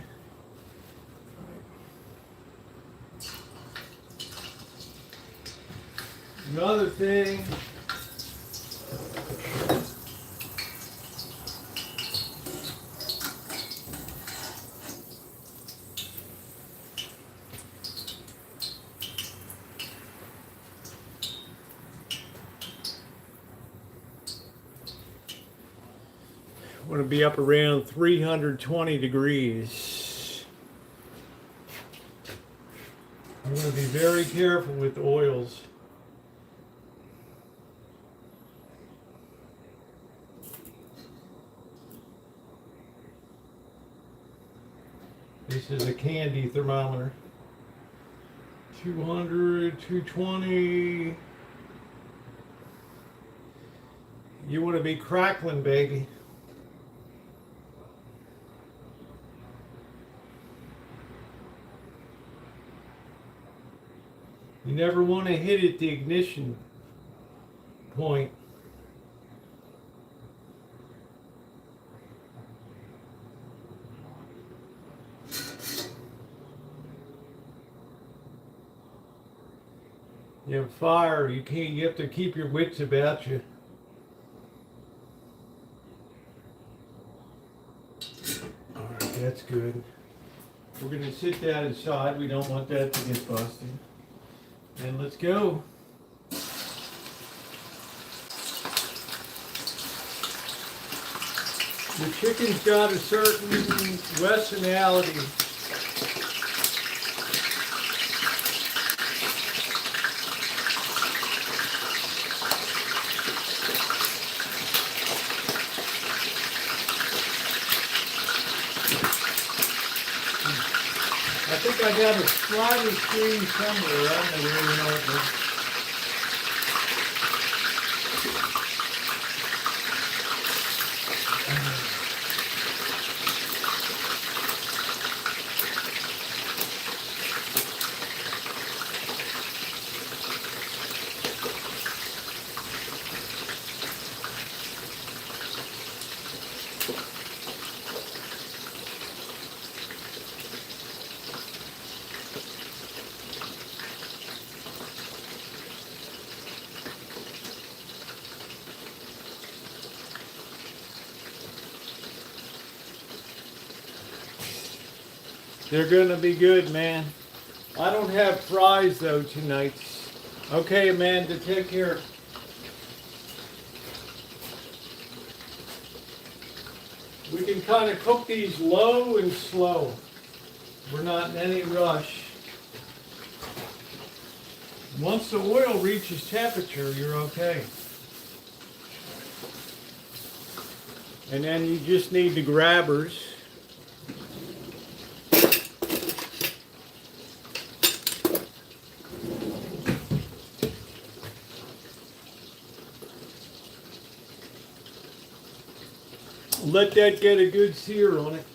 Another thing, want to be up around 320 degrees. I'm going to be very careful with oils. This is a candy thermometer. 200, 220. You want to be crackling, baby. You never want to hit at the ignition point. You have fire, you have to keep your wits about you. Alright, that's good. We're going to sit that aside. We don't want that to get busted. And let's go. The chicken's got a certain Westernality. I think I got a slider screen somewhere. I don't know where it is. They're gonna be good, man. I don't have fries though tonight. Okay, Amanda, take care. We can kind of cook these low and slow. We're not in any rush. Once the oil reaches temperature, you're okay. And then you just need the grabbers. Let that get a good sear on it.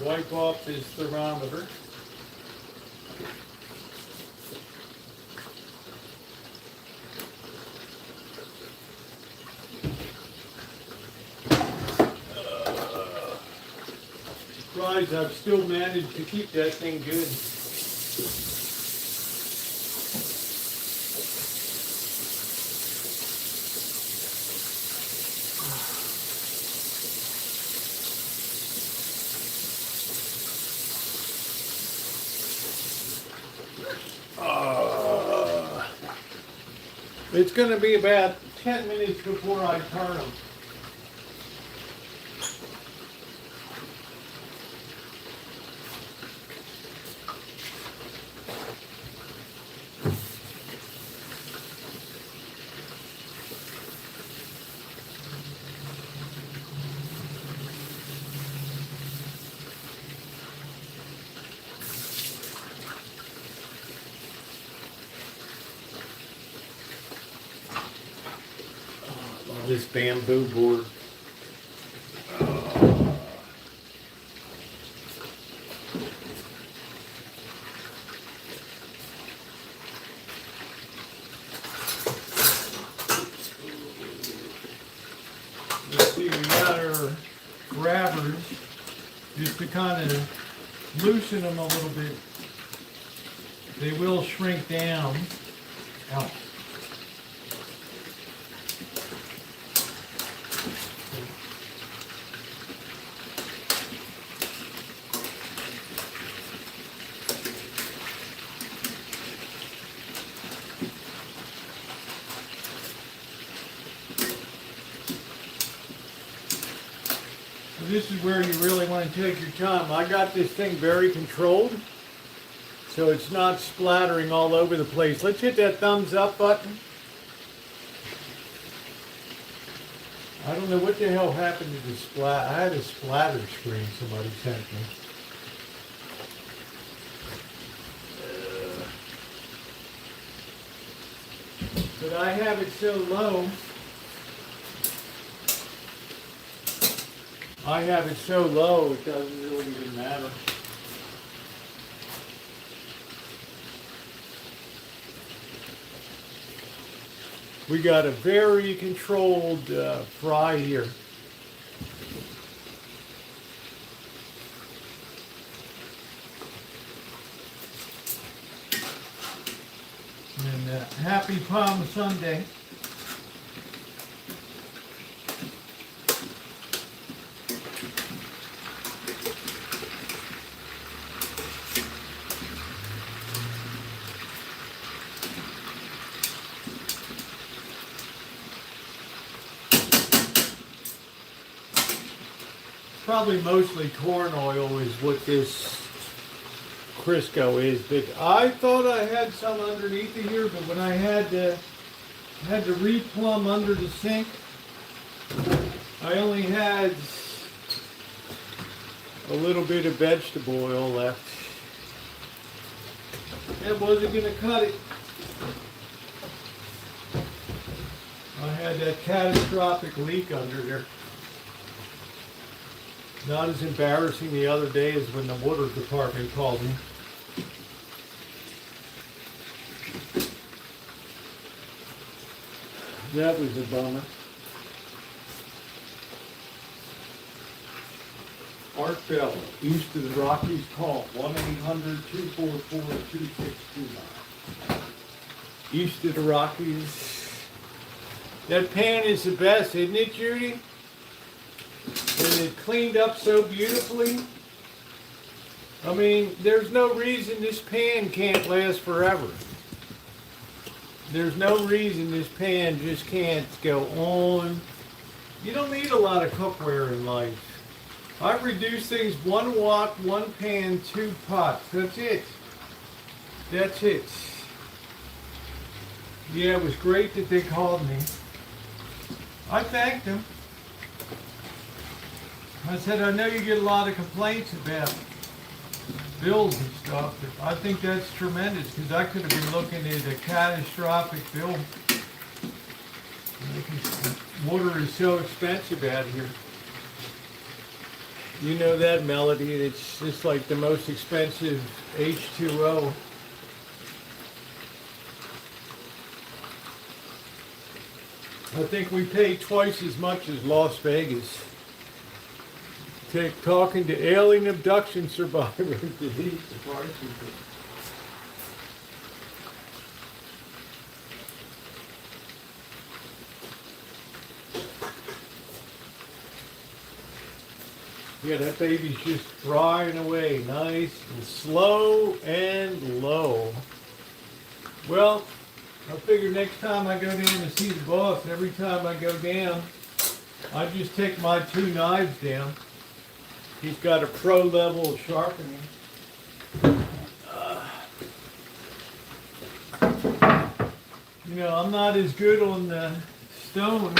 Wipe off his thermometer. Surprised I've still managed to keep that thing good. It's going to be about 10 minutes before I turn them. This bamboo board. Let's see, we got our grabbers just to kind of loosen them a little bit. They will shrink down. Ow. This is where you really want to take your time. I got this thing very controlled, so it's not splattering all over the place. Let's hit that thumbs up button. I don't know what the hell happened to the splat. I had a splatter screen somebody sent me. But I have it so low. I have it so low, it doesn't really even matter. We got a very controlled fry here. And happy Palm Sunday. Probably mostly corn oil is what this Crisco is, but I thought I had some underneath of here, but when I had to re-plumb under the sink, I only had a little bit of vegetable oil left. It wasn't going to cut it. I had that catastrophic leak under there. Not as embarrassing the other day as when the water department called me. That was a bummer. Art Bell, east of the Rockies, call 1-800-244-2629. East of the Rockies. That pan is the best, isn't it, Judy? And it cleaned up so beautifully. I mean, there's no reason this pan can't last forever. There's no reason this pan just can't go on. You don't need a lot of cookware in life. I reduce things 1 wok, 1 pan, 2 pots. That's it. That's it. Yeah, it was great that they called me. I thanked them. I said, I know you get a lot of complaints about bills and stuff, but I think that's tremendous because I could have been looking at a catastrophic bill. Water is so expensive out here. You know that, Melody. It's just like the most expensive H2O. I think we pay twice as much as Las Vegas. Talking to alien abduction survivors. Yeah, that baby's just frying away, nice and slow and low. Well, I figure next time I go down to see the boss, every time I go down, I just take my 2 knives down. He's got a pro level sharpening. You know, I'm not as good on the stone.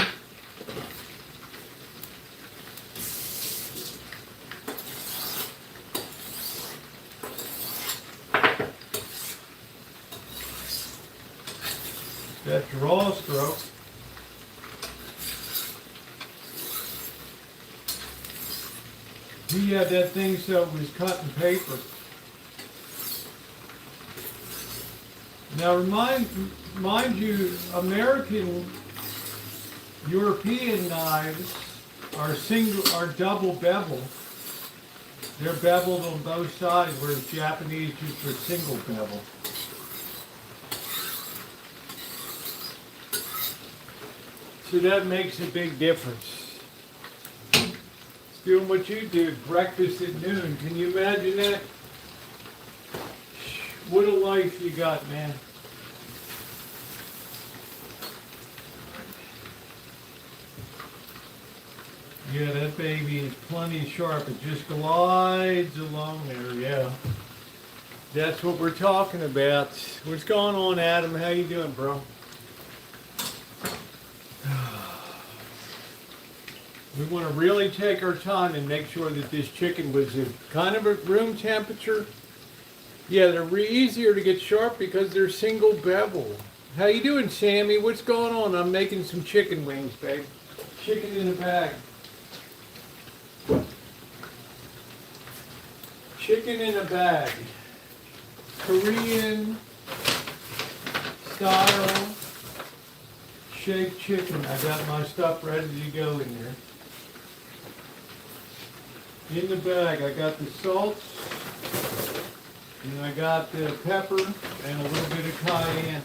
That draw stroke. He had that thing so it was cutting paper. Now mind you, American, European knives are double bevel. They're beveled on both sides, whereas Japanese just are single bevel. So that makes a big difference. Doing what you do, breakfast at noon. Can you imagine that? What a life you got, man. Yeah, that baby is plenty sharp. It just glides along there, yeah. That's what we're talking about. What's going on, Adam? How you doing, bro? We want to really take our time and make sure that this chicken was at kind of a room temperature. Yeah, they're easier to get sharp because they're single bevel. How you doing, Sammy? What's going on? I'm making some chicken wings, babe. Chicken in a bag. Chicken in a bag. Korean style shake chicken. I got my stuff ready to go in there. In the bag, I got the salt, and I got the pepper, and a little bit of cayenne.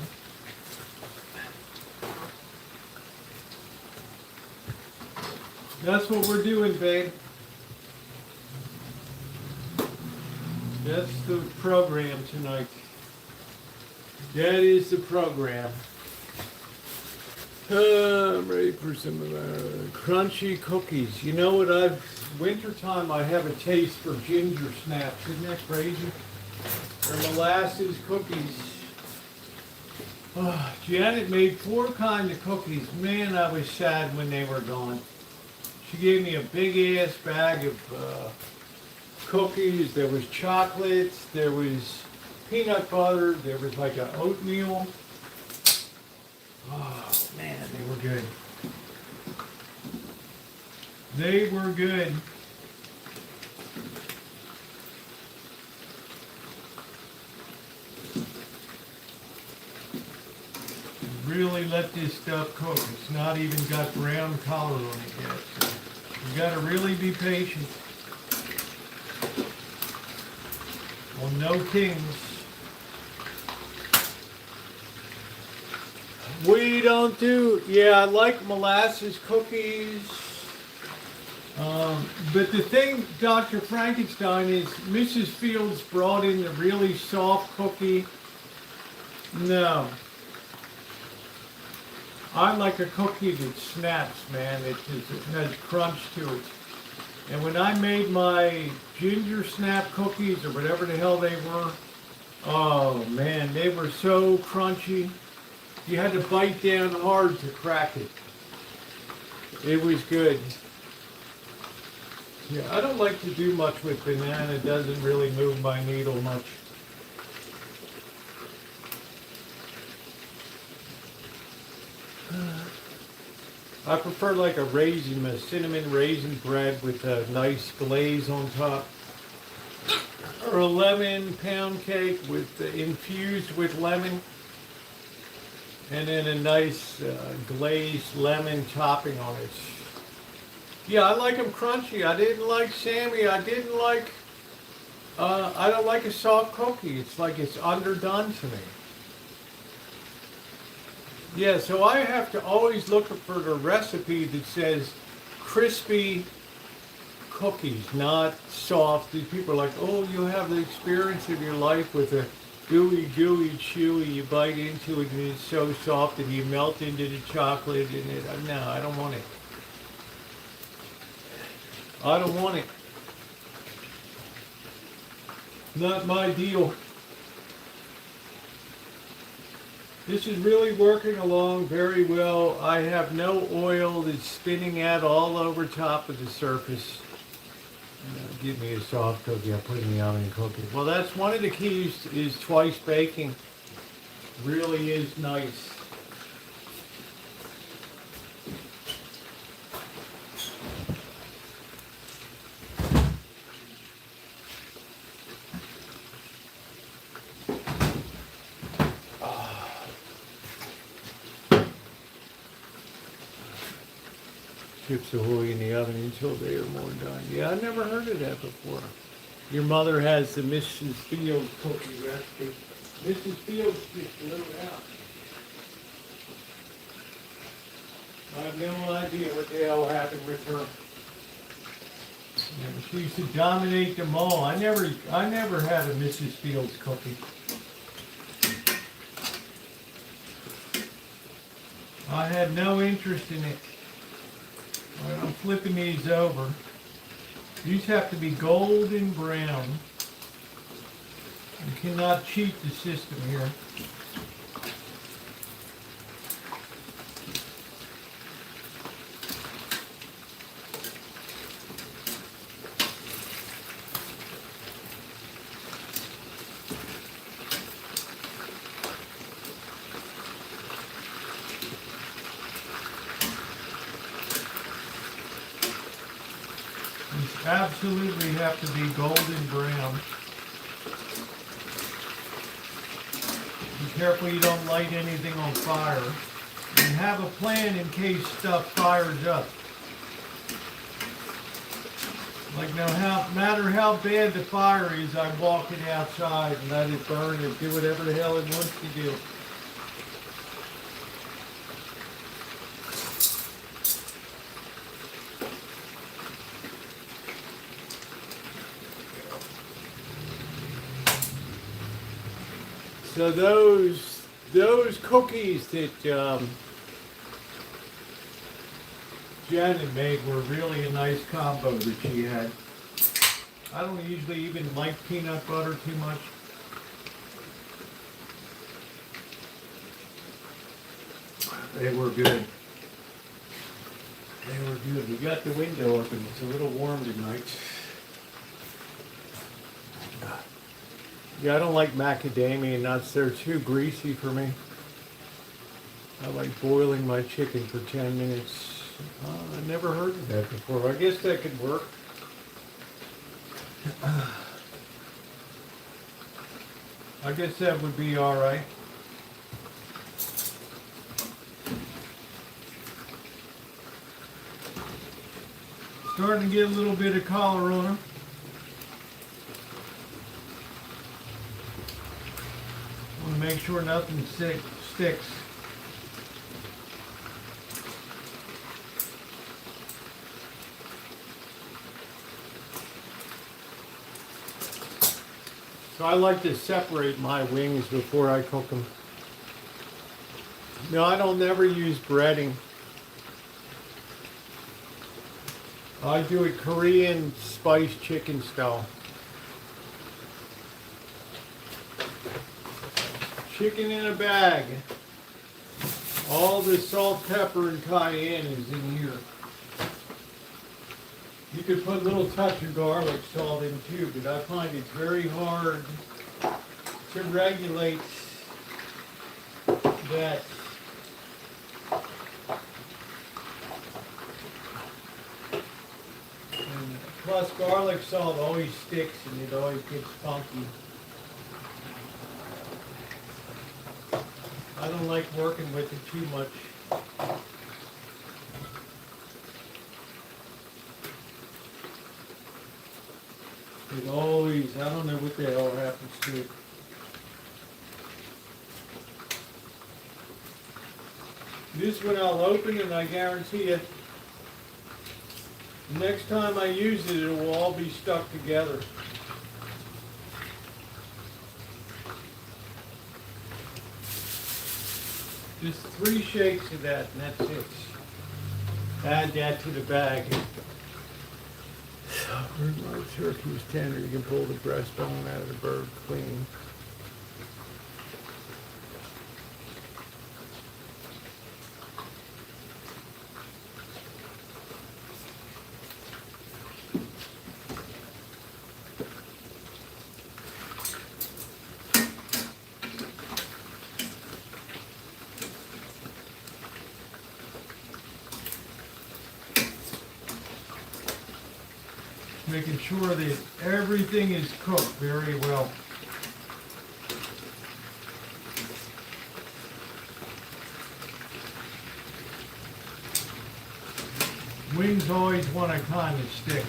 That's what we're doing, babe. That's the program tonight. That is the program. I'm ready for some crunchy cookies. You know what, wintertime I have a taste for ginger snaps. Isn't that crazy? Or molasses cookies. Oh, Janet made 4 kinds of cookies. Man, I was sad when they were gone. She gave me a big ass bag of cookies. There was chocolates. There was peanut butter. There was like an oatmeal. Oh man, they were good. They were good. Really let this stuff cook. It's not even got brown color on it yet. So you gotta really be patient. Well, no kings. We don't do, yeah, I like molasses cookies. But the thing, Dr. Frankenstein, is Mrs. Fields brought in the really soft cookie. No. I like a cookie that snaps, man. It has crunch to it. And when I made my ginger snap cookies, or whatever the hell they were, oh man, they were so crunchy. You had to bite down hard to crack it. It was good. Yeah, I don't like to do much with banana. It doesn't really move my needle much. I prefer like a cinnamon raisin bread with a nice glaze on top. Or a lemon pound cake with infused with lemon. And then a nice glazed lemon topping on it. Yeah, I like them crunchy. I didn't like Sammy. I don't like a soft cookie. It's like it's underdone to me. Yeah, so I have to always look for the recipe that says crispy cookies, not soft. These people are like, oh, you have the experience of your life with a gooey, chewy. You bite into it and it's so soft and you melt into the chocolate and it. No, I don't want it. I don't want it. Not my deal. This is really working along very well. I have no oil that's spinning out all over top of the surface. Give me a soft cookie. I put it in the oven and cook it. Well, that's one of the keys is twice baking. Really is nice. Chips Ahoy in the oven until they are more done. Yeah, I've never heard of that before. Your mother has the Mrs. Fields cookie recipe. Mrs. Fields just blew it out. I have no idea what the hell happened with her. Yeah, she used to dominate them all. I never had a Mrs. Fields cookie. I had no interest in it. All right, I'm flipping these over. These have to be golden brown. You cannot cheat the system here. Absolutely have to be golden brown. Be careful you don't light anything on fire. And have a plan in case stuff fires up. Like no matter how bad the fire is, I walk it outside and let it burn and do whatever the hell it wants to do. So those cookies that Janet made were really a nice combo that she had. I don't usually even like peanut butter too much. They were good. They were good. We got the window open. It's a little warm tonight. Yeah, I don't like macadamia nuts. They're too greasy for me. I like boiling my chicken for 10 minutes. I never heard of that before. I guess that could work. I guess that would be all right. Starting to get a little bit of color on them. make sure nothing sticks. So I like to separate my wings before I cook them. No, I don't never use breading. I do it Korean spiced chicken style. Chicken in a bag. All the salt, pepper, and cayenne is in here. You could put a little touch of garlic salt in too, but I find it's very hard to regulate that. And plus garlic salt always sticks and it always gets funky. I don't like working with it too much. It always, I don't know what the hell happens to it. This one I'll open and I guarantee it, next time I use it, it will all be stuck together. Just 3 shakes of that and that's it. Add that to the bag. Where my turkey is tender, you can pull the breastbone out of the bird clean. Making sure that everything is cooked very well. Wings always want to kind of stick.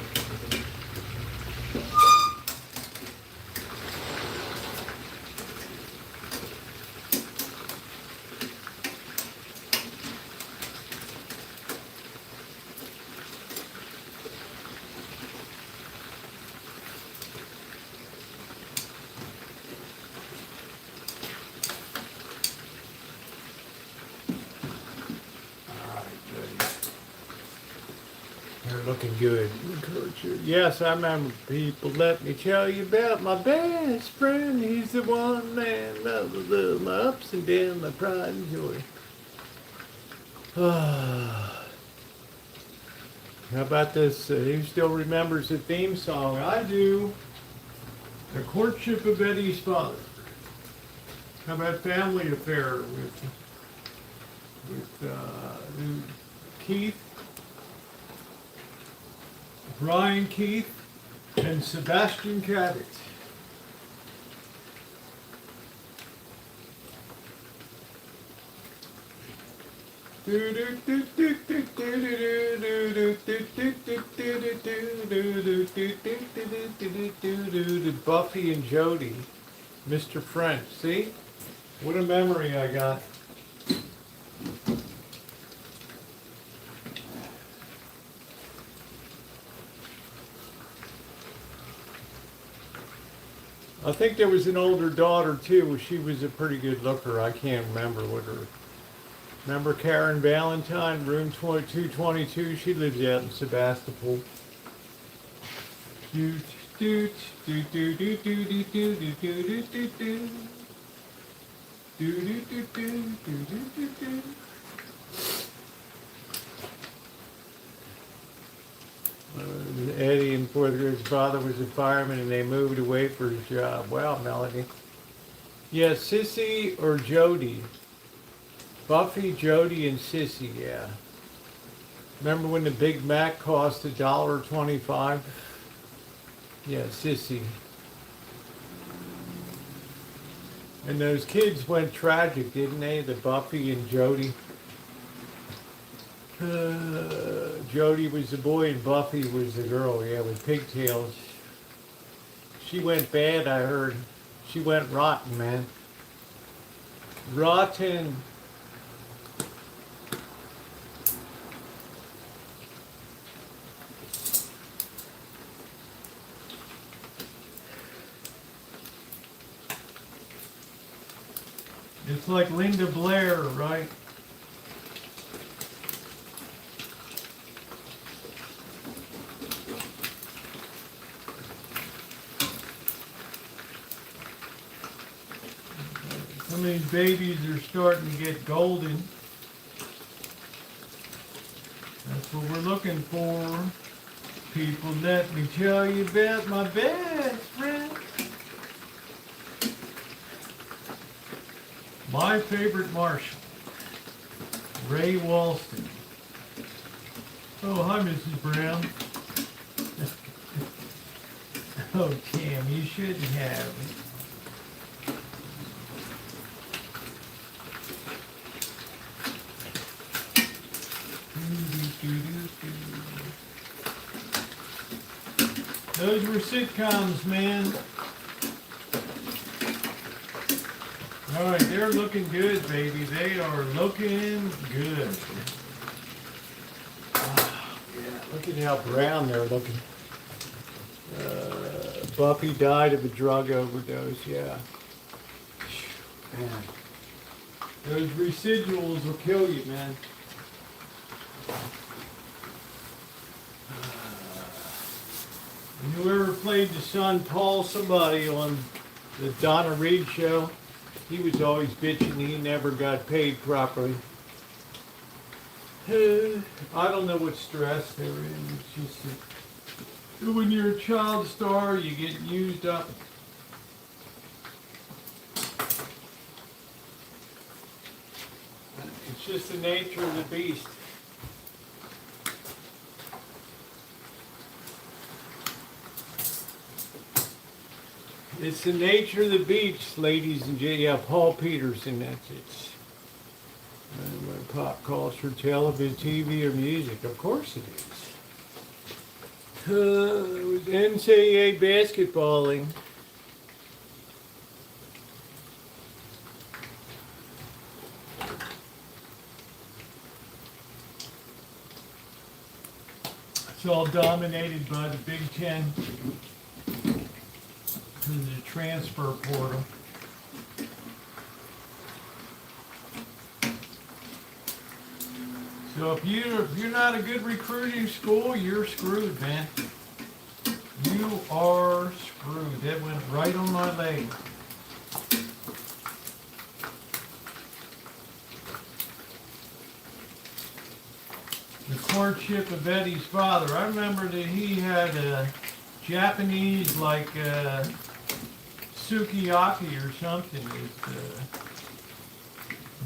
Looking good. Yes, I remember people. Let me tell you about my best friend. He's the one man, love, my ups and downs, my pride and joy. How about this? Who still remembers the theme song? I do. The Courtship of Eddie's Father. How about Family Affair with Keith? Brian Keith and Sebastian Cabot. Buffy and Jody, Mr. French. See? What a memory I got. I think there was an older daughter too. She was a pretty good looker. I can't remember what her. Remember Karen Valentine, room 222? She lives out in Sebastopol. Eddie and his father was a fireman and they moved away for his job. Wow, Melody. Yeah, Sissy or Jody. Buffy, Jody, and Sissy, yeah. Remember when the Big Mac cost $1.25? Yeah, Sissy. And those kids went tragic, didn't they? The Buffy and Jody. Jody was the boy and Buffy was the girl, yeah, with pigtails. She went bad, I heard. She went rotten, man. rotten. It's like Linda Blair, right? Some of these babies are starting to get golden. That's what we're looking for. People, let me tell you about my best friend. My favorite Marshall, Ray Walston. Oh, hi, Mrs. Brown. Oh, Tim, you shouldn't have. Those were sitcoms, man. All right, they're looking good, baby. They are looking good. Yeah, look at how brown they're looking. Buffy died of a drug overdose, yeah. Man. Those residuals will kill you, man. Whoever played the son Paul somebody on the Donna Reed show, he was always bitching he never got paid properly. I don't know what stress they're in. It's just that when you're a child star, you get used up. It's just the nature of the beast. It's the nature of the beach, ladies and gentlemen. Yeah, Paul Peterson, that's it. Pop culture, television, TV, or music. Of course it is. It was NCAA basketballing. It's all dominated by the Big Ten. The transfer portal. So if you're not a good recruiting school, you're screwed, man. You are screwed. That went right on my leg. The courtship of Eddie's father. I remember that he had a Japanese like sukiyaki or something is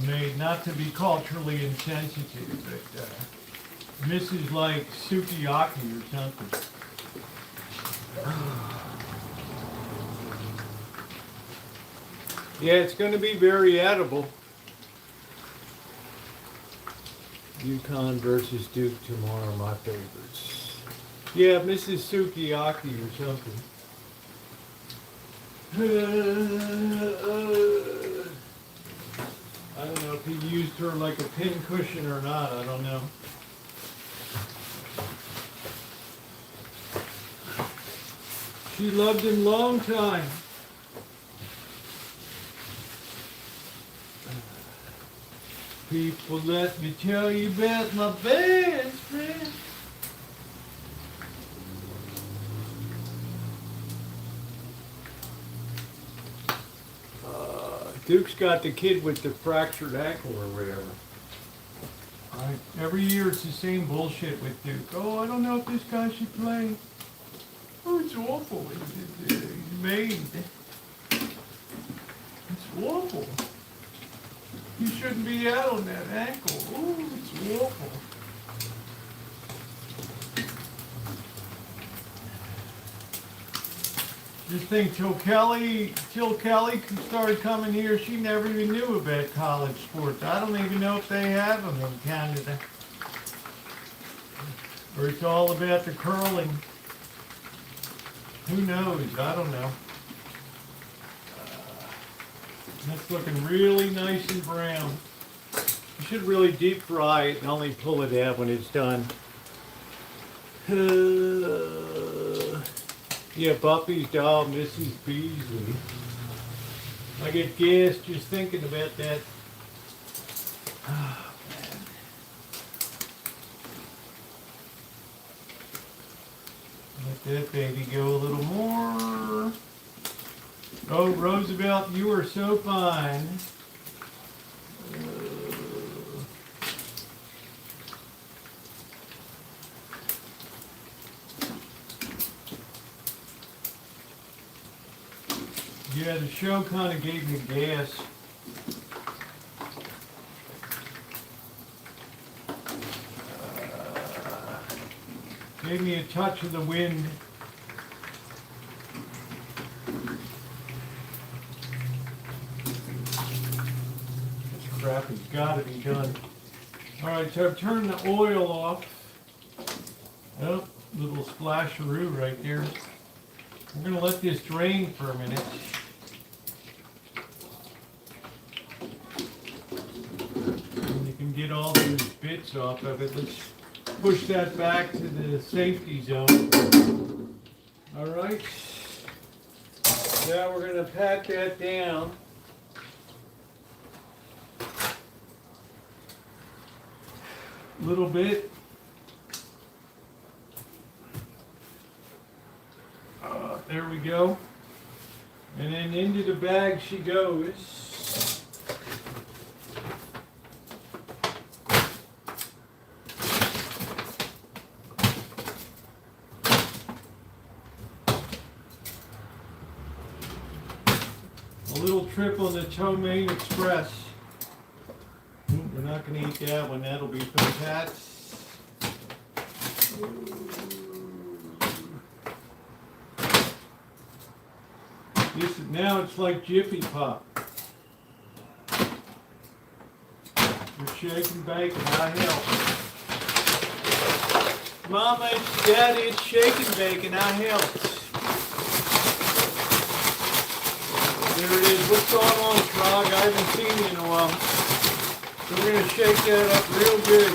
made, not to be culturally insensitive, but Mrs. like sukiyaki or something. Yeah, it's going to be very edible. UConn versus Duke tomorrow, my favorites. Yeah, Mrs. Sukiyaki or something. I don't know if he used her like a pincushion or not, I don't know. She loved him long time. People, let me tell you about my best friend. Duke's got the kid with the fractured ankle or whatever. Every year it's the same bullshit with Duke. Oh, I don't know if this guy should play. Oh, it's awful. He's made. It's awful. You shouldn't be out on that ankle. Oh, it's awful. Just think, till Kelly started coming here, she never even knew about college sports. I don't even know if they have them in Canada. Or it's all about the curling. Who knows? I don't know. That's looking really nice and brown. You should really deep fry it and only pull it out when it's done. Yeah, Buffy's doll, Mrs. Beasley. I get gas just thinking about that. Oh, man. Let that baby go a little more. Oh, Roosevelt, you are so fine. Yeah, the show kind of gave me gas. Gave me a touch of the wind. This crap has got to be done. All right, so I've turned the oil off. Oh, little splasheroo right there. I'm going to let this drain for a minute. And you can get all those bits off of it. Let's push that back to the safety zone. All right. Now we're going to pat that down. A little bit. There we go. And then into the bag she goes. A little trip on the Tomaine Express. We're not going to eat that one. That'll be for the cats. Now it's like Jiffy Pop. You're shaking bacon, I help. Mama, it's Daddy, it's shaking bacon, I help. There it is. What's going on, Frog? I haven't seen you in a while. So we're going to shake that up real good.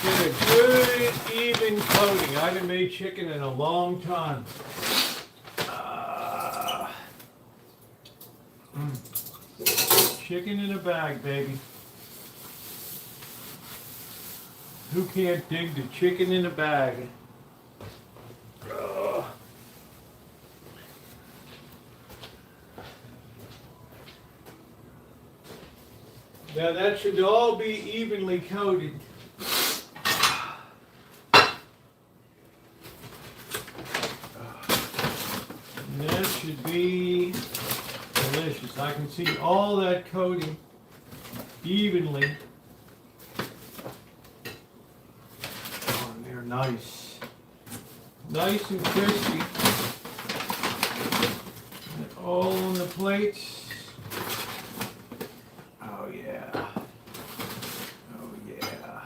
Get a good, even coating. I haven't made chicken in a long time. Chicken in a bag, baby. Who can't dig the chicken in a bag? Now that should all be evenly coated. And that should be delicious. I can see all that coating evenly. Oh, and they're nice. Nice and crispy. And all on the plates. Oh yeah. Oh yeah.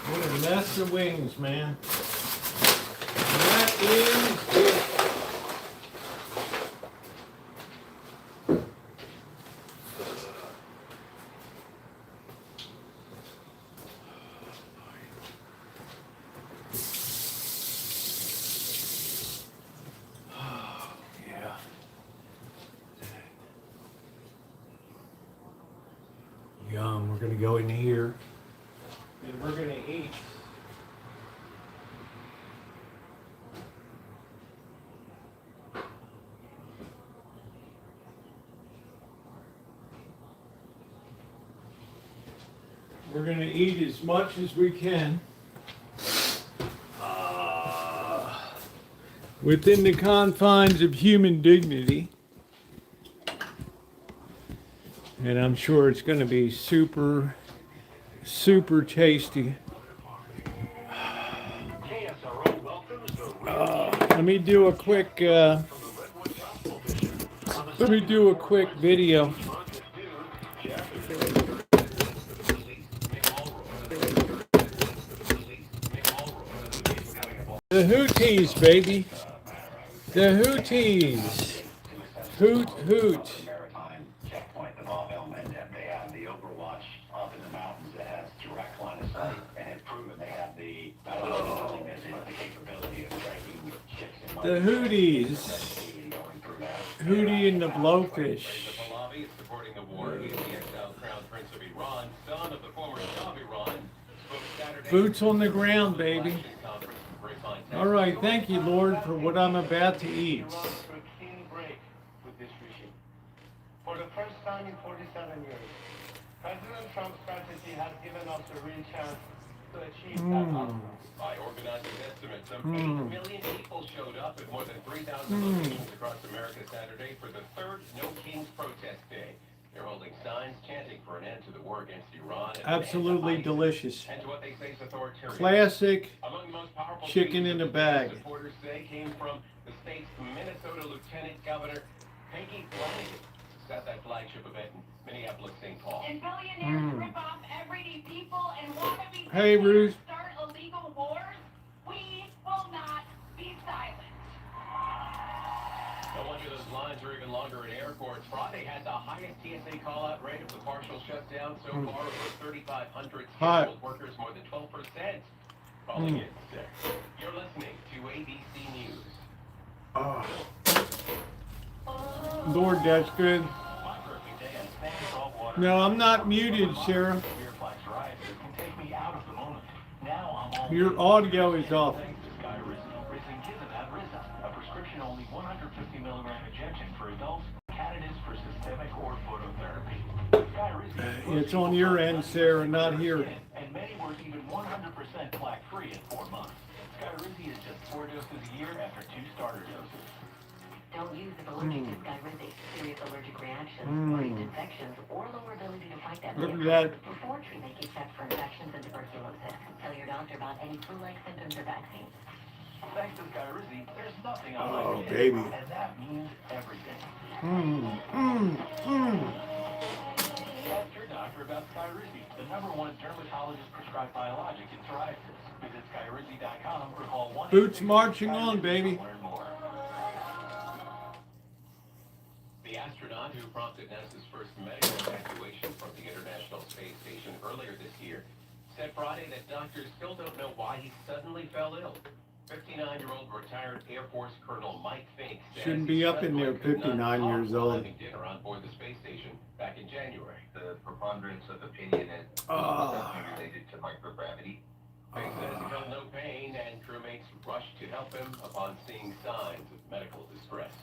What a mess of wings, man. That is it. Yeah. Yum. We're gonna go in here and we're gonna eat. We're going to eat as much as we can within the confines of human dignity. And I'm sure it's going to be super, super tasty. Let me do a quick video. Houthis, baby. The Houthis. Hoot, hoot. Maritime checkpoint, the Bob element, and they have the Overwatch up in the mountains that has direct line of sight, and it's proven they have the not only the willingness but the capability of striking ships in The Houthis. Houthi and the Blowfish. Pahlavi is supporting the war. He is the exiled Crown Prince of Iran, son of the former Shah of Iran. Spoke Saturday. Boots on the ground, baby. All right, thank you, Lord, for what I'm about to eat. For the first time in 47 years, President Trump's strategy has given us a real chance to achieve that outcome. By organizing estimates, some 8 million people showed up at more than 3,000 locations across America Saturday for the third No Kings protest day. They're holding signs chanting for an end to the war against Iran. And Absolutely delicious. And to what they say is authoritarian. Classic Among the most powerful chicken in a bag. Supporters say came from the state's Minnesota Lieutenant Governor Peggy Flanagan. At that flagship event in Minneapolis-St. Paul. And billionaires rip off everyday people and wannabe Hey, Ruth. start illegal wars. We will not be silent. No wonder those lines are even longer at airports. Friday had the highest TSA call-out rate of the partial shutdown so far. Over 3,500 scheduled workers, more than 12%. Calling it sick. You're listening to ABC News. Lord, that's good. No, I'm not muted, Sarah. Your audio is off. A prescription-only 150 milligram injection for adults, candidates for systemic or phototherapy. It's on your end, Sarah, not here. And many were even 100% plaque-free in 4 months. Skyrizi is just 4 doses a year after 2 starter doses. Don't use if allergic to Skyrizi. Serious allergic reactions, worst infections, or lower ability to fight them. Look at that. Before treatment, get checked for infections and tuberculosis. Tell your doctor about any flu-like symptoms or vaccines. Thanks to Skyrizi, there's nothing Oh, unlike baby. and that means everything. Ask your doctor about Skyrizi, the #1 dermatologist prescribed biologic in psoriasis. Visit Skyrizi.com or call 1-800-666-SKYRIZI Boots marching on, baby. to learn more. The astronaut who prompted NASA's first medical evacuation from the International Space Station earlier this year said Friday that doctors still don't know why he suddenly fell ill. 59-year-old retired Air Force Colonel Mike Fink says Shouldn't be up in there, 59 years old. having dinner on board the space station back in January. The preponderance of opinion is related to microgravity. Fink says he felt no pain and crewmates rushed to help him upon seeing signs of medical distress.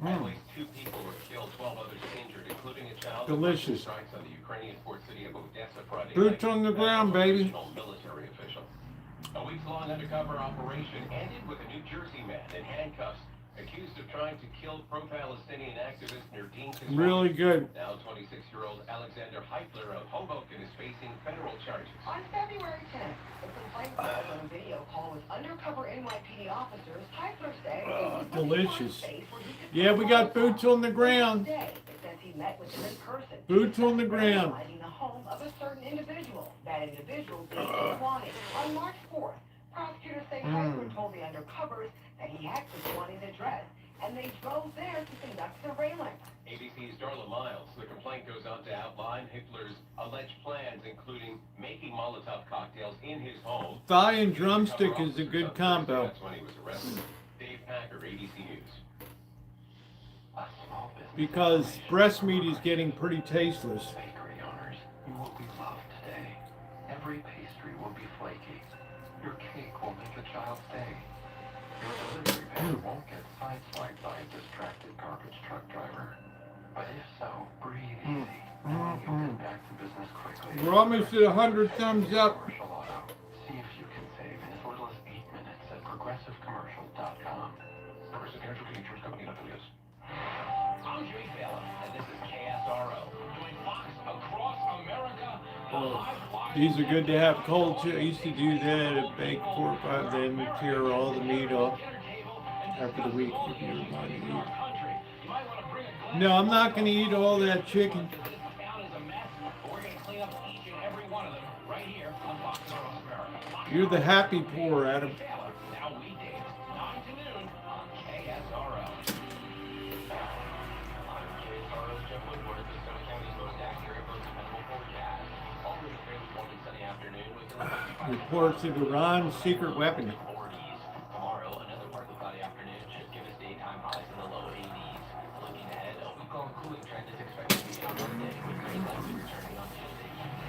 At least 2 people were killed, 12 others injured, including a child. Delicious. Strikes on the Ukrainian port city of Odessa Friday. Boots on the ground, baby. Military official. A weeks-long undercover operation ended with a New Jersey man in handcuffs, accused of trying to kill pro-Palestinian activist Nerdine Kazwani. Really good. Now 26-year-old Alexander Heitler of Hoboken is facing federal charges. On February 10th, the complaint filed on a video call with undercover NYPD officers. Heitler said Delicious. Yeah, we got boots on the ground. It says he met with them in person. Boots on the ground. In the home of a certain individual. That individual being Kazwani. On March 4th, prosecutors say Heitler told the undercovers that he had Kazwani's address, and they drove there to conduct surveillance. ABC's Darla Miles. The complaint goes on to outline Hitler's alleged plans, including making Molotov cocktails in his home. Thigh and drumstick is a good combo. That's when he was arrested. Dave Packer, ABC News. Because breast meat is getting pretty tasteless. Bakery owners, you will be loved today. Every pastry will be flaky. Your cake will make a child stay. Your delivery man won't get sideswiped by a distracted garbage truck driver. But if so, breathe easy. Knowing you'll get back to business quickly. We're almost at 100 thumbs up. Commercial Auto. See if you can save in as little as 8 minutes at progressivecommercial.com. Progressive Casualty Insurance Company affiliates. I'm Jimmy Fallon, and this is KSRO. Doing Fox across America. These are good to have cold too. I used to do that at bake 4 or 5, then tear all the meat off after the week if you remind me. No, I'm not going to eat all that chicken. You're the happy poor, Adam. reports of Iran's secret weapon. Tomorrow, another partly cloudy afternoon should give us daytime highs in the low 80s. Looking ahead, a week-long cooling trend is expected to begin on Monday, with rain likely returning on Tuesday evening.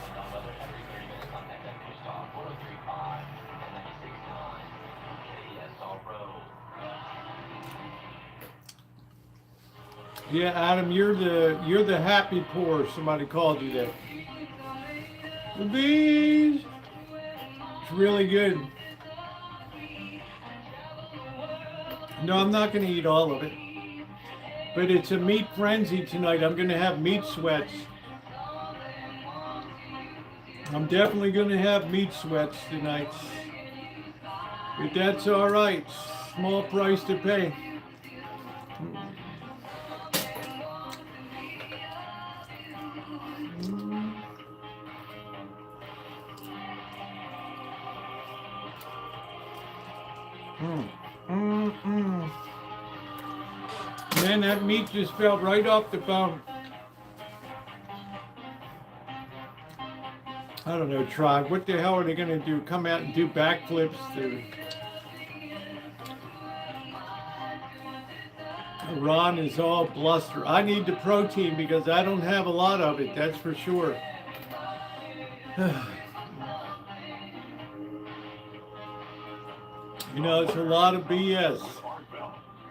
And on weather every 30 minutes, contact that news talk 103.5 and 96.9 KSRO. Yeah, Adam, you're the happy poor. Somebody called you that. The bees. It's really good. No, I'm not going to eat all of it. But it's a meat frenzy tonight. I'm going to have meat sweats. I'm definitely going to have meat sweats tonight. But that's all right. Small price to pay. Man, that meat just fell right off the bone. I don't know, tribe. What the hell are they going to do? Come out and do backflips? Iran is all bluster. I need the protein because I don't have a lot of it. That's for sure. You know, it's a lot of BS.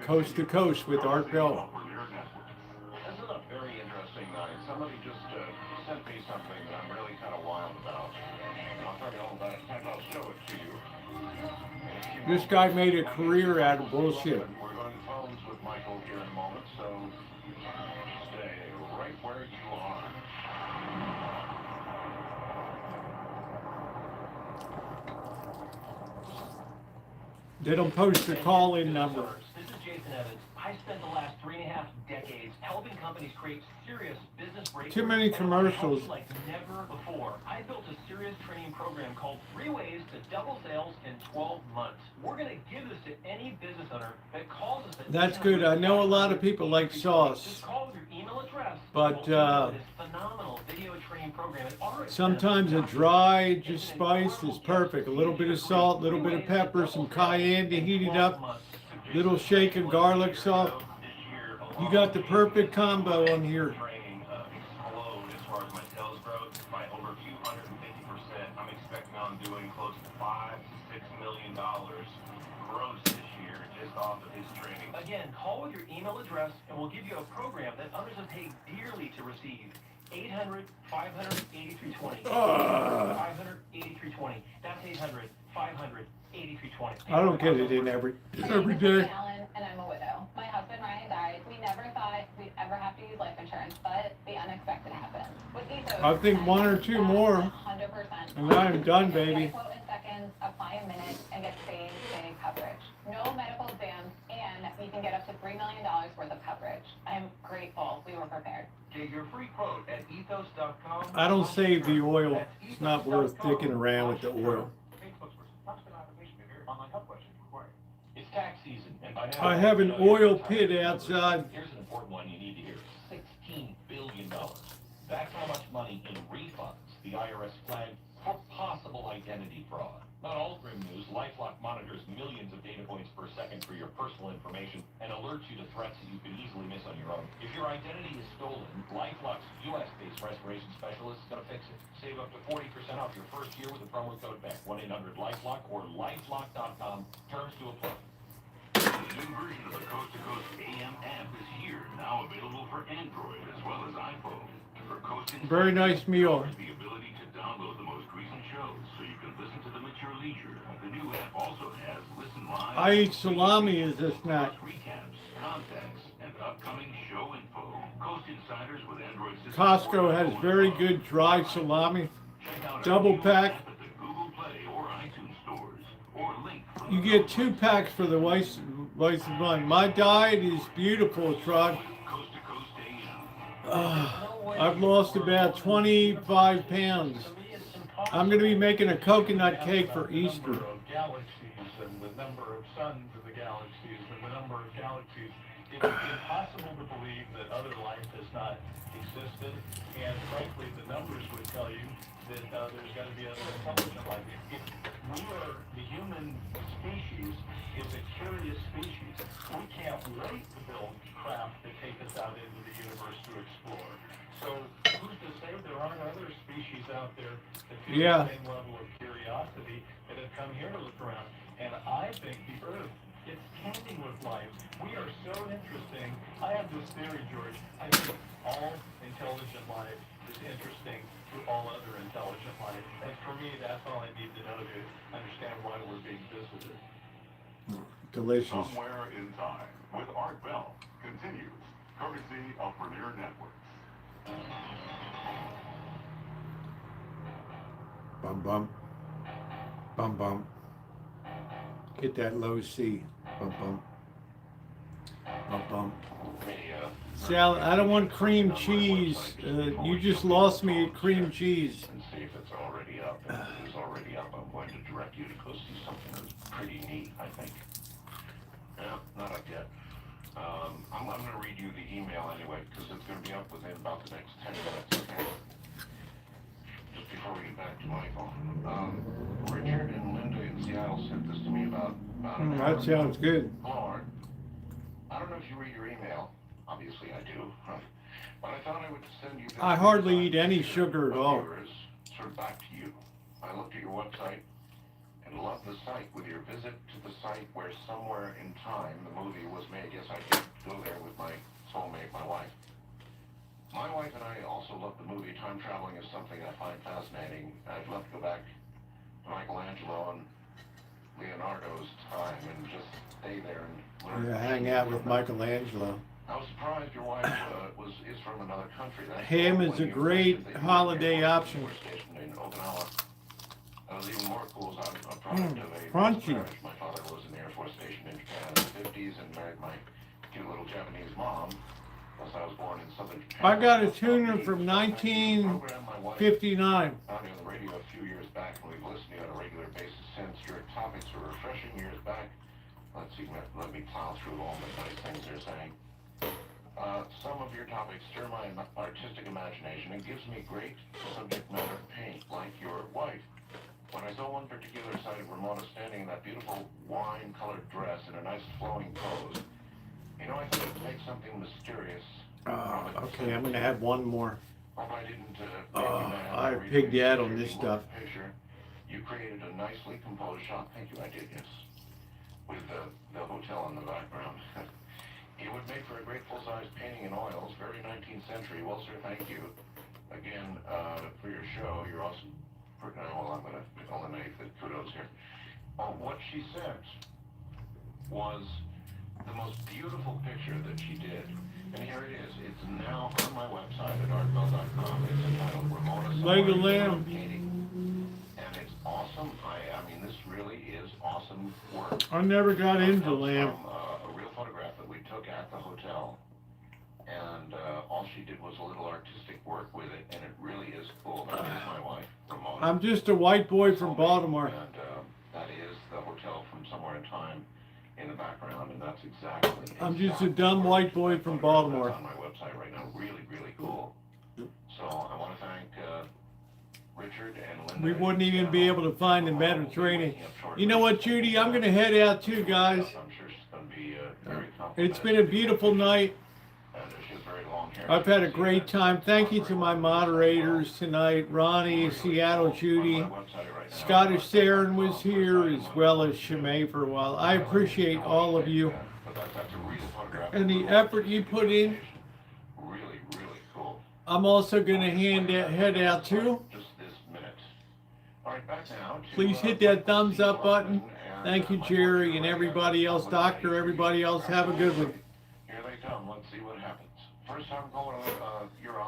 Coast to coast with Art Bell. This is a very interesting night. Somebody just sent me something that I'm really kind of wild about. I'll tell you all about it. I'll show it to you. This guy made a career out of bullshit. We're going to phones with Michael here in a moment, so stay right where you are. They don't post the call-in number. This is Jason Evans. I spent the last 3.5 decades helping companies create serious business breakthroughs. Too many commercials. Like never before. I built a serious training program called 3 Ways to Double Sales in 12 months. We're going to give this to any business owner that calls us. That's good. I know a lot of people like sauce. Just call with your email address. But this phenomenal video training program. sometimes a dry just spice is perfect. A little bit of salt, a little bit of pepper, some cayenne to heat it up, little shake of garlic salt. You got the perfect combo on here. Explode as far as my sales growth by over 250%. I'm expecting on doing close to $5 to $6 million gross this year just off of his training. Again, call with your email address and we'll give you a program that others have paid dearly to receive. 800-500-8320. 500-8320. That's 800-500-8320. I don't get it in every day. Alan, and I'm a widow. My husband Ryan died. We never thought we'd ever have to use life insurance, but the unexpected happened. With Ethos, I think one or two more, 100%. and I'm done, baby. Get a quote in seconds, apply in minutes, and get same day coverage. No medical exams, and you can get up to $3 million worth of coverage. I'm grateful we were prepared. Get your free quote at ethos.com. I don't save the oil. It's not worth dicking around with the oil. It's tax season, and by now I have an oil pit outside. Here's an important one you need to hear. $16 billion. That's how much money in refunds the IRS flagged for possible identity fraud. Not all grim news. LifeLock monitors millions of data points per second for your personal information and alerts you to threats that you could easily miss on your own. If your identity is stolen, LifeLock's U.S.-based restoration specialist is going to fix it. Save up to 40% off your first year with the promo code BECK. 1-800-LifeLock or lifelock.com. Terms to apply. The new version of the Coast to Coast AM app is here, now available for Android as well as iPhone. For Coast Very nice meal. the ability to download the most recent shows so you can listen to them at your leisure. The new app also has Listen Live. I eat salami as a snack. Recaps, contacts, and upcoming show info. Coast Insiders with Android system. Costco has very good dry salami. Double pack. At the Google Play or iTunes stores, or link from You get 2 packs for the Weiss and Bun. My diet is beautiful, Trog. Coast to Coast AM. I've lost about 25 pounds. I'm going to be making a coconut cake for Easter. Galaxies and the number of suns of the galaxies and the number of galaxies it's impossible to believe that other life has not existed, and frankly, the numbers would tell you that there's got to be other intelligent life. The human species is a curious species. We can't wait to build craft that take us out into the universe to explore. So who's to say there aren't other species out there that feel the same level of curiosity that have come here to look around? And I think the Earth, it's teeming with life. We are so interesting. I have this theory, George. I think all intelligent life is interesting to all other intelligent life. And for me, that's all I need to know to understand why we're being visited. Delicious. Somewhere in Time with Art Bell continues, courtesy of Premier Networks. Bum bum. Bum bum. Get that low C. Bum bum. Bum bum. Sal, I don't want cream cheese. You just lost me at cream cheese. And see if it's already up. And if it's already up, I'm going to direct you to go see something that's pretty neat, I think. Yeah, not up yet. I'm going to read you the email anyway, because it's going to be up within about the next 10 minutes. Okay? Just before we get back to my phone. Richard and Linda in Seattle sent this to me about an hour That sounds good. Lord, I don't know if you read your email. Obviously I do. But I thought I would send you this. I hardly eat any sugar at all. Sort of back to you. I looked at your website and loved the site. With your visit to the site where Somewhere in Time, the movie, was made. Yes, I did go there with my soulmate, my wife. My wife and I also love the movie. Time traveling is something I find fascinating. I'd love to go back to Michelangelo and Leonardo's time and just stay there and learn. Yeah, hang out with Michelangelo. I was surprised your wife is from another country. Ham is a great holiday option. In Okinawa. That was even more cool. I'm a product of a crunchy. marriage. My father was in the Air Force station in Japan in the 50s and married my cute little Japanese mom. Plus, I was born in southern Japan. I got a tuner from 1959. Found you on the radio a few years back, and we've listened to you on a regular basis since. Your topics were refreshing years back. Let's see, let me plow through all the nice things they're saying. Some of your topics stir my artistic imagination and gives me great subject matter paint, like your wife. When I saw one particular side of Ramona standing in that beautiful wine-colored dress in a nice flowing pose, you know, I thought it would take something mysterious. Okay, I'm gonna have one more. Hope I didn't. I pigged out on this stuff. Picture. You created a nicely composed shot. Thank you, I did, yes. With the hotel in the background. It would make for a great full-size painting in oils, very 19th century. Well, sir, thank you again for your show. You're awesome. Well, I'm going to eliminate the kudos here. What she sent was the most beautiful picture that she did. And here it is. It's now on my website at artbell.com. It's entitled Ramona's Painting. And it's awesome. I mean, this really is awesome work. I never got into lamb. A real photograph that we took at the hotel. And all she did was a little artistic work with it, and it really is cool. That is my wife, Ramona. I'm just a white boy from Baltimore. And that is the hotel from Somewhere in Time in the background, and that's exactly. I'm just a dumb white boy from Baltimore. That's on my website right now. Really, really cool. So I want to thank Richard and Linda. We wouldn't even be able to find the Mediterranean. You know what, Judy? I'm going to head out too, guys. I'm sure she's going to be very It's been a beautiful night. I've had a great time. Thank you to my moderators tonight, Ronnie, Seattle Judy, Scottish Saren was here, as well as Shimei for a while. I appreciate all of you and the effort you put in. Really, really cool. I'm also going to head out too. Just this minute. All right, back now to, please hit that thumbs up button. Thank you, Jerry, and everybody else. Doctor, everybody else. Have a good one. Here they come. Let's see what happens. First time calling, you're on